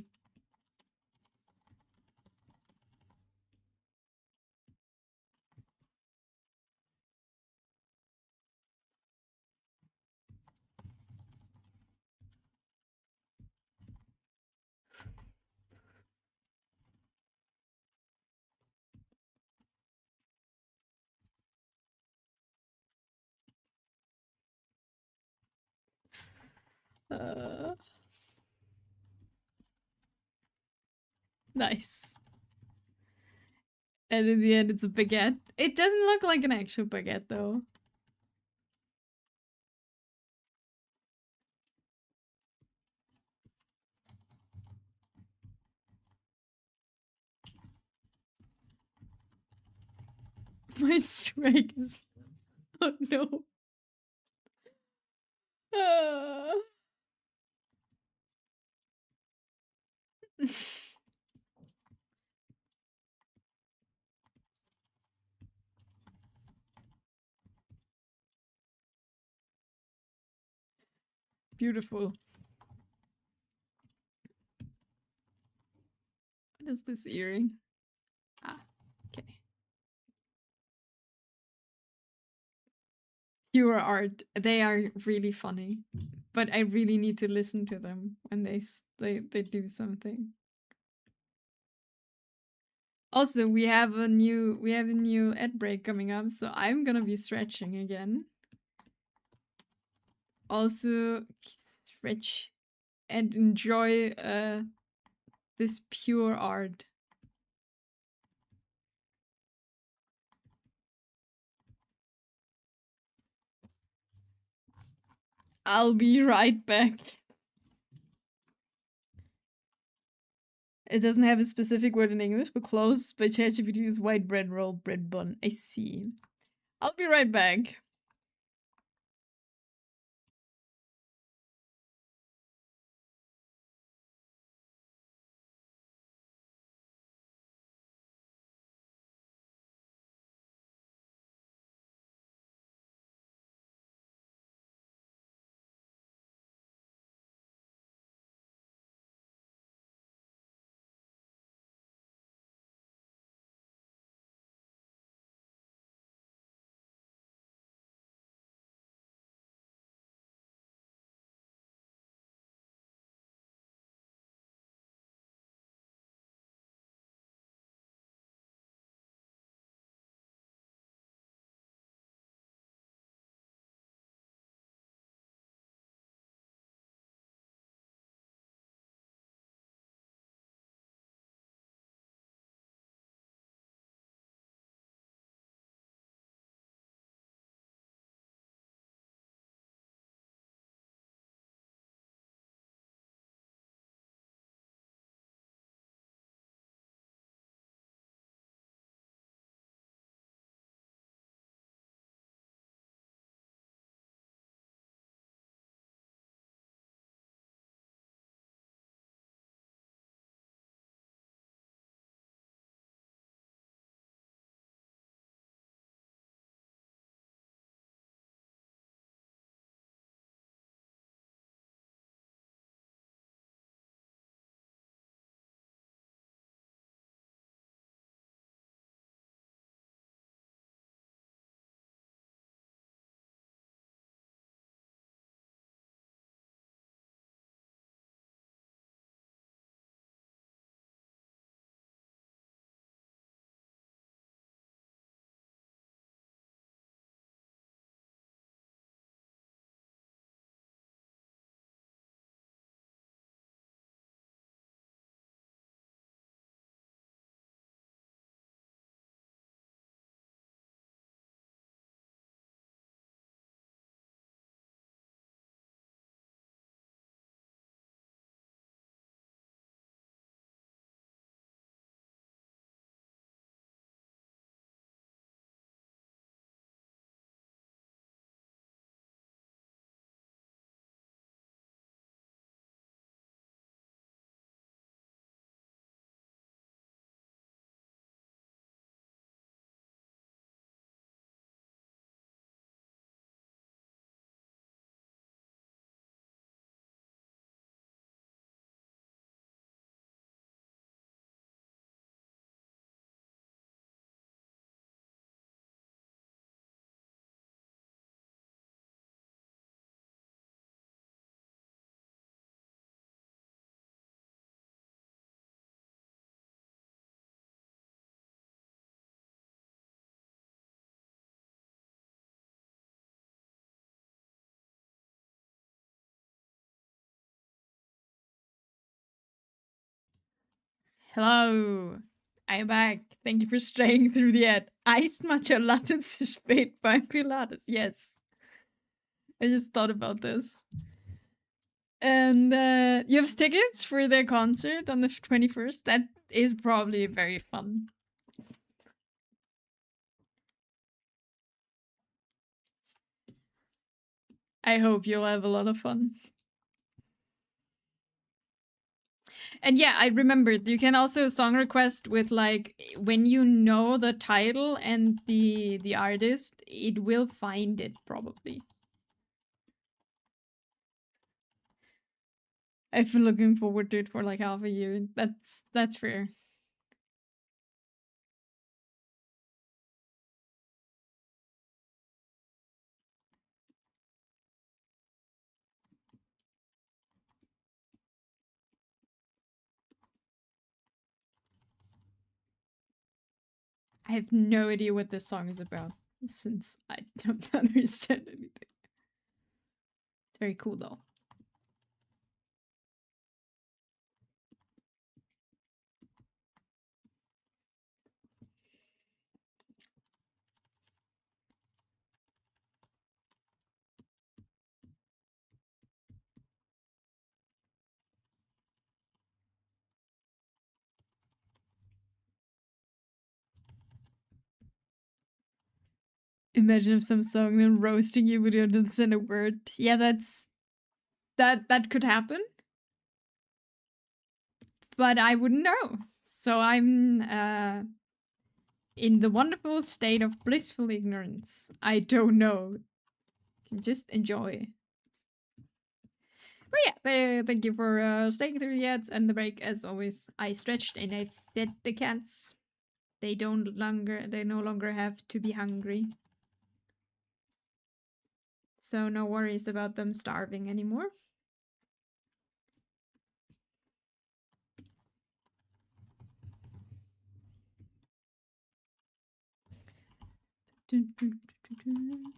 Speaker 1: Nice. And in the end, it's a baguette. It doesn't look like an actual baguette, though. My strike is... Oh, no. Beautiful. What is this earring? Ah, okay. Pure art. They are really funny, but I really need to listen to them when they do something. Also, we have a new ad break coming up, so I'm gonna be stretching again. also stretch and enjoy this pure art. I'll be right back. It doesn't have a specific word in English, but close by ChatGPT is white bread roll, bread bun. I see. I'll be right back. Hello. I'm back. Thank you for staying through the ad. Iced matcha lattes spät beim Pilates. Yes. I just thought about this. And you have tickets for their concert on the 21st? That is probably very fun. I hope you'll have a lot of fun. And yeah, I remembered you can also song request with like when you know the title and the artist, it will find it probably. I've been looking forward to it for like half a year. That's fair. I have no idea what this song is about since I don't understand anything. very cool though. Imagine if some song then roasting you but you don't understand a word. Yeah, that could happen. But I wouldn't know. So I'm in the wonderful state of blissful ignorance. I don't know. Just enjoy. But yeah, thank you for staying through the ads and the break. As always, I stretched and I fed the cats. They no longer have to be hungry. So no worries about them starving anymore. Dun, dun, dun, dun.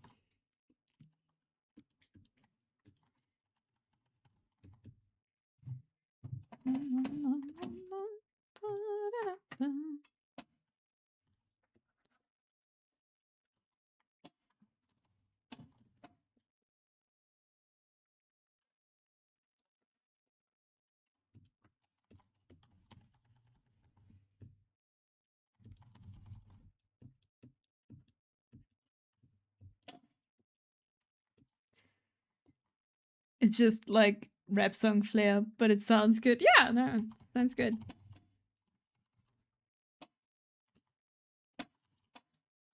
Speaker 1: It's just like rap song flair, but it sounds good. Yeah, no, sounds good.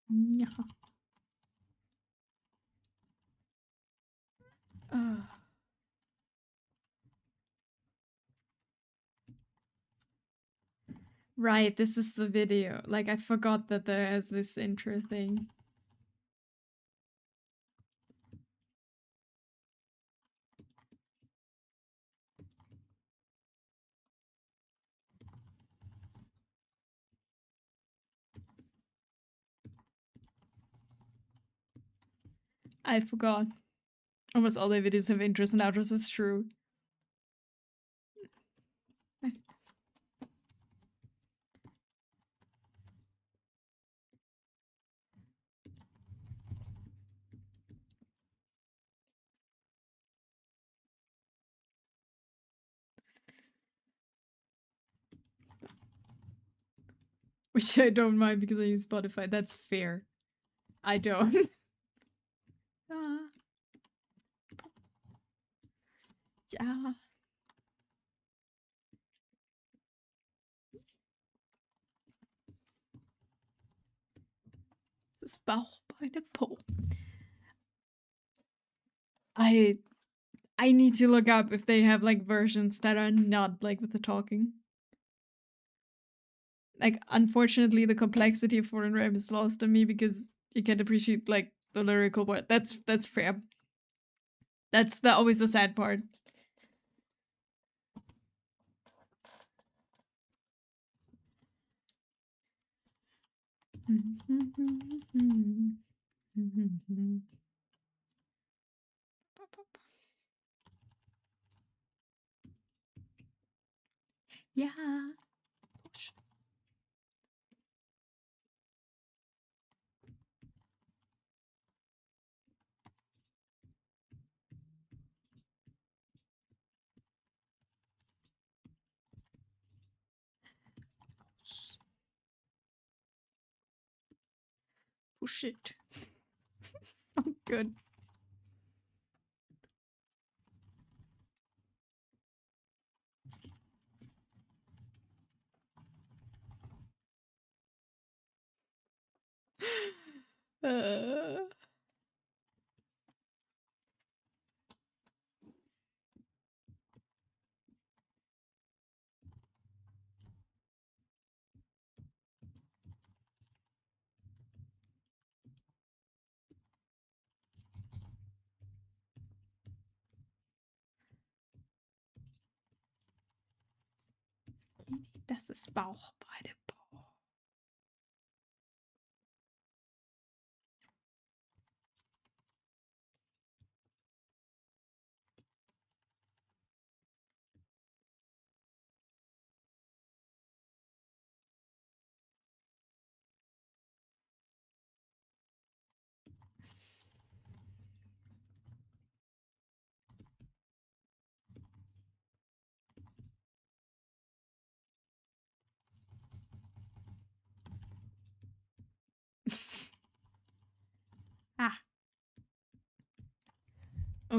Speaker 1: Yeah. Right, this is the video. Like, I forgot that there is this intro thing. I forgot. Almost all their videos have intros and outros, is true. Which I don't mind because I use Spotify. That's fair. I don't. Ja. Das Bauchbeine Po. I need to look up if they have like versions that are not like with the talking. Like, unfortunately, the complexity of foreign rap is lost on me because you can't appreciate like the lyrical word. That's fair. That's always the sad part. Yeah. Push. Push it. So good. Das ist Bauchbeine Po.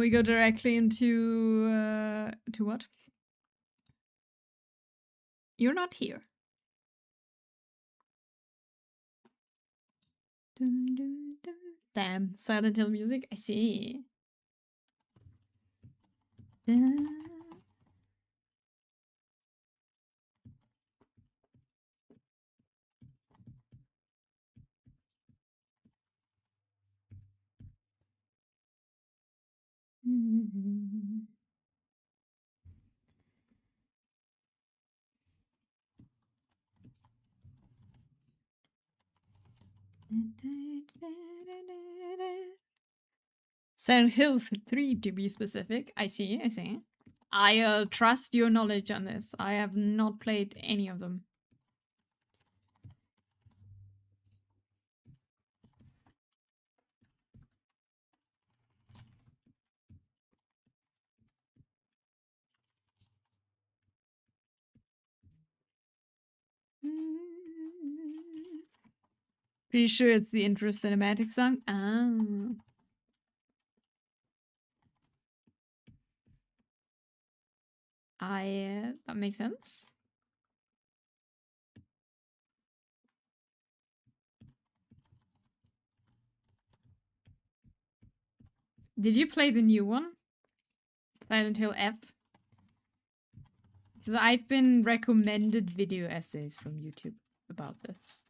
Speaker 1: we go directly into to what? You're not here. Dun, dun, dun. Damn, Silent Hill music. I see. Dun. Mm-hmm. Silent Hill 3 to be specific. I see, I see. I trust your knowledge on this. I have not played any of them. Pretty sure it's the intro cinematic song. Ah. That makes sense. Did you play the new one? Silent Hill F? Because I've been recommended video essays from YouTube about this.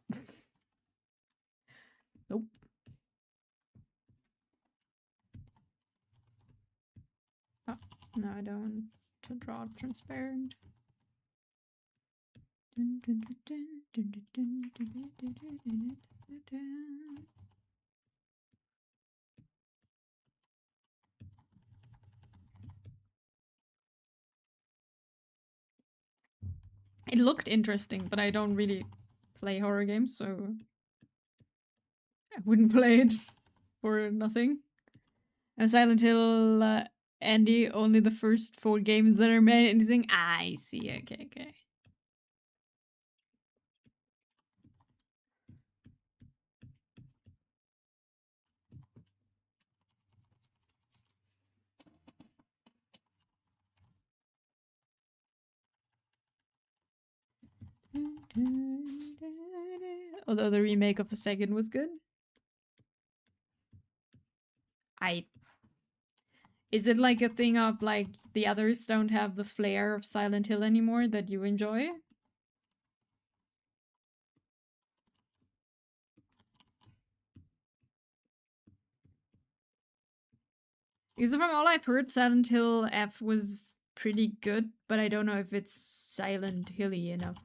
Speaker 1: Nope. Oh, no, I don't want to draw transparent. It looked interesting, but I don't really play horror games, so I wouldn't play it for nothing. And Silent Hill, Andy, only the first 4 games that are made anything. I see. Okay, okay. Although the remake of the second was good. Is it like a thing of like the others don't have the flair of Silent Hill anymore that you enjoy? Because from all I've heard, Silent Hill F was pretty good, but I don't know if it's Silent Hilly enough.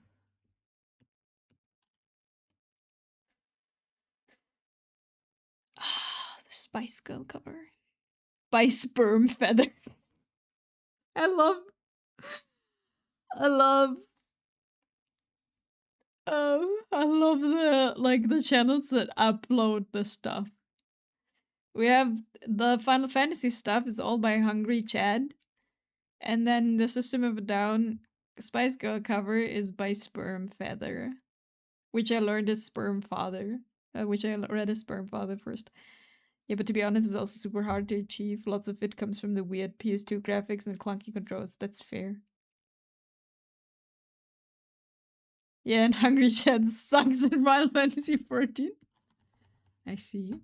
Speaker 1: Ah, the Spice Girl cover. By Sperm Feather. I love the channels that upload the stuff. We have the Final Fantasy stuff is all by Hungry Chad. And then the System of a Down Spice Girl cover is by Sperm Feather, which I learned is Sperm Father, which I read as Sperm Father first. Yeah, but to be honest, it's also super hard to achieve. Lots of it comes from the weird PS2 graphics and clunky controls. That's fair. Yeah, and Hungry Chad sucks at Final Fantasy 14. I see.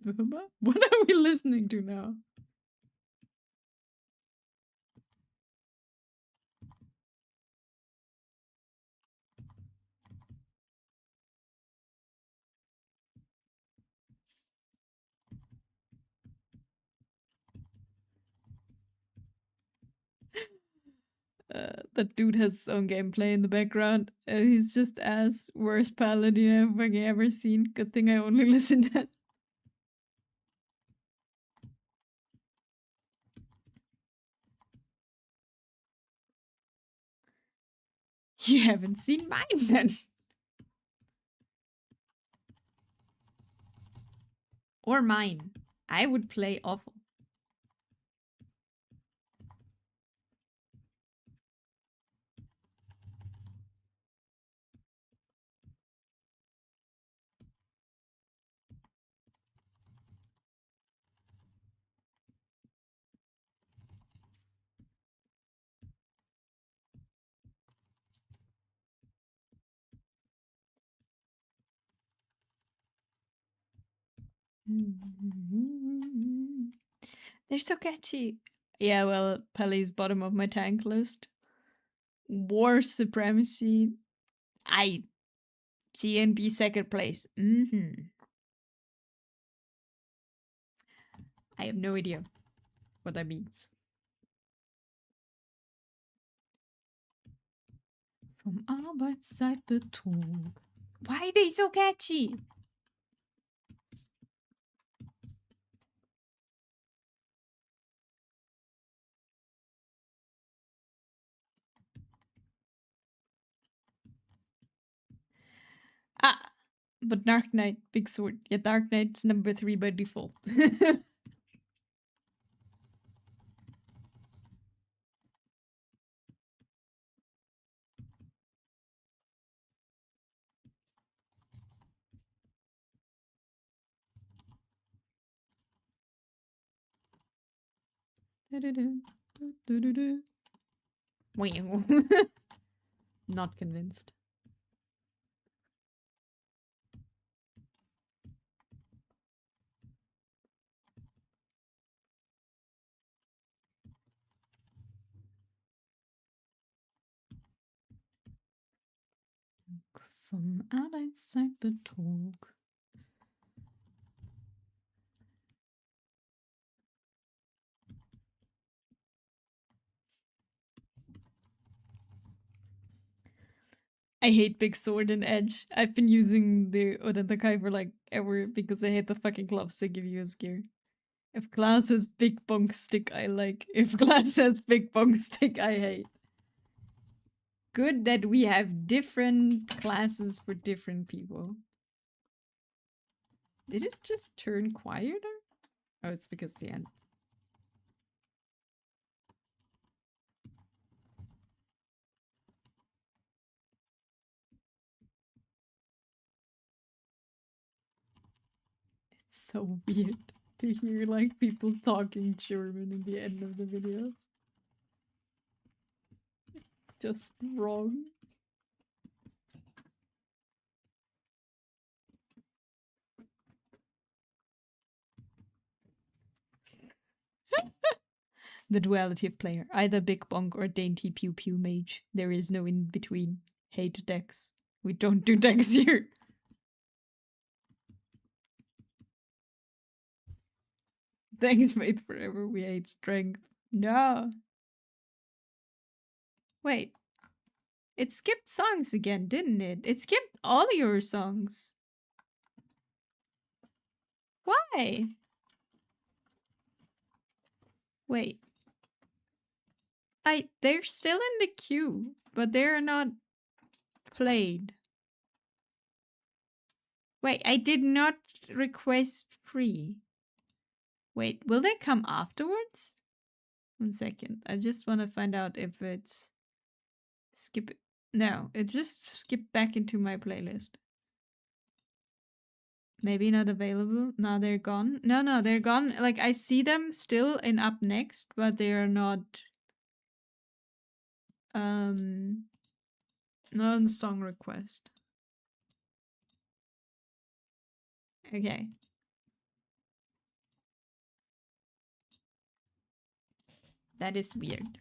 Speaker 1: What are we listening to now? That dude has his own gameplay in the background. He's just as worst paladin I've fucking ever seen. Good thing I only listened to. You haven't seen mine then. Or mine. I would play awful. They're so catchy. Yeah, well, Pelly's bottom of my tank list. War Supremacy. GNB second place. I have no idea what that means. Vom Arbeitszeitbetrug. Why are they so catchy? Ah, but Dark Knight, Big Sword. Yeah, Dark Knight's number 3 by default. Wow. Not convinced. Vom Arbeitszeitbetrug. I hate Big Sword and Edge. I've been using the Odendakai for like ever because I hate the fucking gloves they give you as gear. If Glass has big bunk stick, I like. If Glass has big bunk stick, I hate. Good that we have different classes for different people. Did it just turn quieter? Oh, it's because the end. It's so weird to hear like people talking German in the end of the videos. Just wrong. The duality of player. Either big bonk or dainty pew pew mage. There is no in between. Hate decks. We don't do decks here. Thanks, mate, forever. We hate strength. No. Wait. It skipped songs again, didn't it? It skipped all your songs. Why? Wait. They're still in the queue, but they're not played. Wait, I did not request free. Wait, will they come afterwards? 1 second. I just want to find out if it's skip it. No, it just skipped back into my playlist. Maybe not available. No, they're gone. No, they're gone. Like I see them still in up next, but they are not not on song request. Okay. That is weird.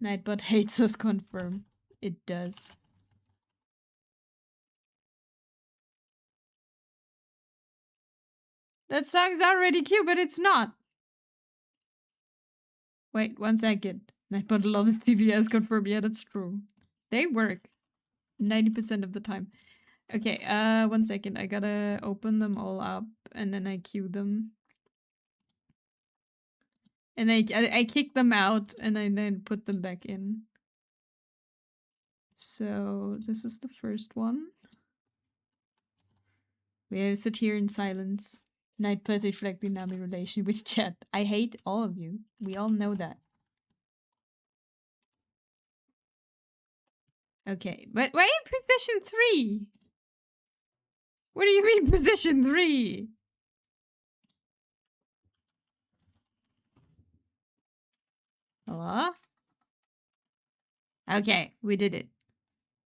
Speaker 1: Nightbot hates us, confirm. It does. That song's already cute, but it's not. Wait, 1 second. Nightbot loves TBS, confirm. Yeah, that's true. They work 90% of the time. Okay, 1 second. I gotta open them all up and then I queue them. And I kick them out and I then put them back in. So this is the first one. We have sit here in silence. Nightbot reflecting Nami relation with chat. I hate all of you. We all know that. Okay, but why in position 3? What do you mean position 3? Hello? Okay, we did it.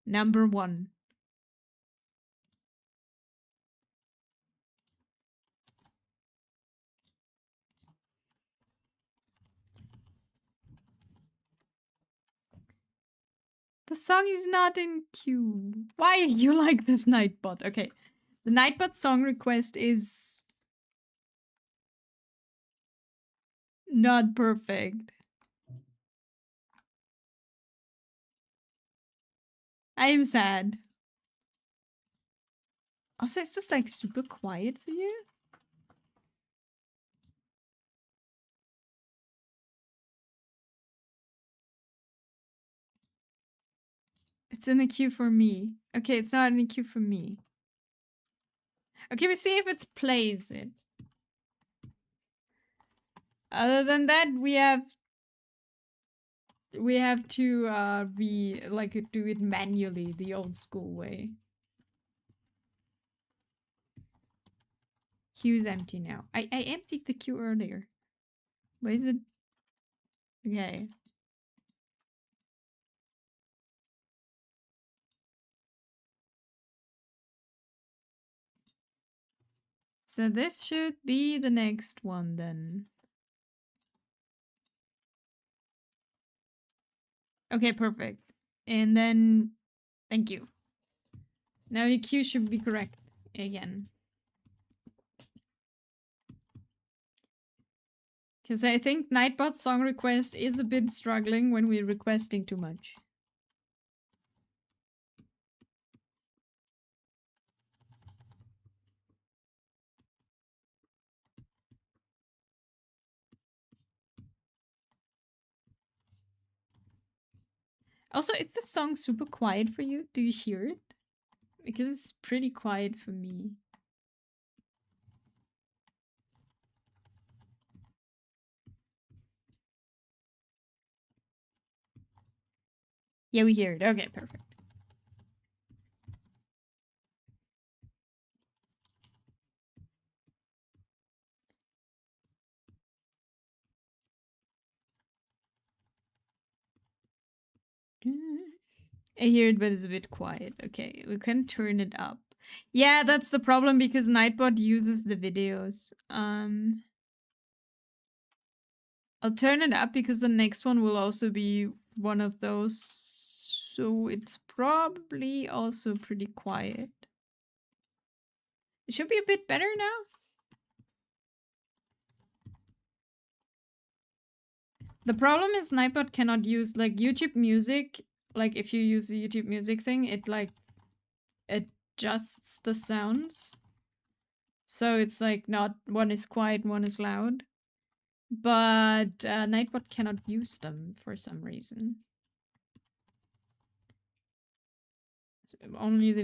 Speaker 1: Number 1. The song is not in queue. Why you like this Nightbot? Okay. The Nightbot song request is not perfect. I am sad. Also, is this like super quiet for you? It's in the queue for me. Okay, it's not in the queue for me. Okay, we see if it plays it. Other than that, we have to do it manually, the old school way. Queue's empty now. I emptied the queue earlier. Why is it? Okay. So this should be the next one then. Okay, perfect. And then, thank you. Now the queue should be correct again. Because I think Nightbot's song request is a bit struggling when we're requesting too much. Also, is the song super quiet for you? Do you hear it? Because it's pretty quiet for me. Yeah, we hear it. Okay, perfect. I hear it, but it's a bit quiet. Okay, we can turn it up. Yeah, that's the problem because Nightbot uses the videos. I'll turn it up because the next one will also be one of those. So it's probably also pretty quiet. It should be a bit better now. The problem is Nightbot cannot use like YouTube Music. Like if you use the YouTube Music thing, it like adjusts the sounds. So it's like not one is quiet, one is loud. But Nightbot cannot use them for some reason. Only the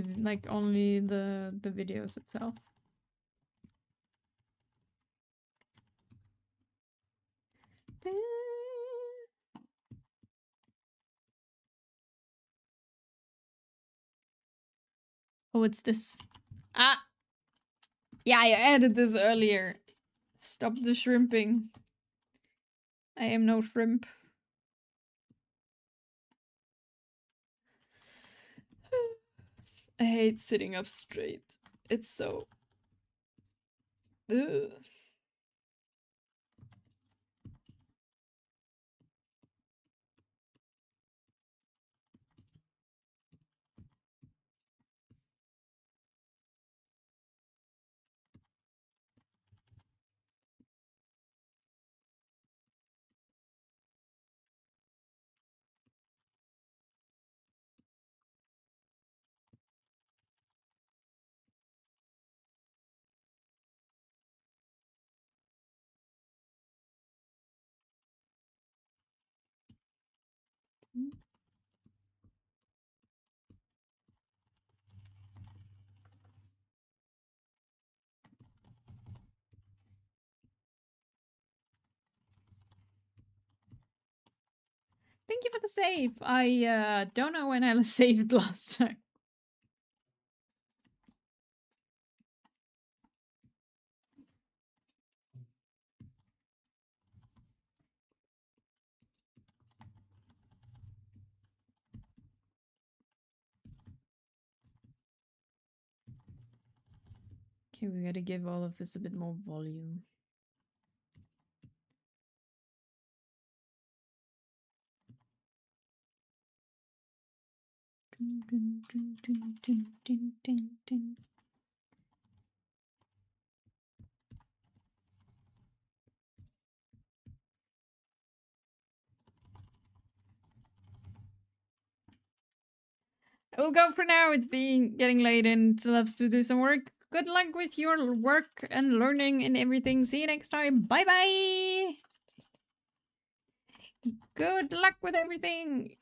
Speaker 1: the videos itself. Oh, it's this. Ah! Yeah, I added this earlier. Stop the shrimping. I am no shrimp. I hate sitting up straight. It's so... Ugh. Thank you for the save. I don't know when I saved last time. Okay, we gotta give all of this a bit more volume. I will go for now. It's getting late and still have to do some work. Good luck with your work and learning and everything. See you next time. Bye bye. Good luck with everything.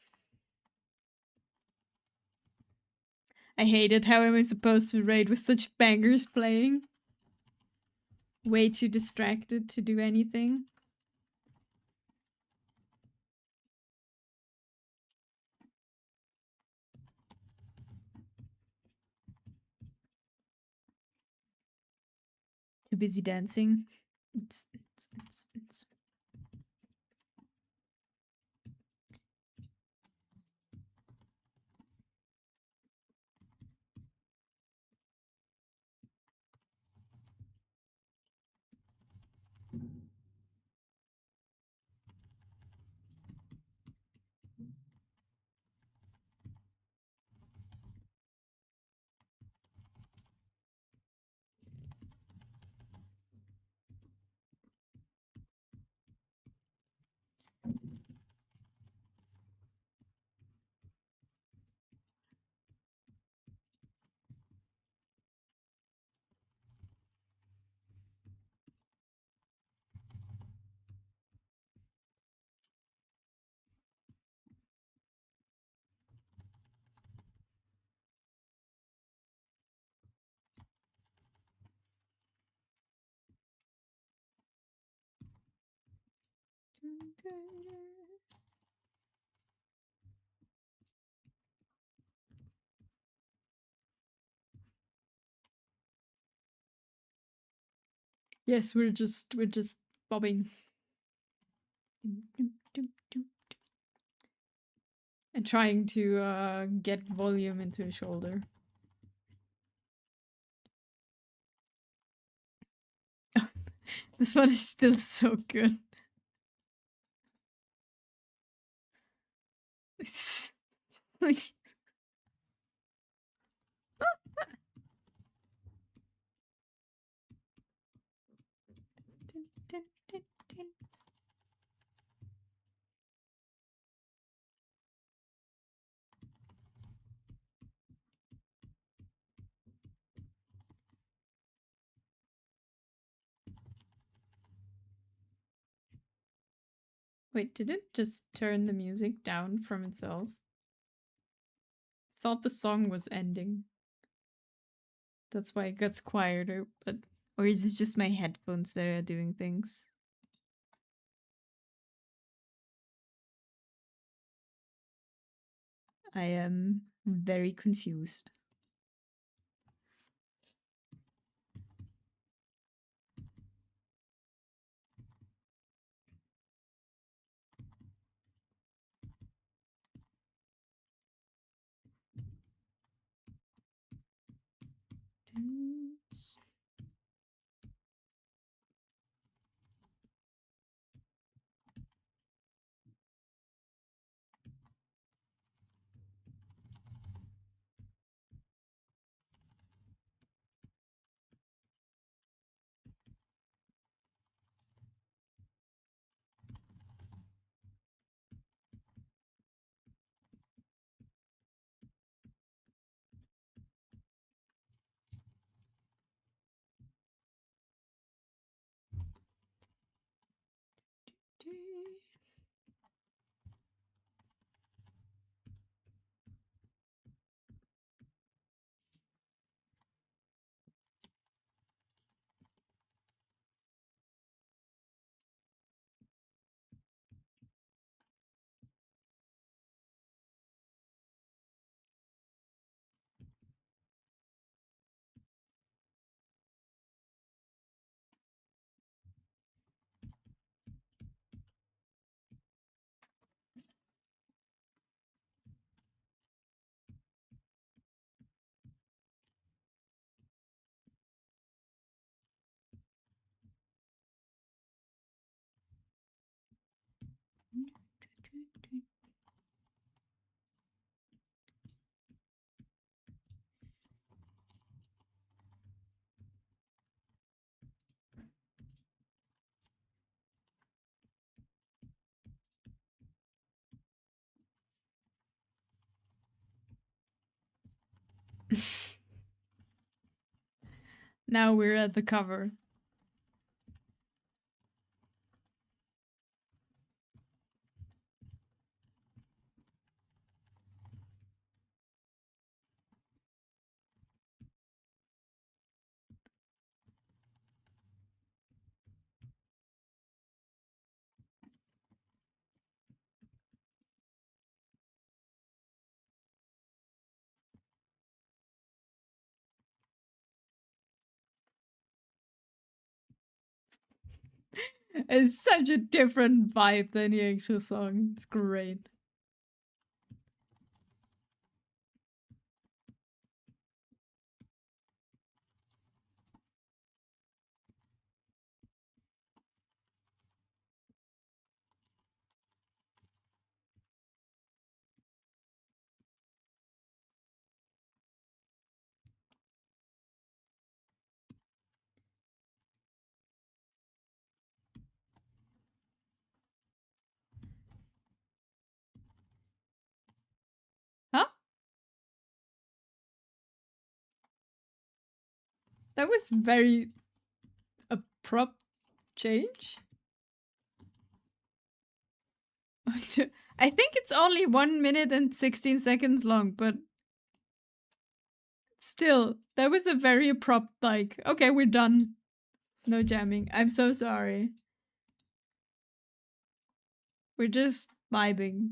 Speaker 1: I hated how I was supposed to raid with such bangers playing. Way too distracted to do anything. Too busy dancing. It's. Yes, we're just bobbing. And trying to get volume into his shoulder. This one is still so good. It's like Wait, did it just turn the music down from itself? Thought the song was ending. That's why it gets quieter, but or is it just my headphones that are doing things? I am very confused. Now we're at the cover. It's such a different vibe than the actual song. It's great. Huh? That was very abrupt change. I think it's only 1 minute and 16 seconds long, but still, that was a very abrupt, like, okay, we're done. No jamming. I'm so sorry. We're just vibing.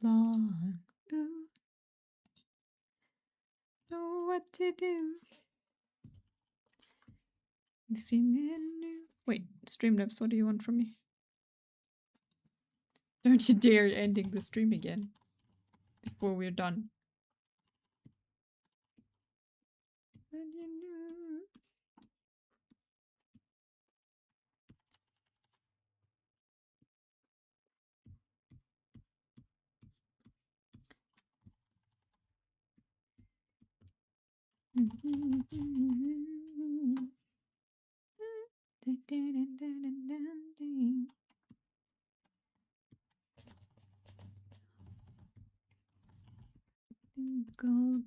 Speaker 1: Long. Ooh. Know what to do. Wait, Streamlabs, what do you want from me? Don't you dare ending the stream again before we're done.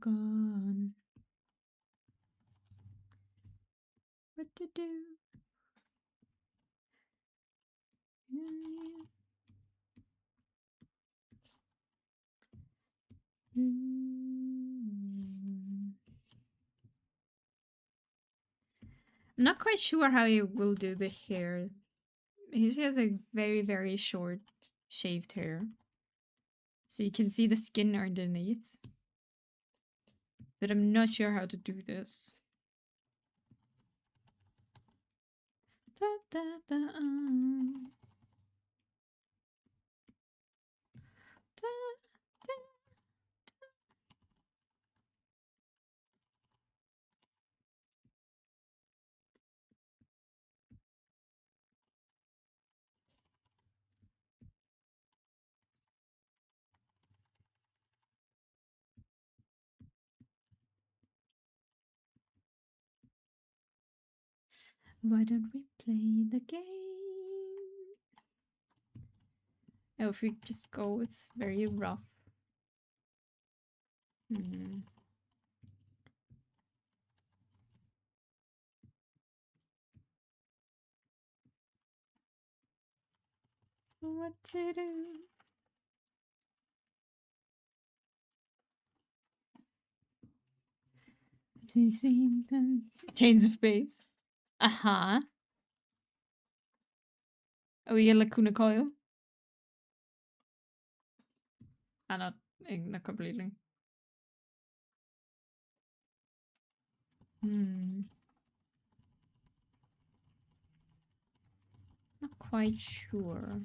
Speaker 1: Gone. What to do? I'm not quite sure how he will do the hair. He just has a very, very short shaved hair. So you can see the skin underneath. But I'm not sure how to do this. Da, da, da, da, da. Why don't we play the game? Oh, if we just go with very rough. What to do? Chains of Base. Aha. Oh, yeah, Lacuna Coil. Not completely. Not quite sure.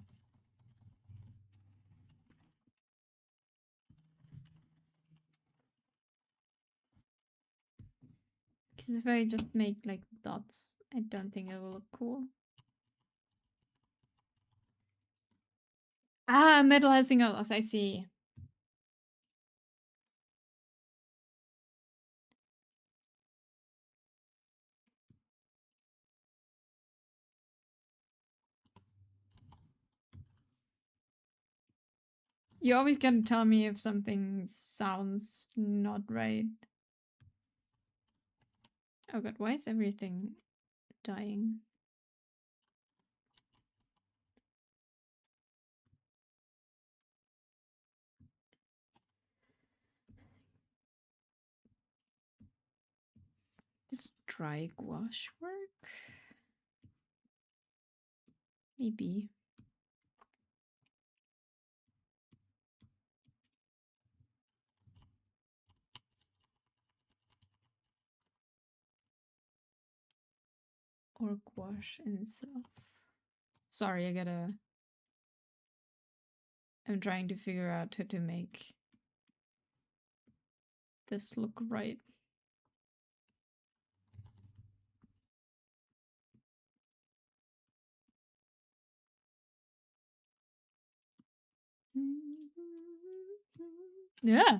Speaker 1: Because if I just make like dots, I don't think it will look cool. Ah, Metal Helsing Outlaws, I see. You always gotta tell me if something sounds not right. Oh god, why is everything dying? Does dry gouache work? Maybe. Or gouache and stuff. Sorry, I'm trying to figure out how to make this look right. Yeah.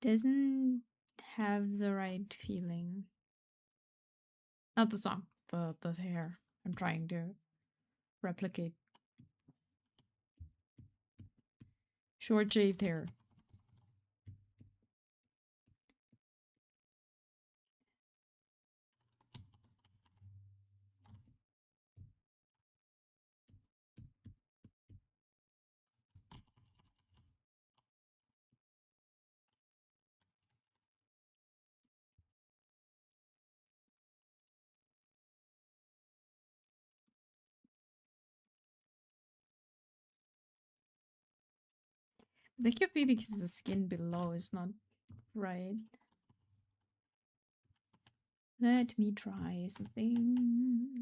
Speaker 1: Doesn't have the right feeling. Not the song, the hair. I'm trying to replicate. Short shaved hair. That could be because the skin below is not right. Let me try something.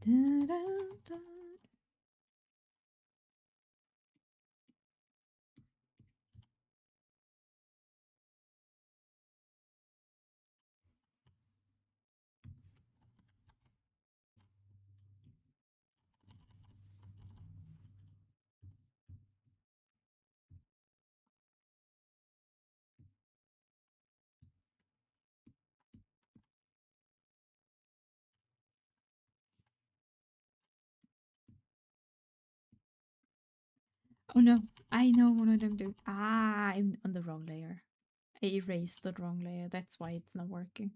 Speaker 1: Da, da, da. Oh no, I know what I'm doing. Ah, I'm on the wrong layer. I erased the wrong layer. That's why it's not working.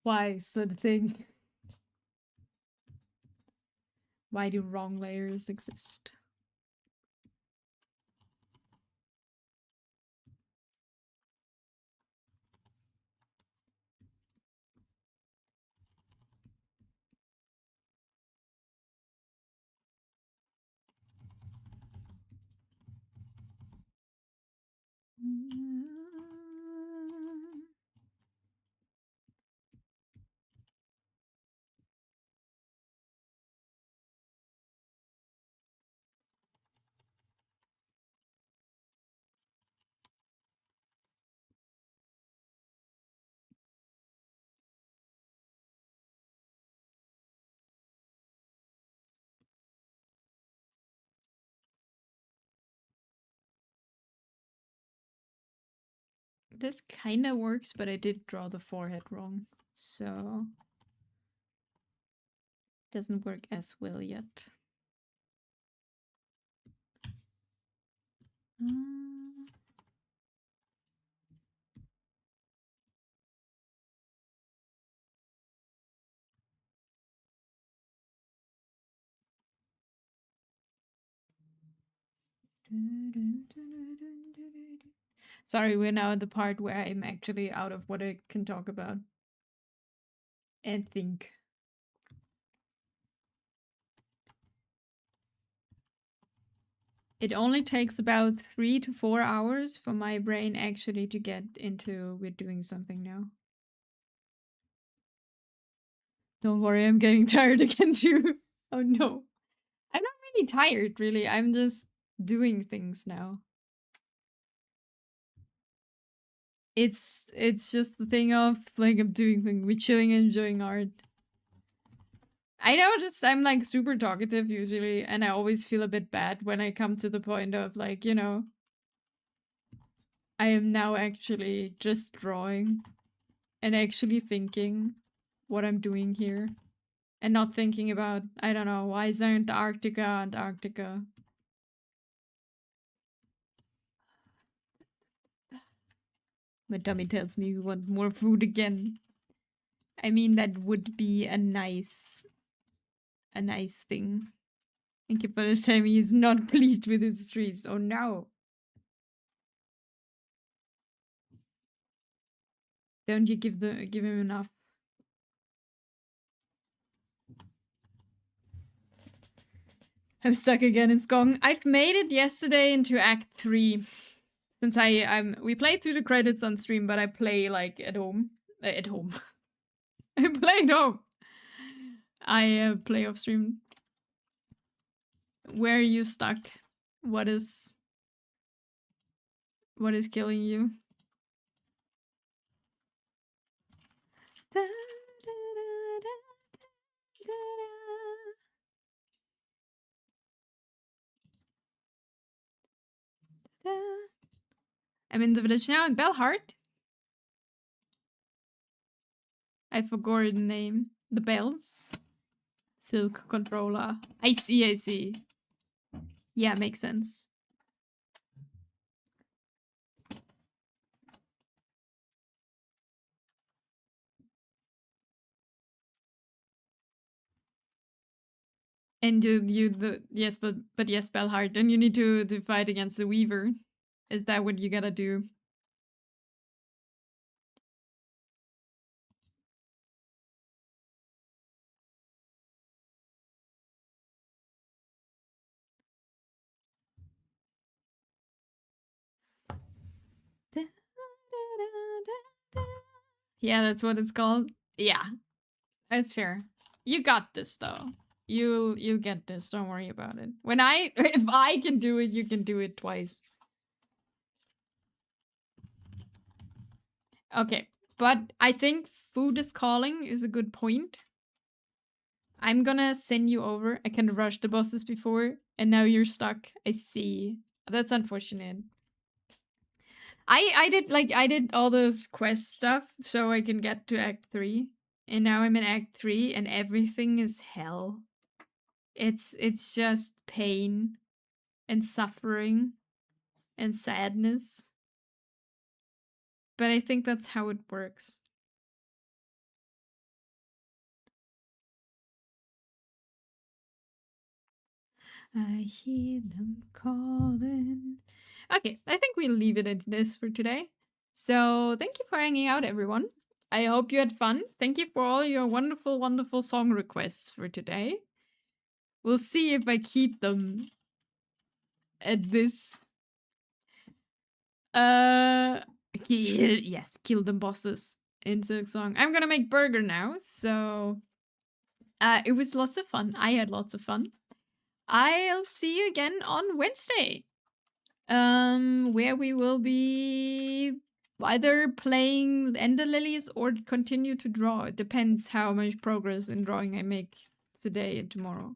Speaker 1: Why is that a thing? Why do wrong layers exist? This kind of works, but I did draw the forehead wrong, so doesn't work as well yet. Sorry, we're now at the part where I'm actually out of what I can talk about and think. It only takes about 3 to 4 hours for my brain actually to get into we're doing something now. Don't worry, I'm getting tired again too. Oh no. I'm not really tired, really. I'm just doing things now. It's just the thing of like I'm doing things, we're chilling and enjoying art. I know, just I'm like super talkative usually, and I always feel a bit bad when I come to the point of like, you know, I am now actually just drawing and actually thinking what I'm doing here and not thinking about, I don't know, why is Antarctica Antarctica? My tummy tells me we want more food again. I mean, that would be a nice thing. And Kipper is telling me he's not pleased with his trees. Oh no. Don't you give him enough? I'm stuck again in Skong. I've made it yesterday into Act 3. Since we played through the credits on stream, but I play like at home. At home. I play at home. I play off stream. Where are you stuck? What is killing you? I'm in the village now in Belhart. I forgot the name. The bells. Silk controller. I see. Yeah, makes sense. And yes, but yes, Belhart. Then you need to fight against the Weaver. Is that what you gotta do? Yeah, that's what it's called. Yeah, that's fair. You got this though. You'll get this. Don't worry about it. If I can do it, you can do it twice. Okay, but I think food is calling is a good point. I'm gonna send you over. I can rush the bosses before, and now you're stuck. I see. That's unfortunate. I did all those quest stuff so I can get to Act 3. And now I'm in Act 3 and everything is hell. It's just pain and suffering and sadness. But I think that's how it works. I hear them calling. Okay, I think we'll leave it at this for today. So thank you for hanging out, everyone. I hope you had fun. Thank you for all your wonderful, wonderful song requests for today. We'll see if I keep them at this. Kill them bosses in Silksong. I'm gonna make burger now, so it was lots of fun. I had lots of fun. I'll see you again on Wednesday. Where we will be either playing Ender Lilies or continue to draw. It depends how much progress in drawing I make today and tomorrow.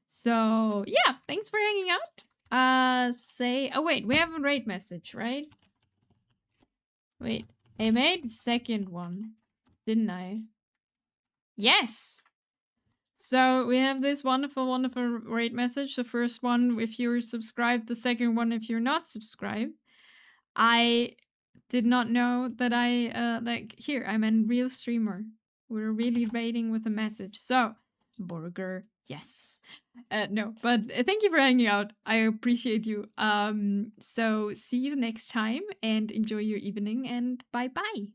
Speaker 1: So yeah, thanks for hanging out. Oh wait, we have a raid message, right? Wait, I made the second one, didn't I? Yes! So we have this wonderful, wonderful raid message. The first one if you're subscribed, the second one if you're not subscribed. I did not know that I'm a real streamer. We're really raiding with a message. So, burger, Yes. No, but thank you for hanging out. I appreciate you. So see you next time and enjoy your evening and bye bye.